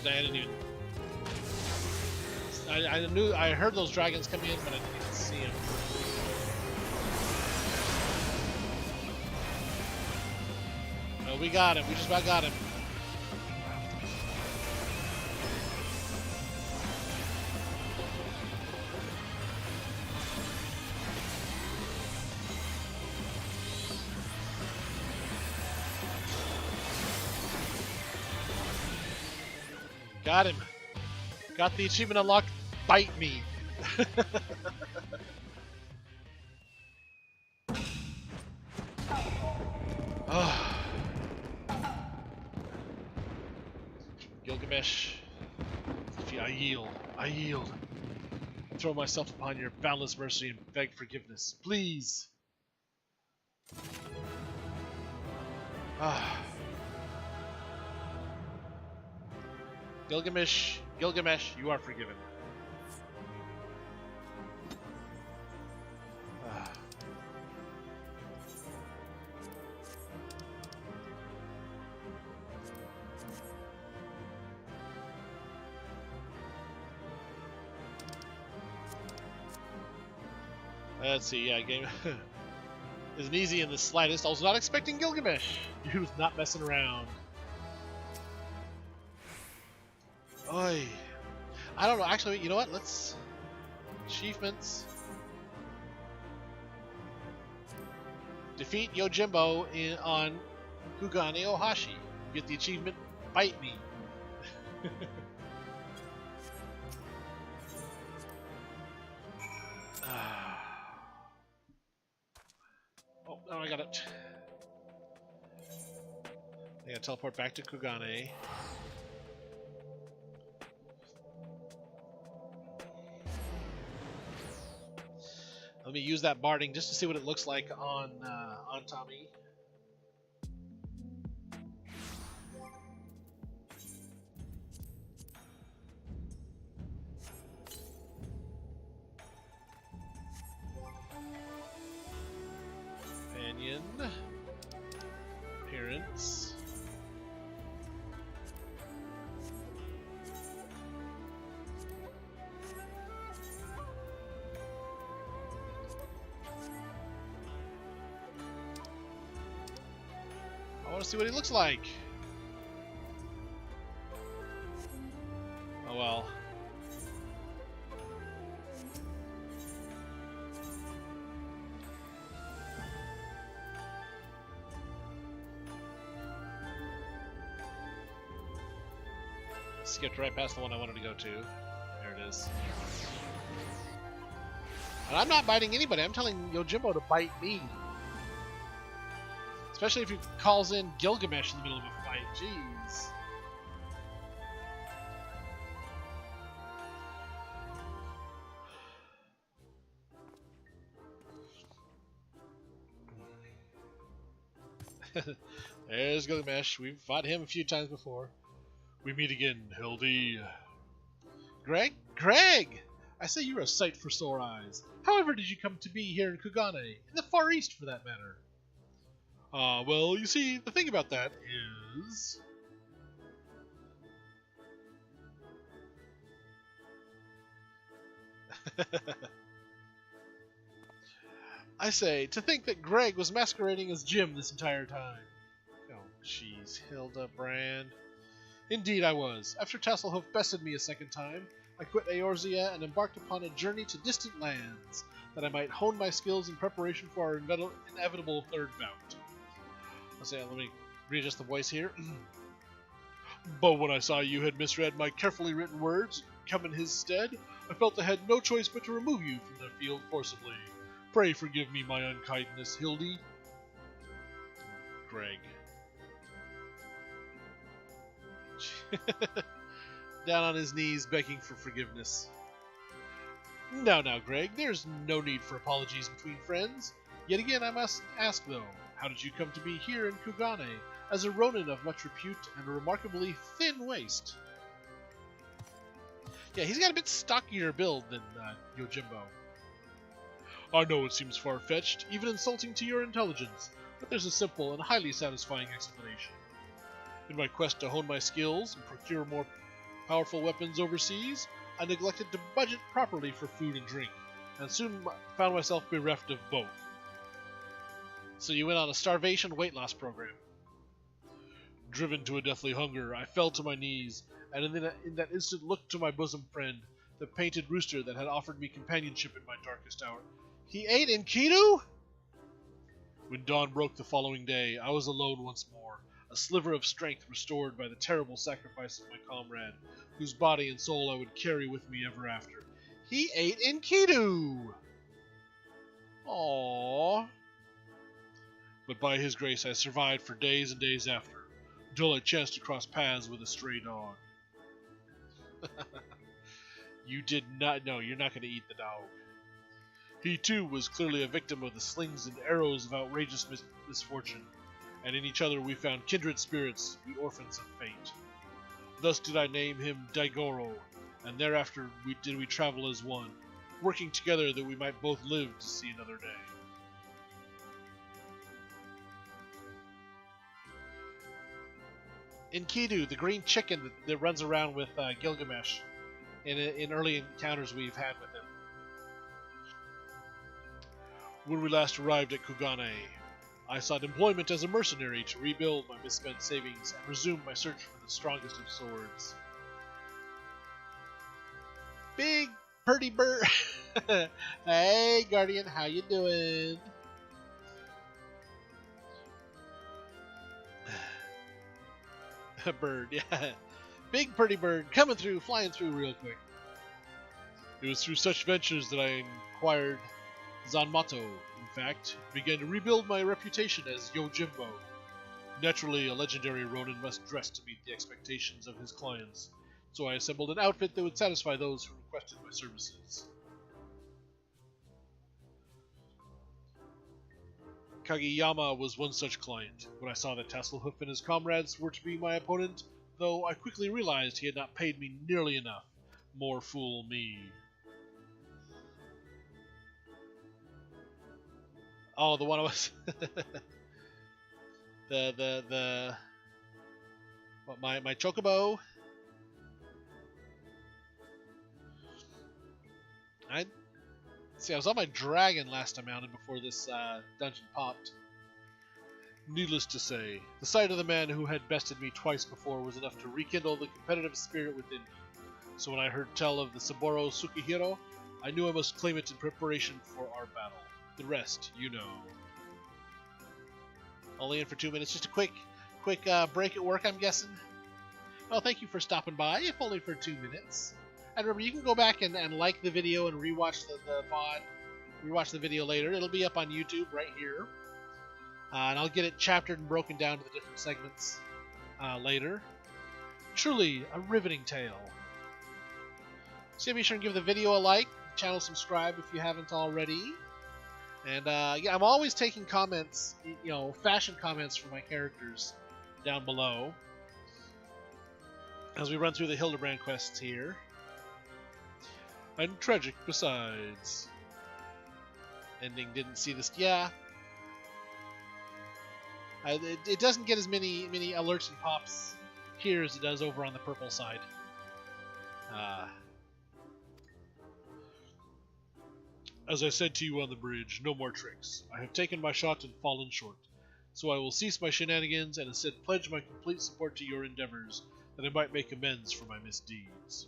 I didn't even. I heard those dragons come in, but I didn't even see them. Oh, we got him. We just about got him. Got him. Got the achievement unlocked. Bite me. Oh. Gilgamesh. I yield. I yield. I throw myself upon your boundless mercy and beg forgiveness. Please. Ah. Gilgamesh, you are forgiven. Let's see, yeah, game isn't easy in the slightest. I was not expecting Gilgamesh. He was not messing around. Oy. I don't know. Actually, you know what? Let's... Achievements. Defeat Yojimbo on Kugane Ohashi. Get the achievement, Bite Me. Oh, now I got it. I gotta teleport back to Kugane. Let me use that barding just to see what it looks like on Tommy. Companion. Appearance. I want to see what he looks like. Oh well. Skipped right past the one I wanted to go to. There it is. And I'm not biting anybody. I'm telling Yojimbo to bite me. Especially if he calls in Gilgamesh in the middle of a fight. Jeez. There's Gilgamesh. We've fought him a few times before. We meet again, Hildy. Greg? Greg! I say you're a sight for sore eyes. However did you come to be here in Kugane? In the Far East, for that matter. Well, you see, the thing about that is... I say, to think that Greg was masquerading as Jim this entire time. Oh, jeez, Hildebrand. Indeed I was. After Tasselhoof bested me a second time, I quit Eorzea and embarked upon a journey to distant lands, that I might hone my skills in preparation for our inevitable third bout. Let me readjust the voice here. But when I saw you had misread my carefully written words, come in his stead, I felt I had no choice but to remove you from the field forcibly. Pray forgive me my unkindness, Hildy. Greg. Down on his knees, begging for forgiveness. Now, Greg, there's no need for apologies between friends. Yet again, I must ask, though, how did you come to be here in Kugane, as a Ronin of much repute and a remarkably thin waist? Yeah, he's got a bit stockier build than Yojimbo. I know it seems far-fetched, even insulting to your intelligence, but there's a simple and highly satisfying explanation. In my quest to hone my skills and procure more powerful weapons overseas, I neglected to budget properly for food and drink, and soon found myself bereft of both. So you went on a starvation weight loss program. Driven to a deathly hunger, I fell to my knees, and in that instant looked to my bosom friend, the painted rooster that had offered me companionship in my darkest hour. He ate Enkidu? When dawn broke the following day, I was alone once more, a sliver of strength restored by the terrible sacrifice of my comrade, whose body and soul I would carry with me ever after. He ate Enkidu! Aww. But by his grace I survived for days and days after, until I chanced to cross paths with a stray dog. You did not know. You're not going to eat the dog. He too was clearly a victim of the slings and arrows of outrageous misfortune, and in each other we found kindred spirits, the orphans of fate. Thus did I name him Daigoro, and thereafter did we travel as one, working together that we might both live to see another day. Enkidu, the green chicken that runs around with Gilgamesh in early encounters we've had with him. When we last arrived at Kugane, I sought employment as a mercenary to rebuild my misspent savings and resume my search for the strongest of swords. Big purdy bird. Hey, Guardian, how you doing? A bird, yeah. Big purdy bird coming through, flying through real quick. It was through such ventures that I acquired Zanmato, in fact, began to rebuild my reputation as Yojimbo. Naturally, a legendary Ronin must dress to meet the expectations of his clients, so I assembled an outfit that would satisfy those who requested my services. Kageyama was one such client. When I saw that Tasselhoof and his comrades were to be my opponent, though I quickly realized he had not paid me nearly enough. More fool me. Oh, the one I was... What, my chocobo? I was on my dragon last time out and before this dungeon popped. Needless to say, the sight of the man who had bested me twice before was enough to rekindle the competitive spirit within me. So when I heard tell of the Saburo Tsukihiro, I knew I must claim it in preparation for our battle. The rest, you know. Only in for 2 minutes. Just a quick break at work, I'm guessing. Well, thank you for stopping by, if only for 2 minutes. And remember, you can go back and like the video and rewatch the VOD. Rewatch the video later. It'll be up on YouTube right here. And I'll get it chaptered and broken down to the different segments later. Truly a riveting tale. So be sure and give the video a like, channel subscribe if you haven't already. And yeah, I'm always taking comments, you know, fashion comments from my characters down below as we run through the Hildebrand quests here. And tragic besides. Ending didn't see this. Yeah. It doesn't get as many alerts and pops here as it does over on the purple side. As I said to you on the bridge, no more tricks. I have taken my shot and fallen short. So I will cease my shenanigans and instead pledge my complete support to your endeavors, that I might make amends for my misdeeds.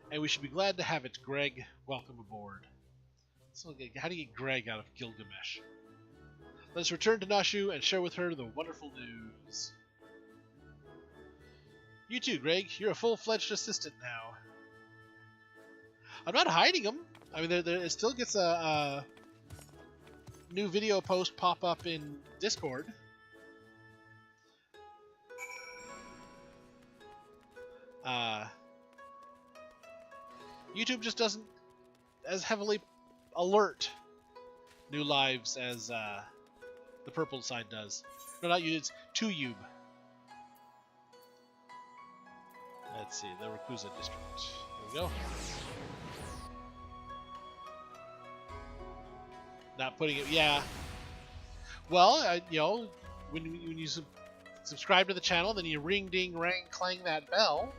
And we should be glad to have it, Greg. Welcome aboard. So, how do you get Greg out of Gilgamesh? Let us return to Nashu and share with her the wonderful news. You too, Greg. You're a full-fledged assistant now. I'm not hiding them. I mean, it still gets a new video post pop up in Discord. YouTube just doesn't as heavily alert new lives as the purple side does. No, not you. It's 2Ube. Let's see, the Rakuza district. There we go. Not putting it, yeah. Well, you know, when you subscribe to the channel, then you ring, ding, rang, clang that bell.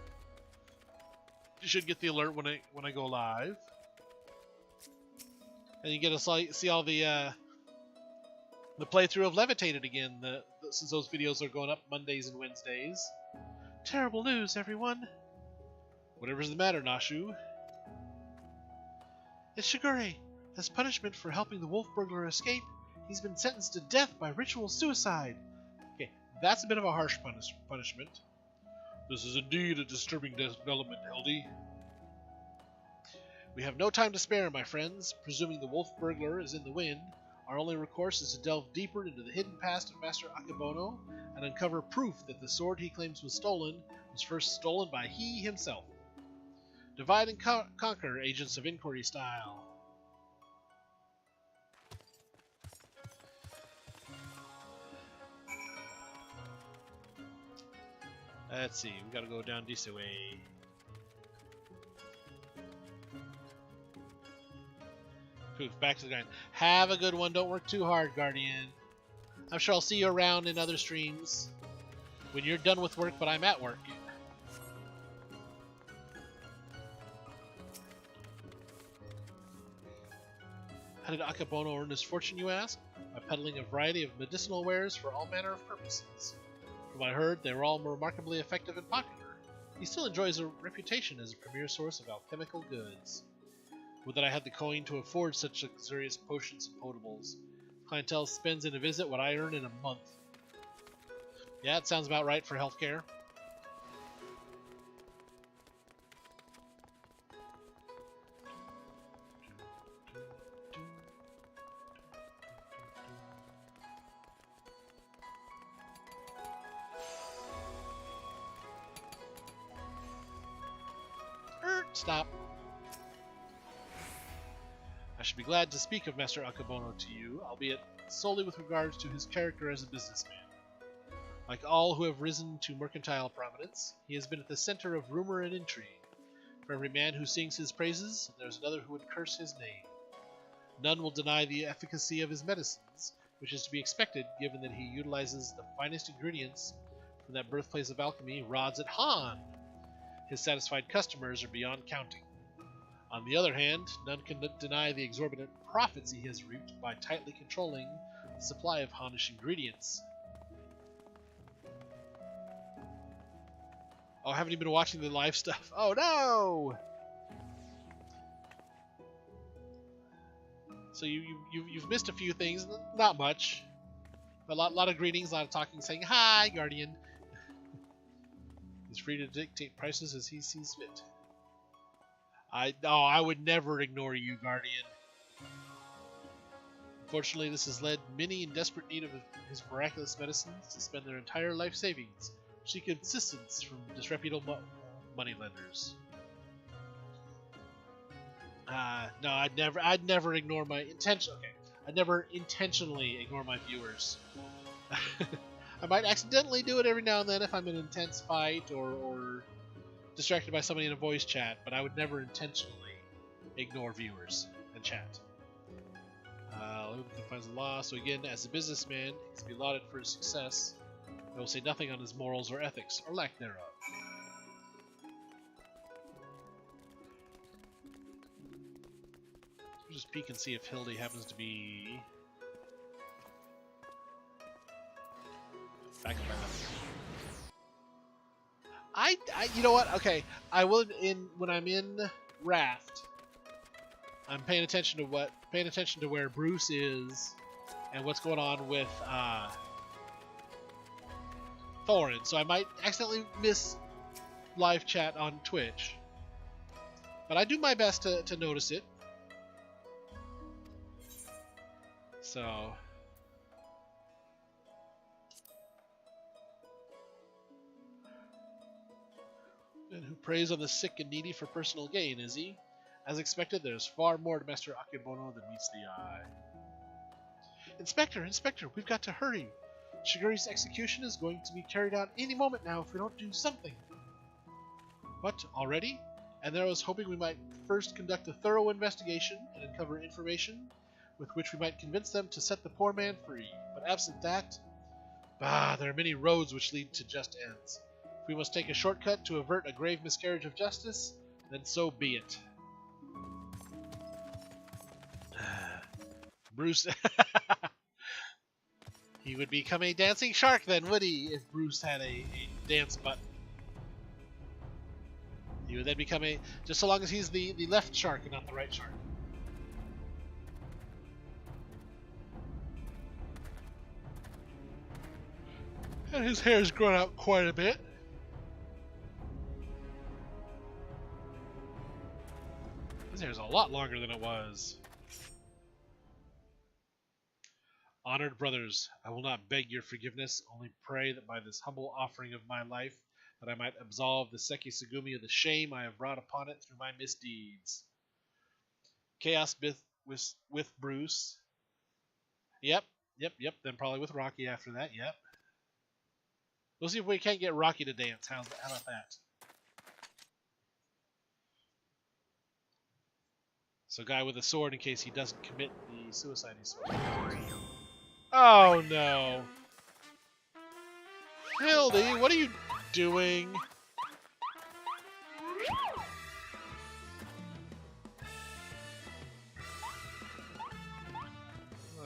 You should get the alert when I go live, and you get to see all the playthrough of Levitated again. Since those videos are going up Mondays and Wednesdays. Terrible news, everyone. Whatever's the matter, Nashu. It's Shigure. As punishment for helping the wolf burglar escape, he's been sentenced to death by ritual suicide. Okay, that's a bit of a harsh punishment. This is indeed a disturbing development, Hildy. We have no time to spare, my friends. Presuming the wolf burglar is in the wind, our only recourse is to delve deeper into the hidden past of Master Akebono and uncover proof that the sword he claims was stolen was first stolen by he himself. Divide and conquer, agents of inquiry style. Let's see, we gotta go down this way. Poof, back to the grind. Have a good one, don't work too hard, Guardian. I'm sure I'll see you around in other streams when you're done with work, but I'm at work. How did Akebono earn his fortune, you ask? By peddling a variety of medicinal wares for all manner of purposes. From what I heard, they were all remarkably effective and popular. he still enjoys a reputation as a premier source of alchemical goods. Would that I had the coin to afford such luxurious potions and potables. Clientele spends in a visit what I earn in a month. Yeah, it sounds about right for healthcare. Stop. I should be glad to speak of Master Akebono to you, albeit solely with regards to his character as a businessman. Like all who have risen to mercantile prominence, he has been at the center of rumor and intrigue. For every man who sings his praises, there is another who would curse his name. None will deny the efficacy of his medicines, which is to be expected given that he utilizes the finest ingredients from that birthplace of alchemy, rods at Han. His satisfied customers are beyond counting. On the other hand, none can deny the exorbitant profits he has reaped by tightly controlling the supply of Hanish ingredients. Oh, haven't you been watching the live stuff? Oh no! So you've missed a few things, not much. A lot of greetings, a lot of talking, saying hi, Guardian. He's free to dictate prices as he sees fit. I would never ignore you, Guardian. Unfortunately, this has led many in desperate need of his miraculous medicines to spend their entire life savings, seeking assistance from disreputable moneylenders. No, I'd never ignore my intention. Okay, I'd never intentionally ignore my viewers. I might accidentally do it every now and then if I'm in an intense fight or distracted by somebody in a voice chat, but I would never intentionally ignore viewers and chat. Finds the law. So again, as a businessman, he's to be lauded for his success. I will say nothing on his morals or ethics, or lack thereof. We'll just peek and see if Hildy happens to be back in my life. You know what? Okay, I will when I'm in Raft. I'm paying attention to where Bruce is and what's going on with Thorin. So I might accidentally miss live chat on Twitch, but I do my best to notice it. So. And who preys on the sick and needy for personal gain, is he? As expected, there's far more to Master Akebono than meets the eye. Inspector, we've got to hurry. Shiguri's execution is going to be carried out any moment now if we don't do something. What, already? And there I was hoping we might first conduct a thorough investigation and uncover information with which we might convince them to set the poor man free. But absent that, there are many roads which lead to just ends. If we must take a shortcut to avert a grave miscarriage of justice, then so be it. Bruce... He would become a dancing shark then, would he, if Bruce had a dance button? He would then become a... just so long as he's the left shark and not the right shark. And his hair's grown out quite a bit. His hair's a lot longer than it was. Honored brothers, I will not beg your forgiveness, only pray that by this humble offering of my life, that I might absolve the Seki Sugumi of the shame I have brought upon it through my misdeeds. Chaos with Bruce. Yep. Then probably with Rocky after that, yep. We'll see if we can't get Rocky to dance. How about that? So guy with a sword in case he doesn't commit the suicide he's supposed to. Oh no. Hildy, what are you doing?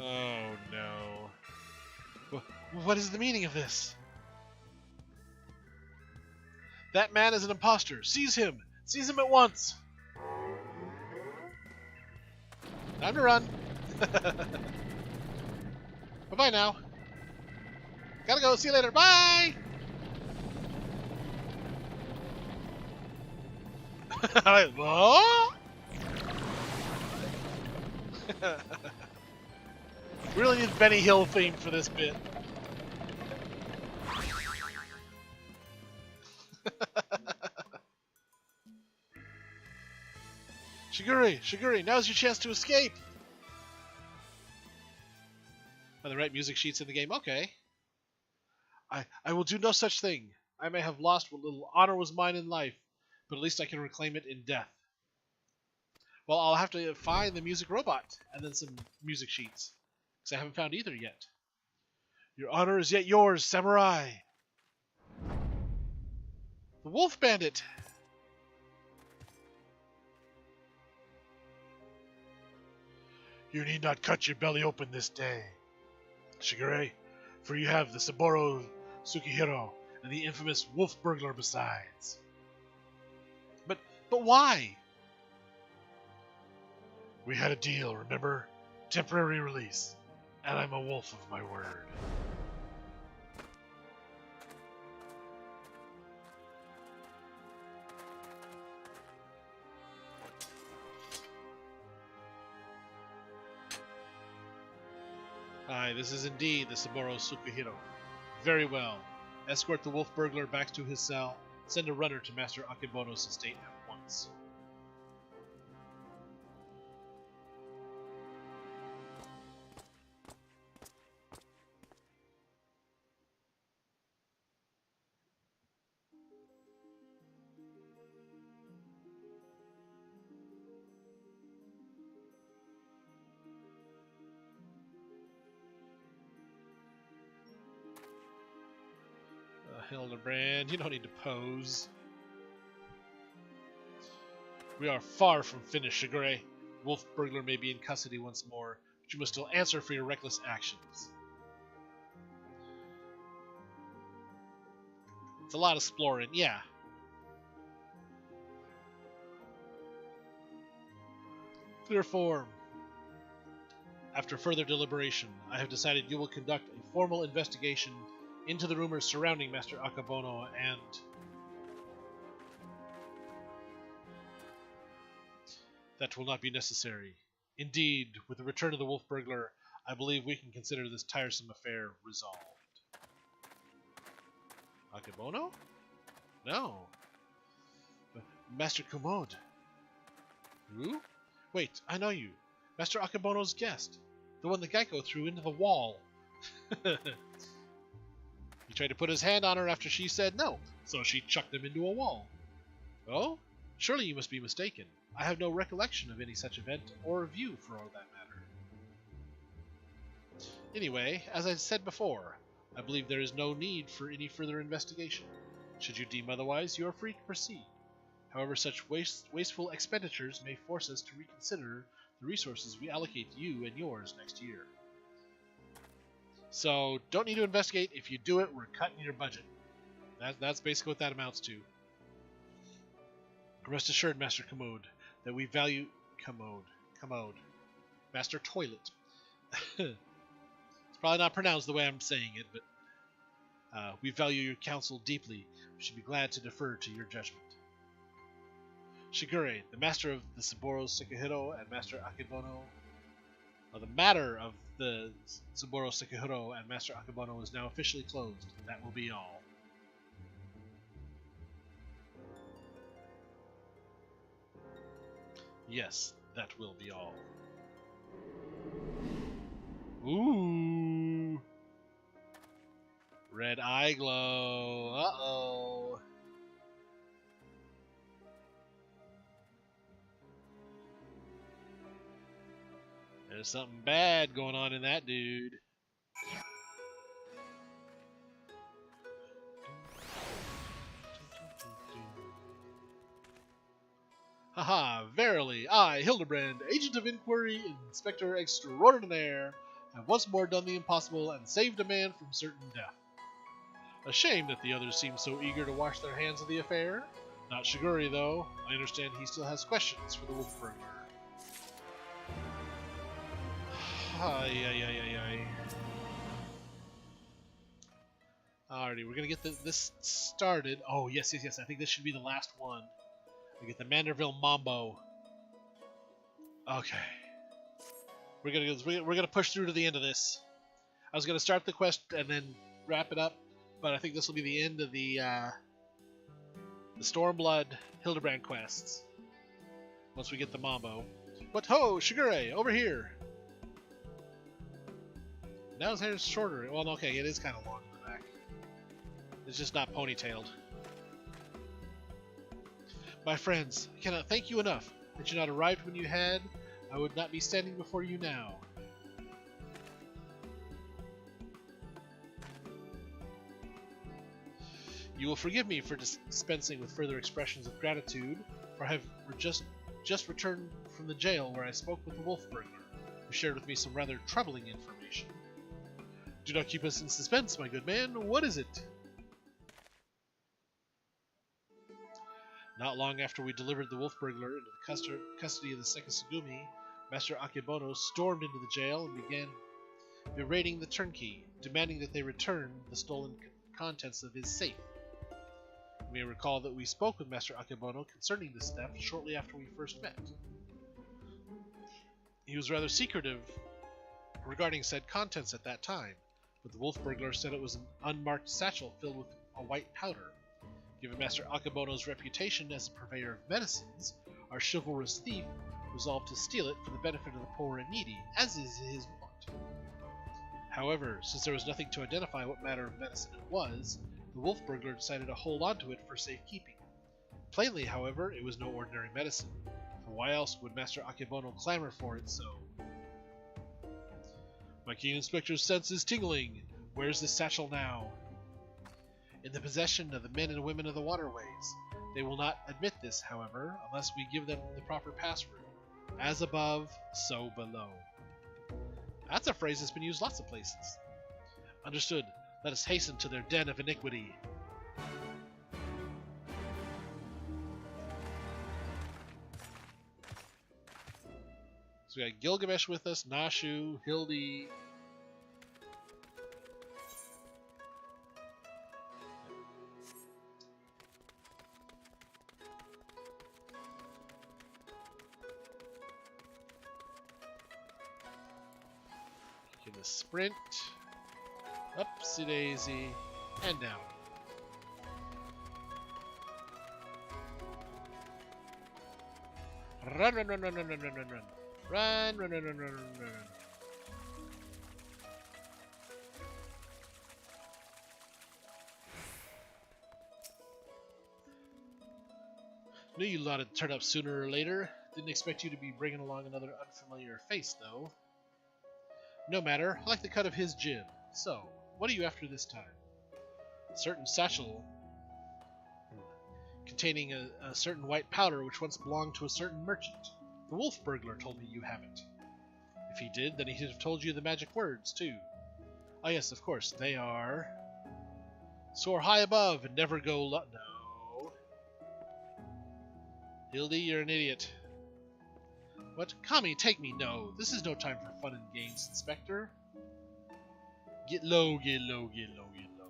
Oh no. What is the meaning of this? That man is an imposter. Seize him. Seize him at once. Time to run. Bye-bye now. Gotta go. See you later. Bye! We really need Benny Hill theme for this bit. Shiguri, now's your chance to escape! Are the right music sheets in the game? Okay. I will do no such thing. I may have lost what little honor was mine in life, but at least I can reclaim it in death. Well, I'll have to find the music robot, and then some music sheets, because I haven't found either yet. Your honor is yet yours, samurai! The wolf bandit! You need not cut your belly open this day, Shigure, for you have the Saburo Tsukihiro and the infamous wolf burglar besides. But why? We had a deal, remember? Temporary release. And I'm a wolf of my word. Aye, this is indeed the Saburo Tsukihiro. Very well. Escort the wolf burglar back to his cell. Send a runner to Master Akebono's estate at once. Hildebrand, you don't need to pose. We are far from finished, Shigure. Wolf burglar may be in custody once more, but you must still answer for your reckless actions. It's a lot of exploring, yeah. Clear form. After further deliberation, I have decided you will conduct a formal investigation into the rumors surrounding Master Akebono and... That will not be necessary. Indeed, with the return of the wolf burglar, I believe we can consider this tiresome affair resolved. Akebono? No. Master Kumode. Who? Wait, I know you. Master Akebono's guest. The one that Geico threw into the wall. He tried to put his hand on her after she said no, so she chucked him into a wall. Oh? Surely you must be mistaken. I have no recollection of any such event, or of you, for all that matter. Anyway, as I said before, I believe there is no need for any further investigation. Should you deem otherwise, you are free to proceed. However, such wasteful expenditures may force us to reconsider the resources we allocate to you and yours next year. So, don't need to investigate. If you do it, we're cutting your budget. That's basically what that amounts to. Rest assured, Master Commode, that we value... Commode. Master Toilet. It's probably not pronounced the way I'm saying it, but we value your counsel deeply. We should be glad to defer to your judgment. Shigure, the master of the Saburo Tsukihiro and Master Akebono... the matter of the Saburo Tsukihiro and Master Akebono is now officially closed. That will be all. Yes, that will be all. Ooh! Red eye glow. Uh-oh. There's something bad going on in that dude. Haha, verily, I, Hildebrand, Agent of Inquiry, Inspector Extraordinaire, have once more done the impossible and saved a man from certain death. A shame that the others seem so eager to wash their hands of the affair. Not Shiguri, though. I understand he still has questions for the wolf burglar. Ay, ay, ay, ay, ay. Alrighty, we're gonna get this started. Oh, yes, yes, yes. I think this should be the last one. We get the Manderville Mambo. Okay. We're gonna push through to the end of this. I was gonna start the quest and then wrap it up, but I think this will be the end of the Stormblood Hildebrand quests. Once we get the Mambo. But ho, Shigure, over here. Now his hair is shorter. Well, okay, it is kind of long in the back. It's just not ponytailed. My friends, I cannot thank you enough. Had you not arrived when you had, I would not be standing before you now. You will forgive me for dispensing with further expressions of gratitude, for I have just returned from the jail where I spoke with the wolf burglar, who shared with me some rather troubling information. Do not keep us in suspense, my good man. What is it? Not long after we delivered the wolf burglar into the custody of the Sekisugumi, Master Akebono stormed into the jail and began berating the turnkey, demanding that they return the stolen contents of his safe. You may recall that we spoke with Master Akebono concerning this theft shortly after we first met. He was rather secretive regarding said contents at that time, but the wolf burglar said it was an unmarked satchel filled with a white powder. Given Master Akebono's reputation as a purveyor of medicines, our chivalrous thief resolved to steal it for the benefit of the poor and needy, as is his wont. However, since there was nothing to identify what matter of medicine it was, the wolf burglar decided to hold on to it for safekeeping. Plainly, however, it was no ordinary medicine, for why else would Master Akebono clamor for it so? My keen inspector's sense is tingling. Where's the satchel now? In the possession of the men and women of the waterways. They will not admit this, however, unless we give them the proper password. As above, so below. That's a phrase that's been used lots of places. Understood. Let us hasten to their den of iniquity. So we got Gilgamesh with us, Nashu, Hildy. In the sprint. Upsy daisy. And down. Run, run, run, run, run, run, run, run, run. Run, run, run, run, run, run, run. Knew you lot would turn up sooner or later. Didn't expect you to be bringing along another unfamiliar face, though. No matter, I like the cut of his jib. So, what are you after this time? A certain satchel containing a certain white powder which once belonged to a certain merchant. The wolf burglar told me you have it. If he did, then he'd have told you the magic words, too. Ah yes, of course, they are... Soar high above and never go low... No. Hildy, you're an idiot. What? Kami, take me, no. This is no time for fun and games, Inspector. Get low, get low, get low, get low.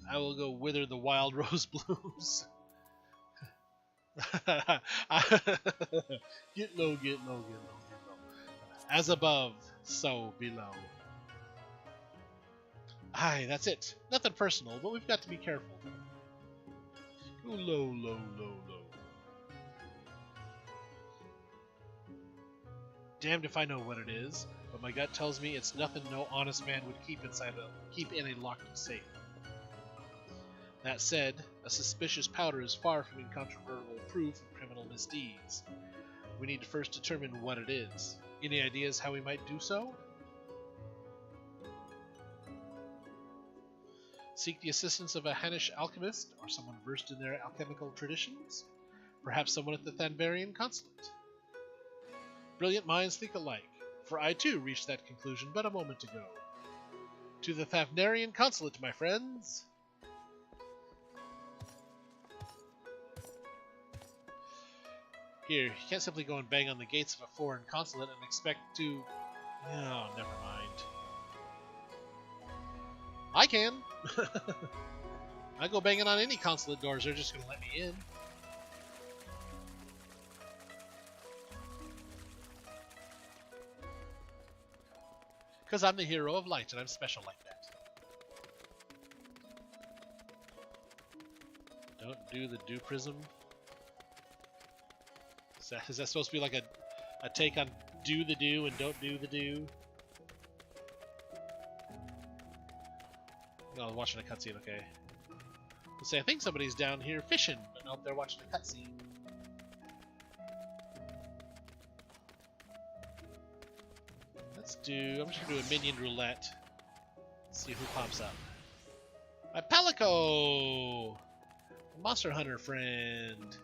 I will go wither the wild rose blooms. Get low, get low, get low, get low. As above, so below. Aye, that's it. Nothing personal, but we've got to be careful. Go low, low, low, low. Damned if I know what it is, but my gut tells me it's nothing no honest man would keep in a locked safe. That said, a suspicious powder is far from incontrovertible proof of criminal misdeeds. We need to first determine what it is. Any ideas how we might do so? Seek the assistance of a Hannish alchemist, or someone versed in their alchemical traditions? Perhaps someone at the Thanvarian consulate? Brilliant minds think alike, for I too reached that conclusion but a moment ago. To the Thanvarian consulate, my friends! Here, you can't simply go and bang on the gates of a foreign consulate and expect to... Oh, never mind. I can! I go banging on any consulate doors, they're just gonna let me in. Because I'm the hero of light and I'm special like that. Don't do the do prism. Is that supposed to be like a take on do the do and don't do the do? No, I was watching a cutscene, okay. Let's say I think somebody's down here fishing, but nope, they're watching a cutscene. I'm just gonna do a minion roulette. Let's see who pops up. My Palico! Monster Hunter friend.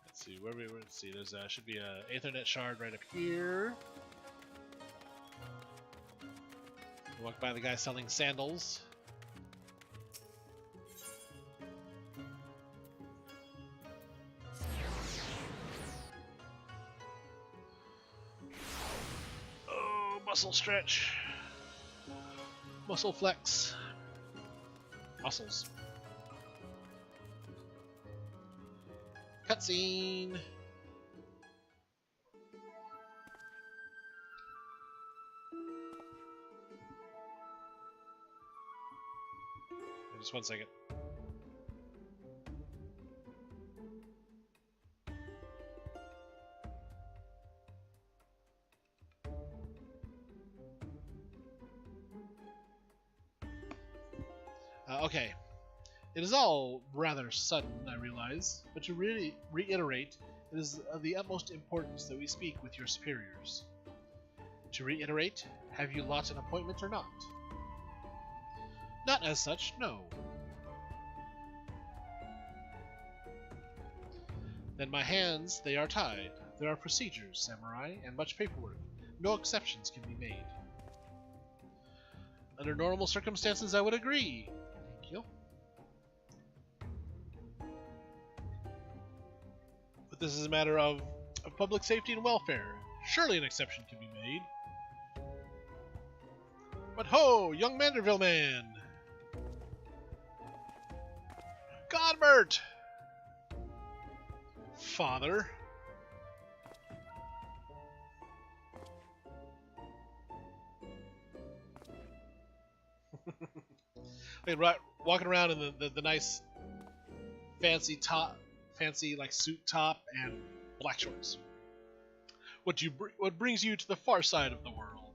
Let's see, let's see, there's should be a Aethernet shard right up here. Walk by the guy selling sandals. Muscle stretch. Muscle flex. Muscles. Cutscene. Just 1 second. Okay. It is all rather sudden, I realize, but to really reiterate, it is of the utmost importance that we speak with your superiors. To reiterate, have you lodged an appointment or not? Not as such, no. Then my hands, they are tied. There are procedures, samurai, and much paperwork. No exceptions can be made. Under normal circumstances, I would agree. Thank you. But this is a matter of public safety and welfare. Surely an exception can be made. But ho, young Manderville man! Godbert! Father. Wait, right, walking around in the nice fancy like suit top and black shorts. What brings you to the far side of the world?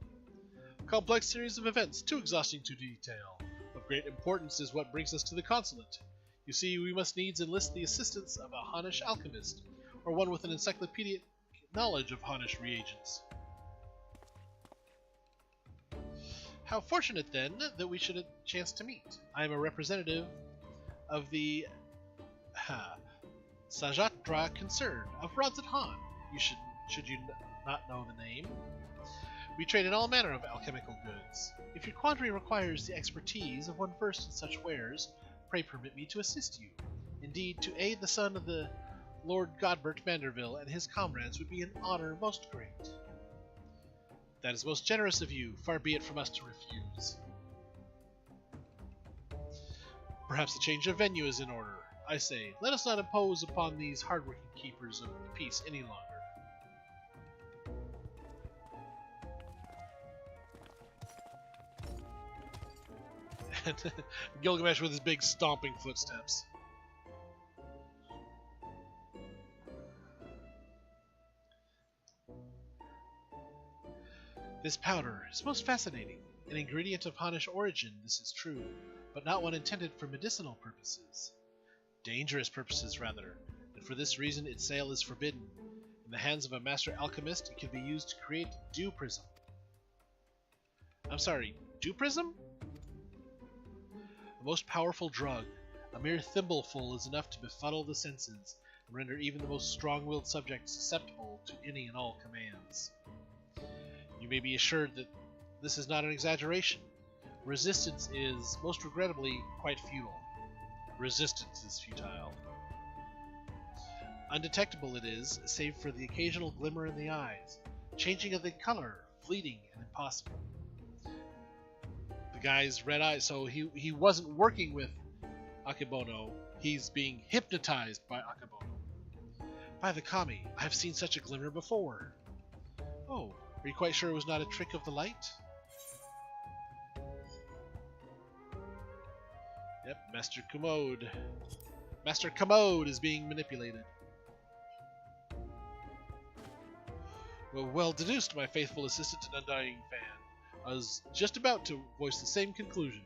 A complex series of events, too exhausting to detail. Of great importance is what brings us to the consulate. You see, we must needs enlist the assistance of a Honish alchemist, or one with an encyclopedic knowledge of Honish reagents. How fortunate, then, that we should have a chance to meet. I am a representative of the Sajatra concern of Rodzat Han. Should you not know the name? We trade in all manner of alchemical goods. If your quandary requires the expertise of one versed in such wares, pray permit me to assist you. Indeed, to aid the son of the Lord Godbert Manderville and his comrades would be an honor most great. That is most generous of you, far be it from us to refuse. Perhaps a change of venue is in order. I say, let us not impose upon these hard-working keepers of the peace any longer. And Gilgamesh with his big stomping footsteps. This powder is most fascinating. An ingredient of Honish origin, this is true, but not one intended for medicinal purposes. Dangerous purposes, rather, and for this reason its sale is forbidden. In the hands of a master alchemist, it can be used to create dew prism. I'm sorry, dew prism? A most powerful drug. A mere thimbleful is enough to befuddle the senses, and render even the most strong-willed subject susceptible to any and all commands. You may be assured that this is not an exaggeration. Resistance is, most regrettably, quite futile. Resistance is futile. Undetectable it is, save for the occasional glimmer in the eyes, changing of the color, fleeting and impossible. The guy's red eyes, so he wasn't working with Akebono, he's being hypnotized by Akebono. By the kami, I've seen such a glimmer before. Oh, are you quite sure it was not a trick of the light? Yep, Master Commode. Master Commode is being manipulated. Well deduced, my faithful assistant and undying fan. I was just about to voice the same conclusion.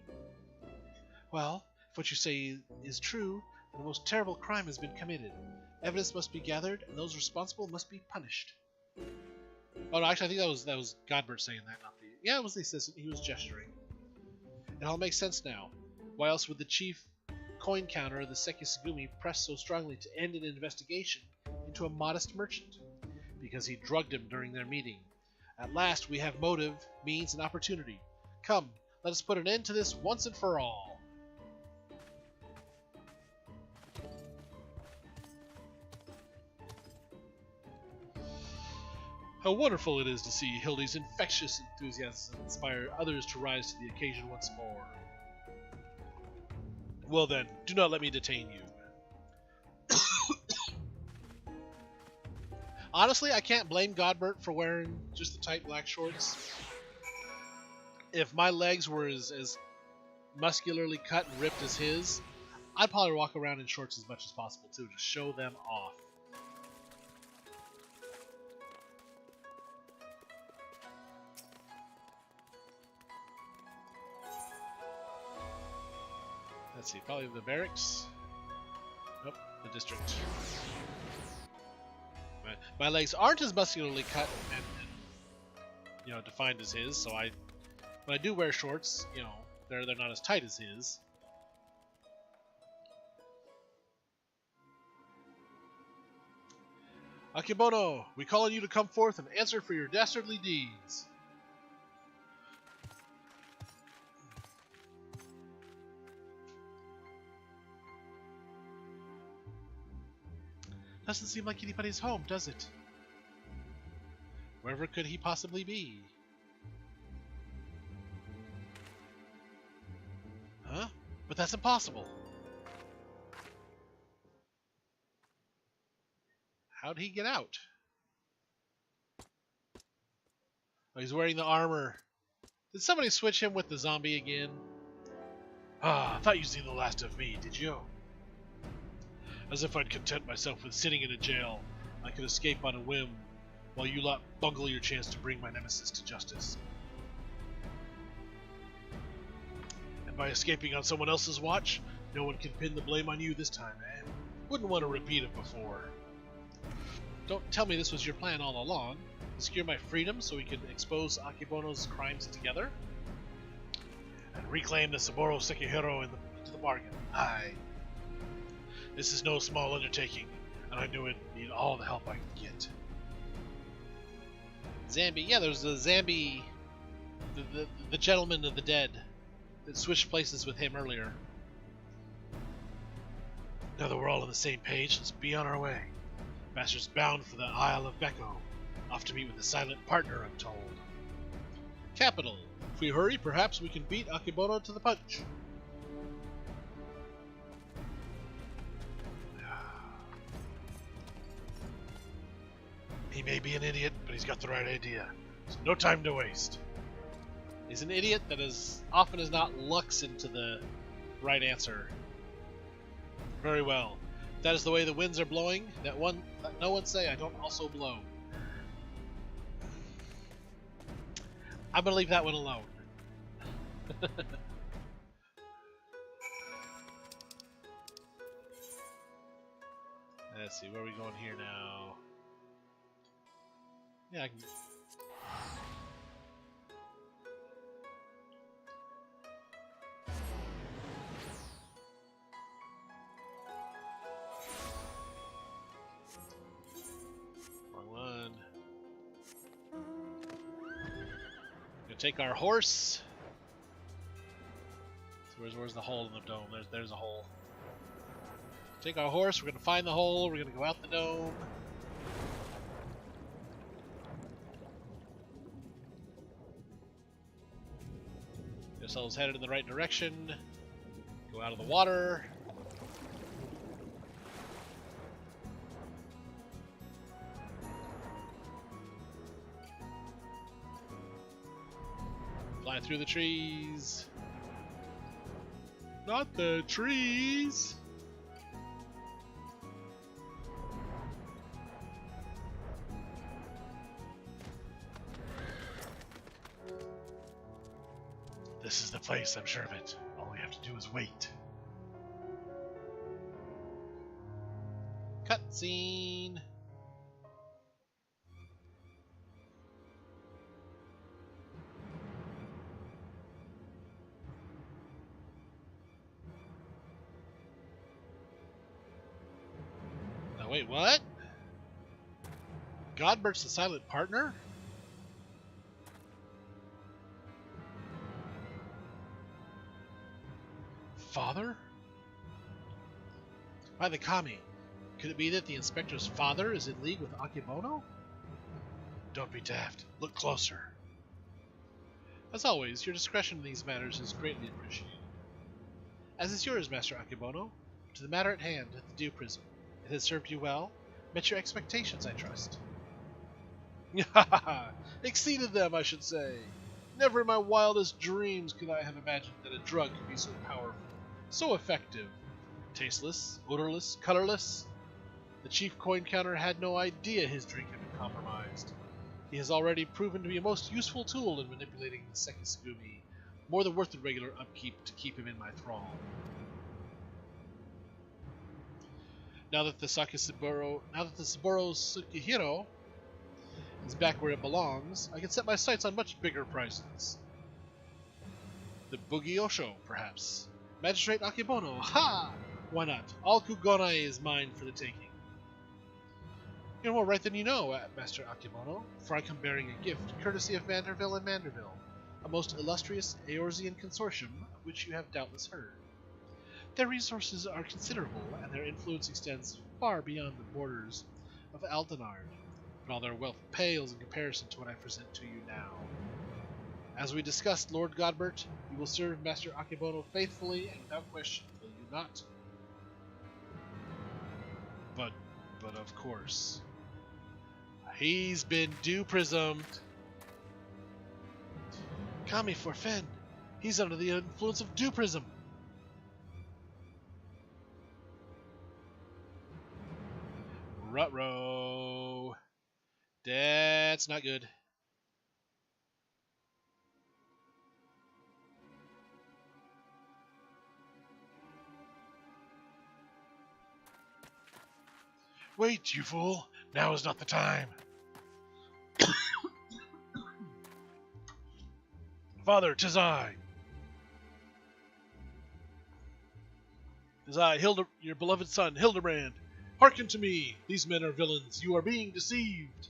Well, if what you say is true, then the most terrible crime has been committed. Evidence must be gathered, and those responsible must be punished. Oh no, actually I think that was Godbert saying that, not the... Yeah, it was the assistant, he was gesturing. It all makes sense now. Why else would the chief coin counter, the Sekisugumi, press so strongly to end an investigation into a modest merchant? Because he drugged him during their meeting. At last we have motive, means, and opportunity. Come, let us put an end to this once and for all. How wonderful it is to see Hildy's infectious enthusiasm inspire others to rise to the occasion once more. Well then, do not let me detain you. Honestly, I can't blame Godbert for wearing just the tight black shorts. If my legs were as muscularly cut and ripped as his, I'd probably walk around in shorts as much as possible too, to show them off. Let's see, probably the barracks. Nope, the district. My legs aren't as muscularly cut and defined as his, so when I do wear shorts, they're not as tight as his. Akebono, we call on you to come forth and answer for your dastardly deeds. Doesn't seem like anybody's home, does it? Wherever could he possibly be? Huh? But that's impossible. How'd he get out? Oh, he's wearing the armor. Did somebody switch him with the zombie again? Ah, I thought you'd seen the last of me, did you? As if I'd content myself with sitting in a jail. I could escape on a whim, while you lot bungle your chance to bring my nemesis to justice. And by escaping on someone else's watch, no one can pin the blame on you this time, eh? Wouldn't want to repeat it before. Don't tell me this was your plan all along. To secure my freedom so we could expose Akebono's crimes together? And reclaim the Saburo Sekihiro into the bargain. Aye. This is no small undertaking, and I knew I'd need all the help I could get. Zambi, yeah, there's the Zambi, the gentleman of the dead, that switched places with him earlier. Now that we're all on the same page, let's be on our way. Master's bound for the Isle of Beko, off to meet with a silent partner, I'm told. Capital. If we hurry, perhaps we can beat Akebono to the punch. He may be an idiot, but he's got the right idea. So no time to waste. He's an idiot that as often as not lucks into the right answer. Very well. If that is the way the winds are blowing, let no one say I don't also blow. I'm gonna leave that one alone. Let's see, where are we going here now? Yeah, I can... Wrong one. take our horse. So where's the hole in the dome? There's a hole. Take our horse. We're gonna find the hole. We're gonna go out the dome. Get ourselves headed in the right direction. Go out of the water. Fly through the trees. Not the trees. This is the place, I'm sure of it. All we have to do is wait. Cutscene. Now wait, what? Godbert's the silent partner? Father? By the Kami, could it be that the inspector's father is in league with Akebono? Don't be daft. Look closer. As always, your discretion in these matters is greatly appreciated. As is yours, Master Akebono. To the matter at hand, at the Dew Prism. It has served you well. Met your expectations, I trust. Exceeded them, I should say. Never in my wildest dreams could I have imagined that a drug could be so powerful, so effective. Tasteless, odorless, colorless. The chief coin counter had no idea his drink had been compromised. He has already proven to be a most useful tool in manipulating the Sekisugumi, more than worth the regular upkeep to keep him in my thrall. Now that the Saburo Tsukihiro is back where it belongs, I can set my sights on much bigger prizes. The Bugiosho, perhaps. Magistrate Akebono, ha! Why not? All Kugane is mine for the taking. You're more right than you know, Master Akebono, for I come bearing a gift, courtesy of Manderville and Manderville, a most illustrious Eorzean consortium, of which you have doubtless heard. Their resources are considerable, and their influence extends far beyond the borders of Aldenard, but all their wealth pales in comparison to what I present to you now. As we discussed, Lord Godbert, you will serve Master Akebono faithfully and without question, will you not? But of course. He's been Dew Prismed. Kami Forfen. He's under the influence of Dew Prism. Ruh-roh. That's not good. Wait, you fool! Now is not the time. Father, 'tis I. 'Tis I, your beloved son, Hildebrand. Hearken to me. These men are villains. You are being deceived.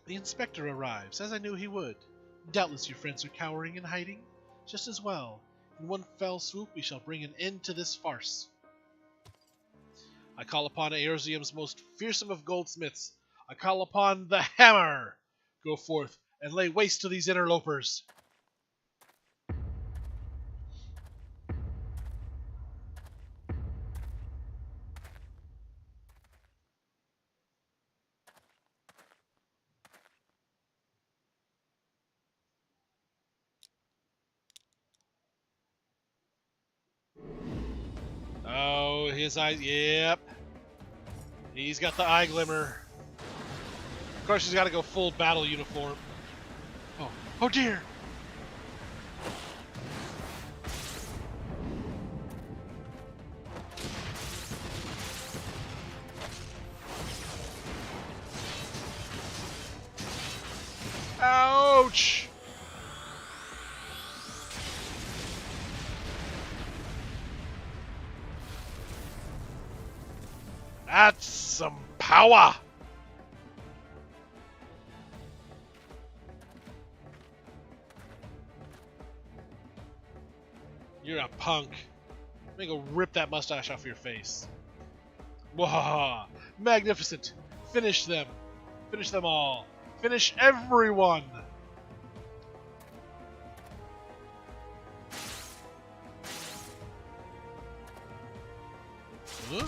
The inspector arrives, as I knew he would. Doubtless your friends are cowering and hiding. Just as well. In one fell swoop we shall bring an end to this farce. I call upon Eorzeum's most fearsome of goldsmiths. I call upon the hammer. Go forth and lay waste to these interlopers. Oh, his eyes, yep. He's got the eye glimmer. Of course, he's got to go full battle uniform. Oh dear. Ouch! That's some power! You're a punk. Let me go rip that mustache off your face. Wahaha! Magnificent! Finish them! Finish them all! Finish everyone! Huh?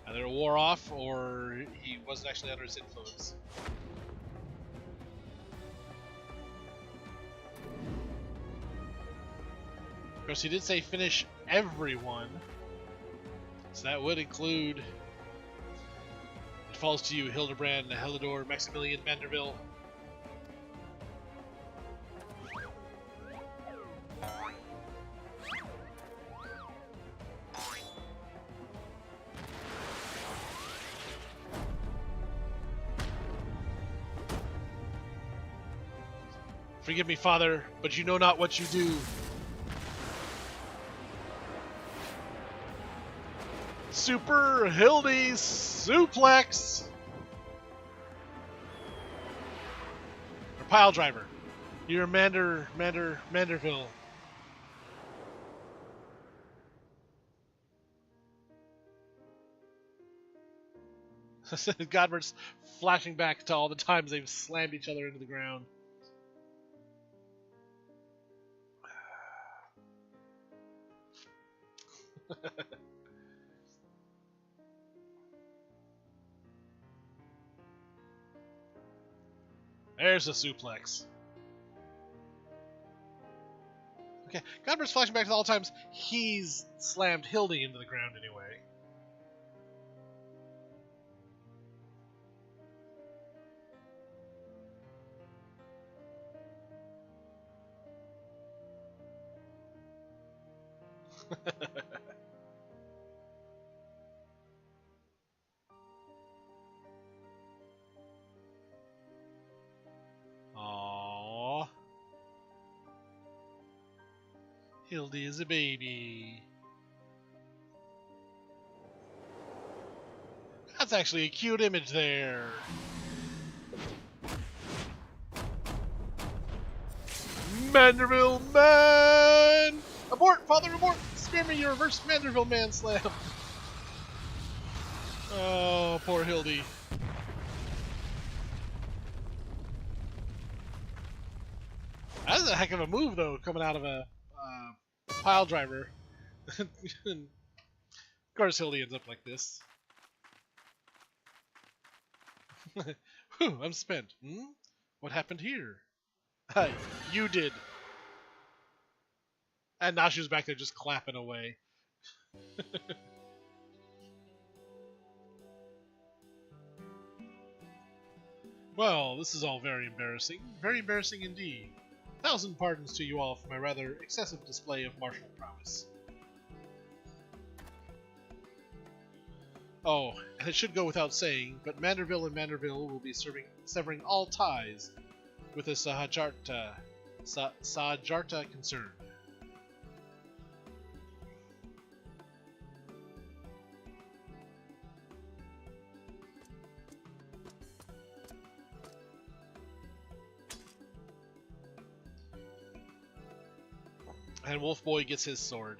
Either it wore off or he wasn't actually under his influence. Of course, he did say finish everyone, so that would include. It falls to you, Hildebrand, Helidor, Maximilian Vanderbilt. Forgive me, Father, but you know not what you do. Super Hildy suplex. Or pile driver. You're Manderville. Godbert's flashing back to all the times they've slammed each other into the ground. There's a suplex. Okay, Godbert's flashing back to all the times he's slammed Hildy into the ground anyway. Aww. Hildy is a baby. That's actually a cute image there. Manderville man! Abort! Father, abort! Spare me your reverse Manderville man slam! Oh, poor Hildy. That is a heck of a move, though, coming out of a pile driver. Of course, Hildy ends up like this. Whew, I'm spent. What happened here? You did. And now she was back there just clapping away. Well, this is all very embarrassing. Very embarrassing indeed. 1,000 pardons to you all for my rather excessive display of martial prowess. Oh, and it should go without saying, but Manderville and Manderville will be severing all ties with the Sahajarta concern. And Wolf Boy gets his sword.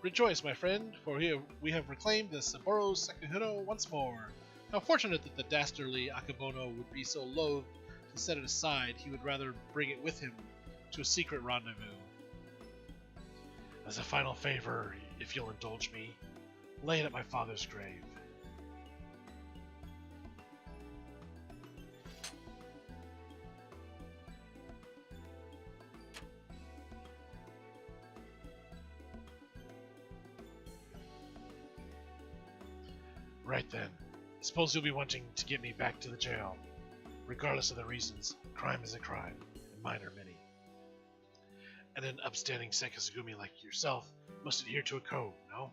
Rejoice, my friend, for we have reclaimed the Saburo Sekihiro once more. How fortunate that the dastardly Akabono would be so loath to set it aside, he would rather bring it with him to a secret rendezvous. As a final favor, if you'll indulge me, lay it at my father's grave. Right then. Suppose you'll be wanting to get me back to the jail. Regardless of the reasons, crime is a crime, and mine are many. And an upstanding Sekizugumi like yourself must adhere to a code, no?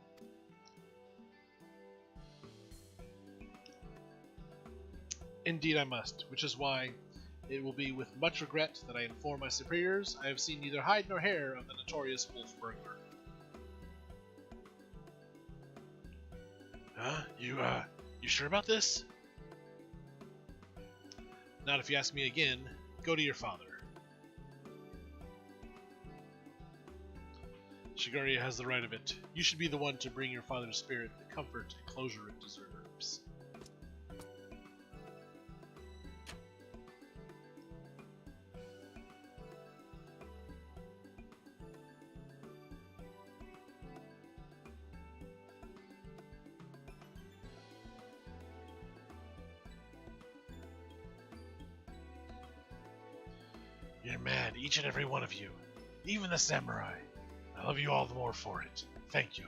Indeed I must, which is why it will be with much regret that I inform my superiors I have seen neither hide nor hair of the notorious wolf burglar. Huh? You sure about this? Not if you ask me again. Go to your father. Shigeru has the right of it. You should be the one to bring your father's spirit the comfort and closure it deserves. You're mad, each and every one of you. Even the samurai. I love you all the more for it. Thank you.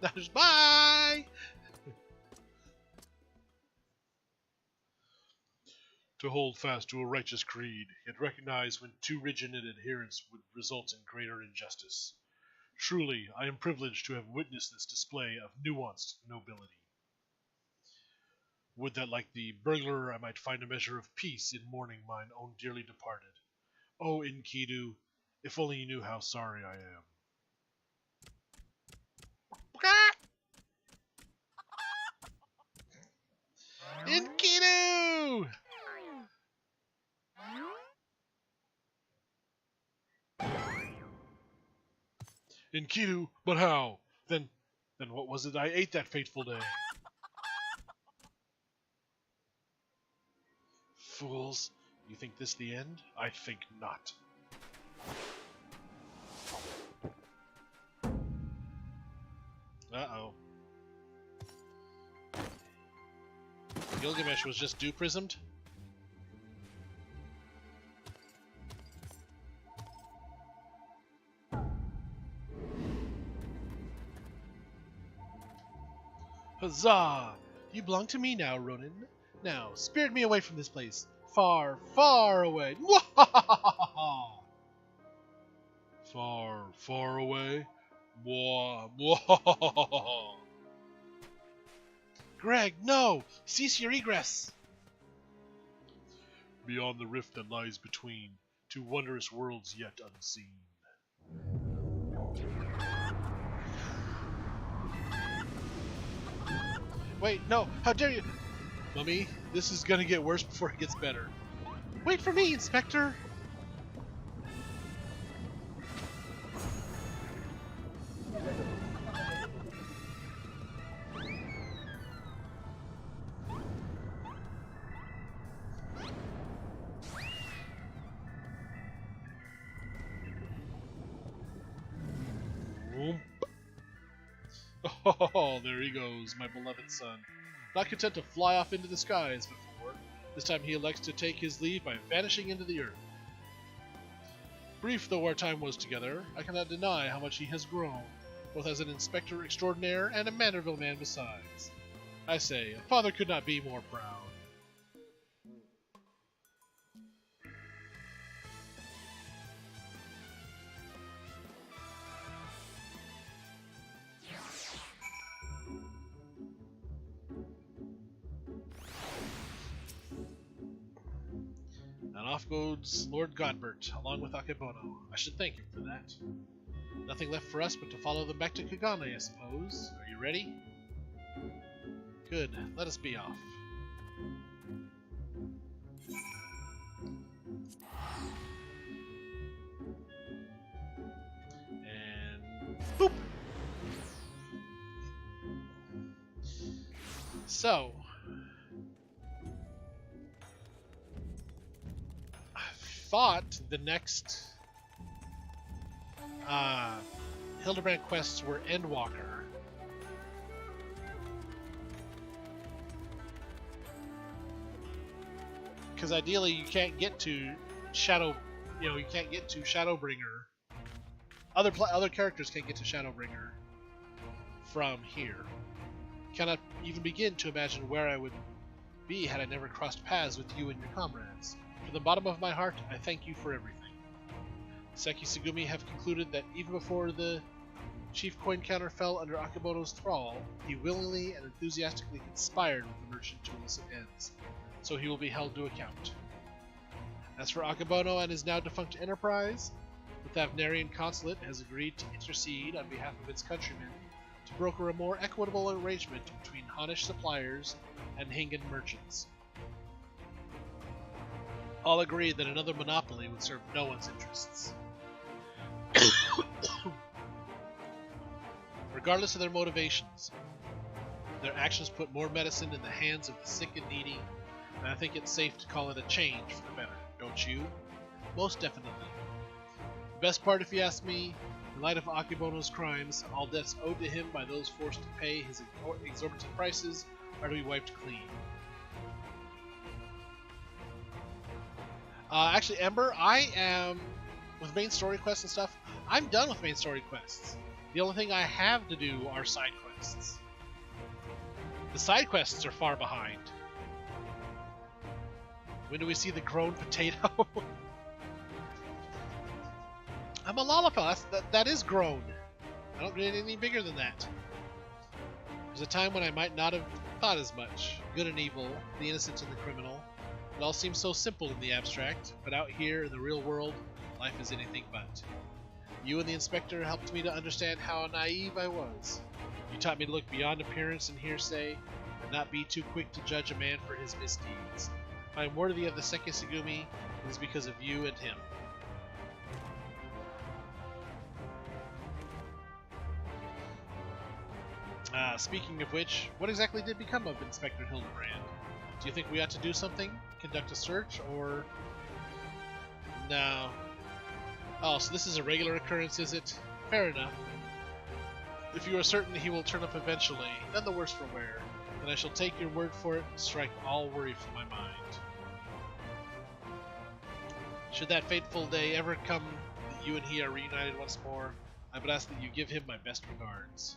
Now just bye! To hold fast to a righteous creed, yet recognize when too rigid an adherence would result in greater injustice. Truly, I am privileged to have witnessed this display of nuanced nobility. Would that, like the burglar, I might find a measure of peace in mourning mine own dearly departed. Oh, Enkidu, if only you knew how sorry I am. Enkidu! Enkidu, but how? Then what was it I ate that fateful day? Fools, you think this the end? I think not. Uh-oh. Gilgamesh was just dew-prismed? Huzzah! You belong to me now, Ronin. Now, spirit me away from this place. Far, far away. Far, far away? Mwah, mwah. Greg, no! Cease your egress! Beyond the rift that lies between, to wondrous worlds yet unseen. Wait, no! How dare you! Mummy, this is gonna get worse before it gets better. Wait for me, Inspector! Oh, there he goes, my beloved son. Not content to fly off into the sky as before, this time he elects to take his leave by vanishing into the earth. Brief though our time was together, I cannot deny how much he has grown, both as an inspector extraordinaire and a Manderville man besides. I say, a father could not be more proud. And off goes Lord Godbert, along with Akebono. I should thank him for that. Nothing left for us but to follow them back to Kugane, I suppose. Are you ready? Good, let us be off. And boop! So, I thought the next Hildebrand quests were Endwalker. Because ideally you can't get to Shadow, you can't get to Shadowbringer. Other characters can't get to Shadowbringer from here. Cannot even begin to imagine where I would be had I never crossed paths with you and your comrades. From the bottom of my heart, I thank you for everything. Seki Sugumi have concluded that even before the chief coin counter fell under Akebono's thrall, he willingly and enthusiastically conspired with the merchant to elicit ends, so he will be held to account. As for Akebono and his now defunct enterprise, the Thavnarian consulate has agreed to intercede on behalf of its countrymen to broker a more equitable arrangement between Hanish suppliers and Hingan merchants. All agree that another monopoly would serve no one's interests. Regardless of their motivations, their actions put more medicine in the hands of the sick and needy, and I think it's safe to call it a change for the better, don't you? Most definitely. The best part, if you ask me, in light of Akebono's crimes, all debts owed to him by those forced to pay his exorbitant prices are to be wiped clean. Actually, Ember, I am, with main story quests and stuff, I'm done with main story quests. The only thing I have to do are side quests. The side quests are far behind. When do we see the grown potato? I'm a Lollapalooza. That is grown. I don't get any bigger than that. There's a time when I might not have thought as much. Good and evil, the innocent and the criminal. It all seems so simple in the abstract, but out here in the real world, life is anything but. You and the inspector helped me to understand how naive I was. You taught me to look beyond appearance and hearsay, and not be too quick to judge a man for his misdeeds. If I am worthy of the Sekisugumi, it is because of you and him. Speaking of which, what exactly did become of Inspector Hildebrand? Do you think we ought to do something? Conduct a search, or... No. Oh, so this is a regular occurrence, is it? Fair enough. If you are certain he will turn up eventually, none the worse for wear, then I shall take your word for it and strike all worry from my mind. Should that fateful day ever come that you and he are reunited once more, I would ask that you give him my best regards.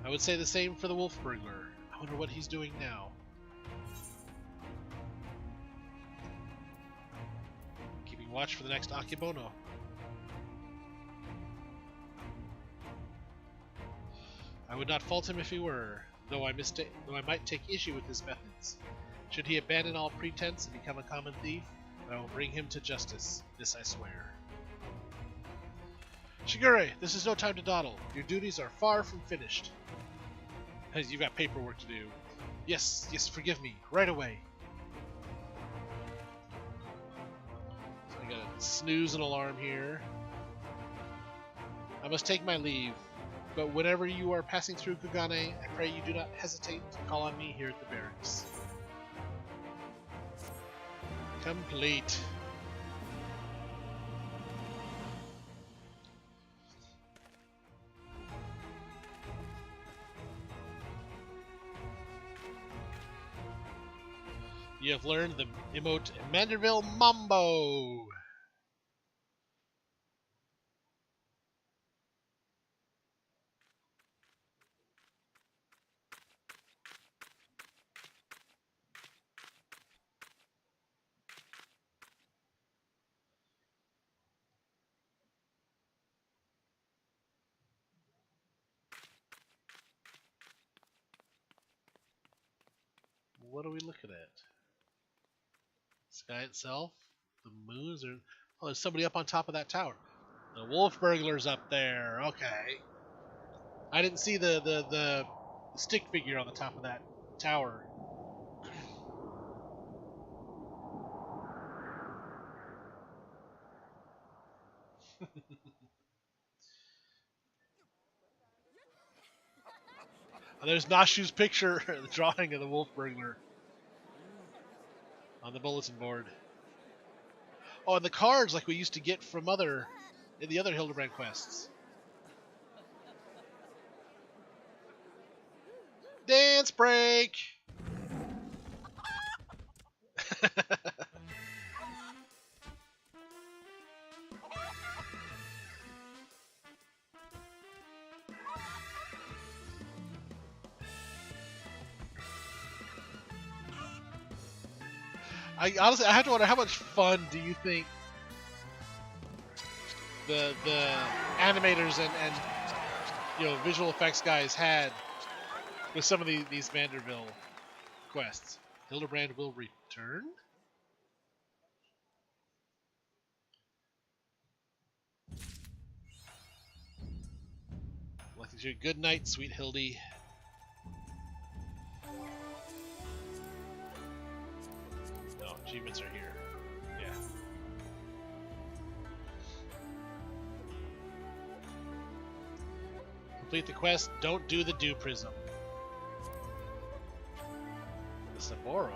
I would say the same for the wolf burglar. I wonder what he's doing now. Keeping watch for the next Akebono. I would not fault him if he were, though I might take issue with his methods. Should he abandon all pretense and become a common thief, then I will bring him to justice. This I swear. Shigure, this is no time to dawdle. Your duties are far from finished. You've got paperwork to do. Yes, forgive me. Right away. So I gotta snooze an alarm here. I must take my leave, but whenever you are passing through Kugane, I pray you do not hesitate to call on me here at the barracks. Complete. You have learned the emote Manderville Mambo. What are we looking at? Sky itself? The moons? Or oh, there's somebody up on top of that tower. The wolf burglar's up there. Okay. I didn't see the stick figure on the top of that tower. Oh, there's Nashu's picture, the drawing of the wolf burglar on the bulletin board. Oh, and the cards like we used to get from in the other Hildebrand quests. Dance break! I have to wonder, how much fun do you think the animators and visual effects guys had with some of these Vanderbilt quests? Hildebrand will return. Good night, sweet Hildy. No, achievements are here. Yeah. Complete the quest. Don't do the dew prism. The Saboro.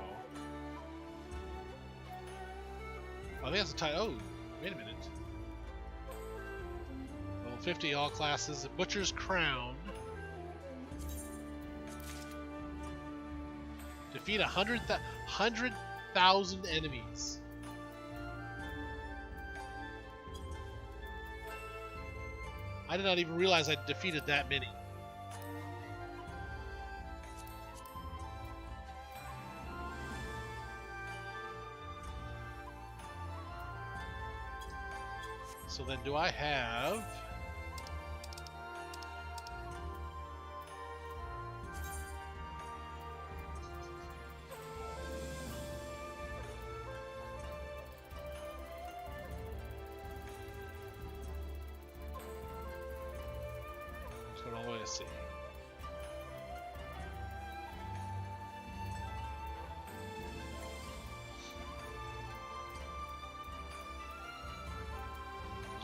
Oh, I think that's a tie. Oh, wait a minute. Level 50, all classes. Butcher's Crown. Defeat 100,000 enemies. I did not even realize I defeated that many. So then do I have... Let's see.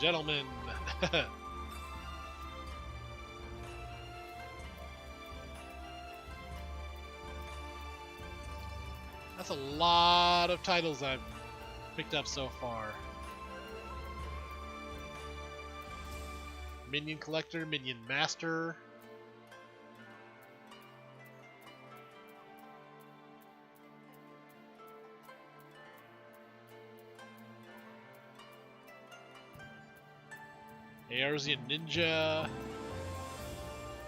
Gentlemen. That's a lot of titles I've picked up so far. Minion Collector, Minion Master. Eorzean Ninja.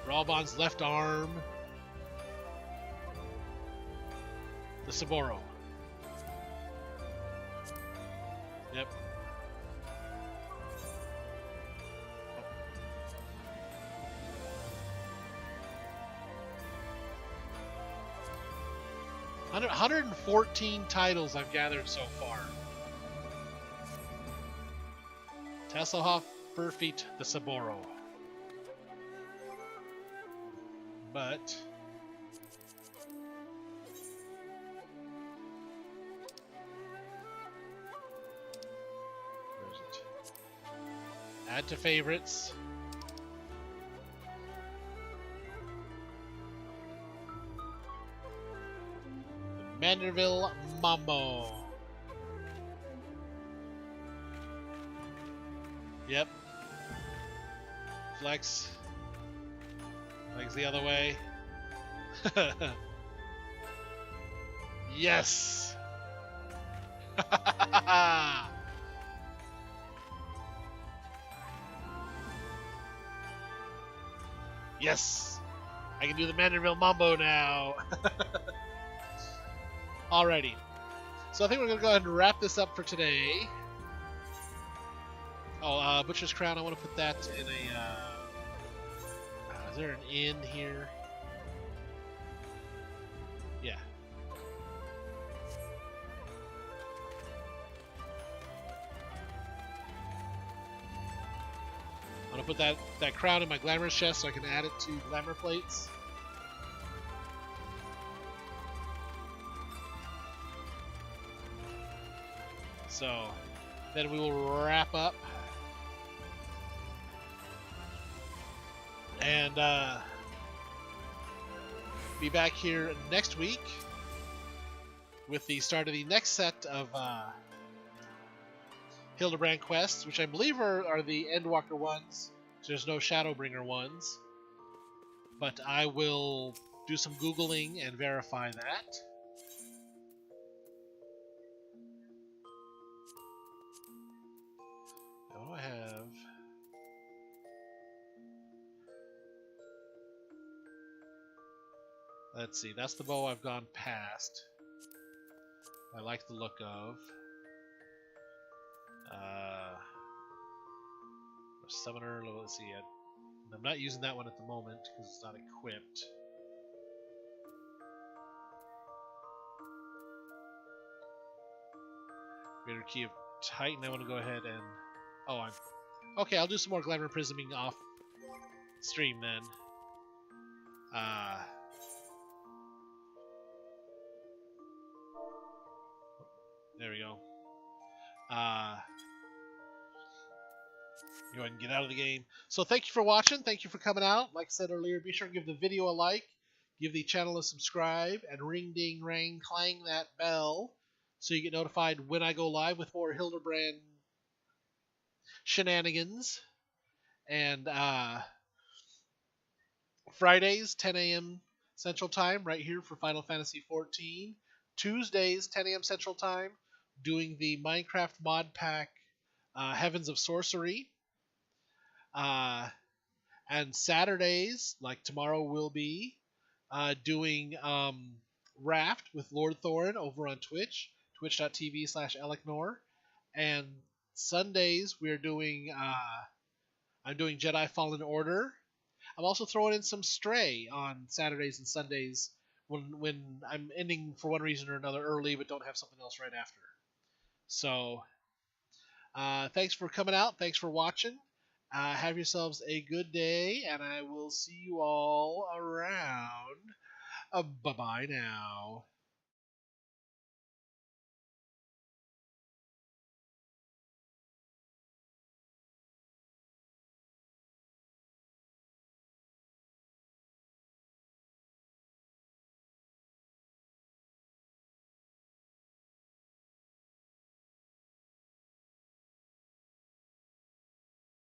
Ralbon's left arm. The Saboro. Yep. Oh. 114 titles I've gathered so far. Tasselhoff, Furfeet, the Saboro. But where is it? Add to favorites. The Manderville Mambo. Yep. Flex. Legs the other way. Yes! Yes! I can do the Manderville Mambo now. Alrighty. So I think we're going to go ahead and wrap this up for today. Oh, Butcher's Crown, I want to put that in a... is there an inn here? Yeah. I'm going to put that crown in my Glamour chest so I can add it to Glamour plates. So, then we will wrap up. And be back here next week with the start of the next set of Hildebrand quests, which I believe are the Endwalker ones. So there's no Shadowbringer ones. But I will do some Googling and verify that. What do I have? Let's see, that's the bow I've gone past. I like the look of. Summoner, let's see. I'm not using that one at the moment because it's not equipped. Greater Key of Titan. I want to go ahead and... Oh, okay, I'll do some more Glamour Prisming off stream then. There we go. Go ahead and get out of the game. So thank you for watching. Thank you for coming out. Like I said earlier, be sure to give the video a like, give the channel a subscribe, and ring ding rang clang that bell so you get notified when I go live with more Hildebrand shenanigans. And Fridays, 10 a.m. Central Time, right here for Final Fantasy XIV. Tuesdays, 10 a.m. Central Time, doing the Minecraft mod pack Heavens of Sorcery. And Saturdays, like tomorrow will be, doing Raft with Lord Thorin over on Twitch, twitch.tv/Elecnor. And Sundays, we're doing, I'm doing Jedi Fallen Order. I'm also throwing in some Stray on Saturdays and Sundays when I'm ending for one reason or another early, but don't have something else right after. So, thanks for coming out. Thanks for watching. Have yourselves a good day, and I will see you all around. Bye-bye now.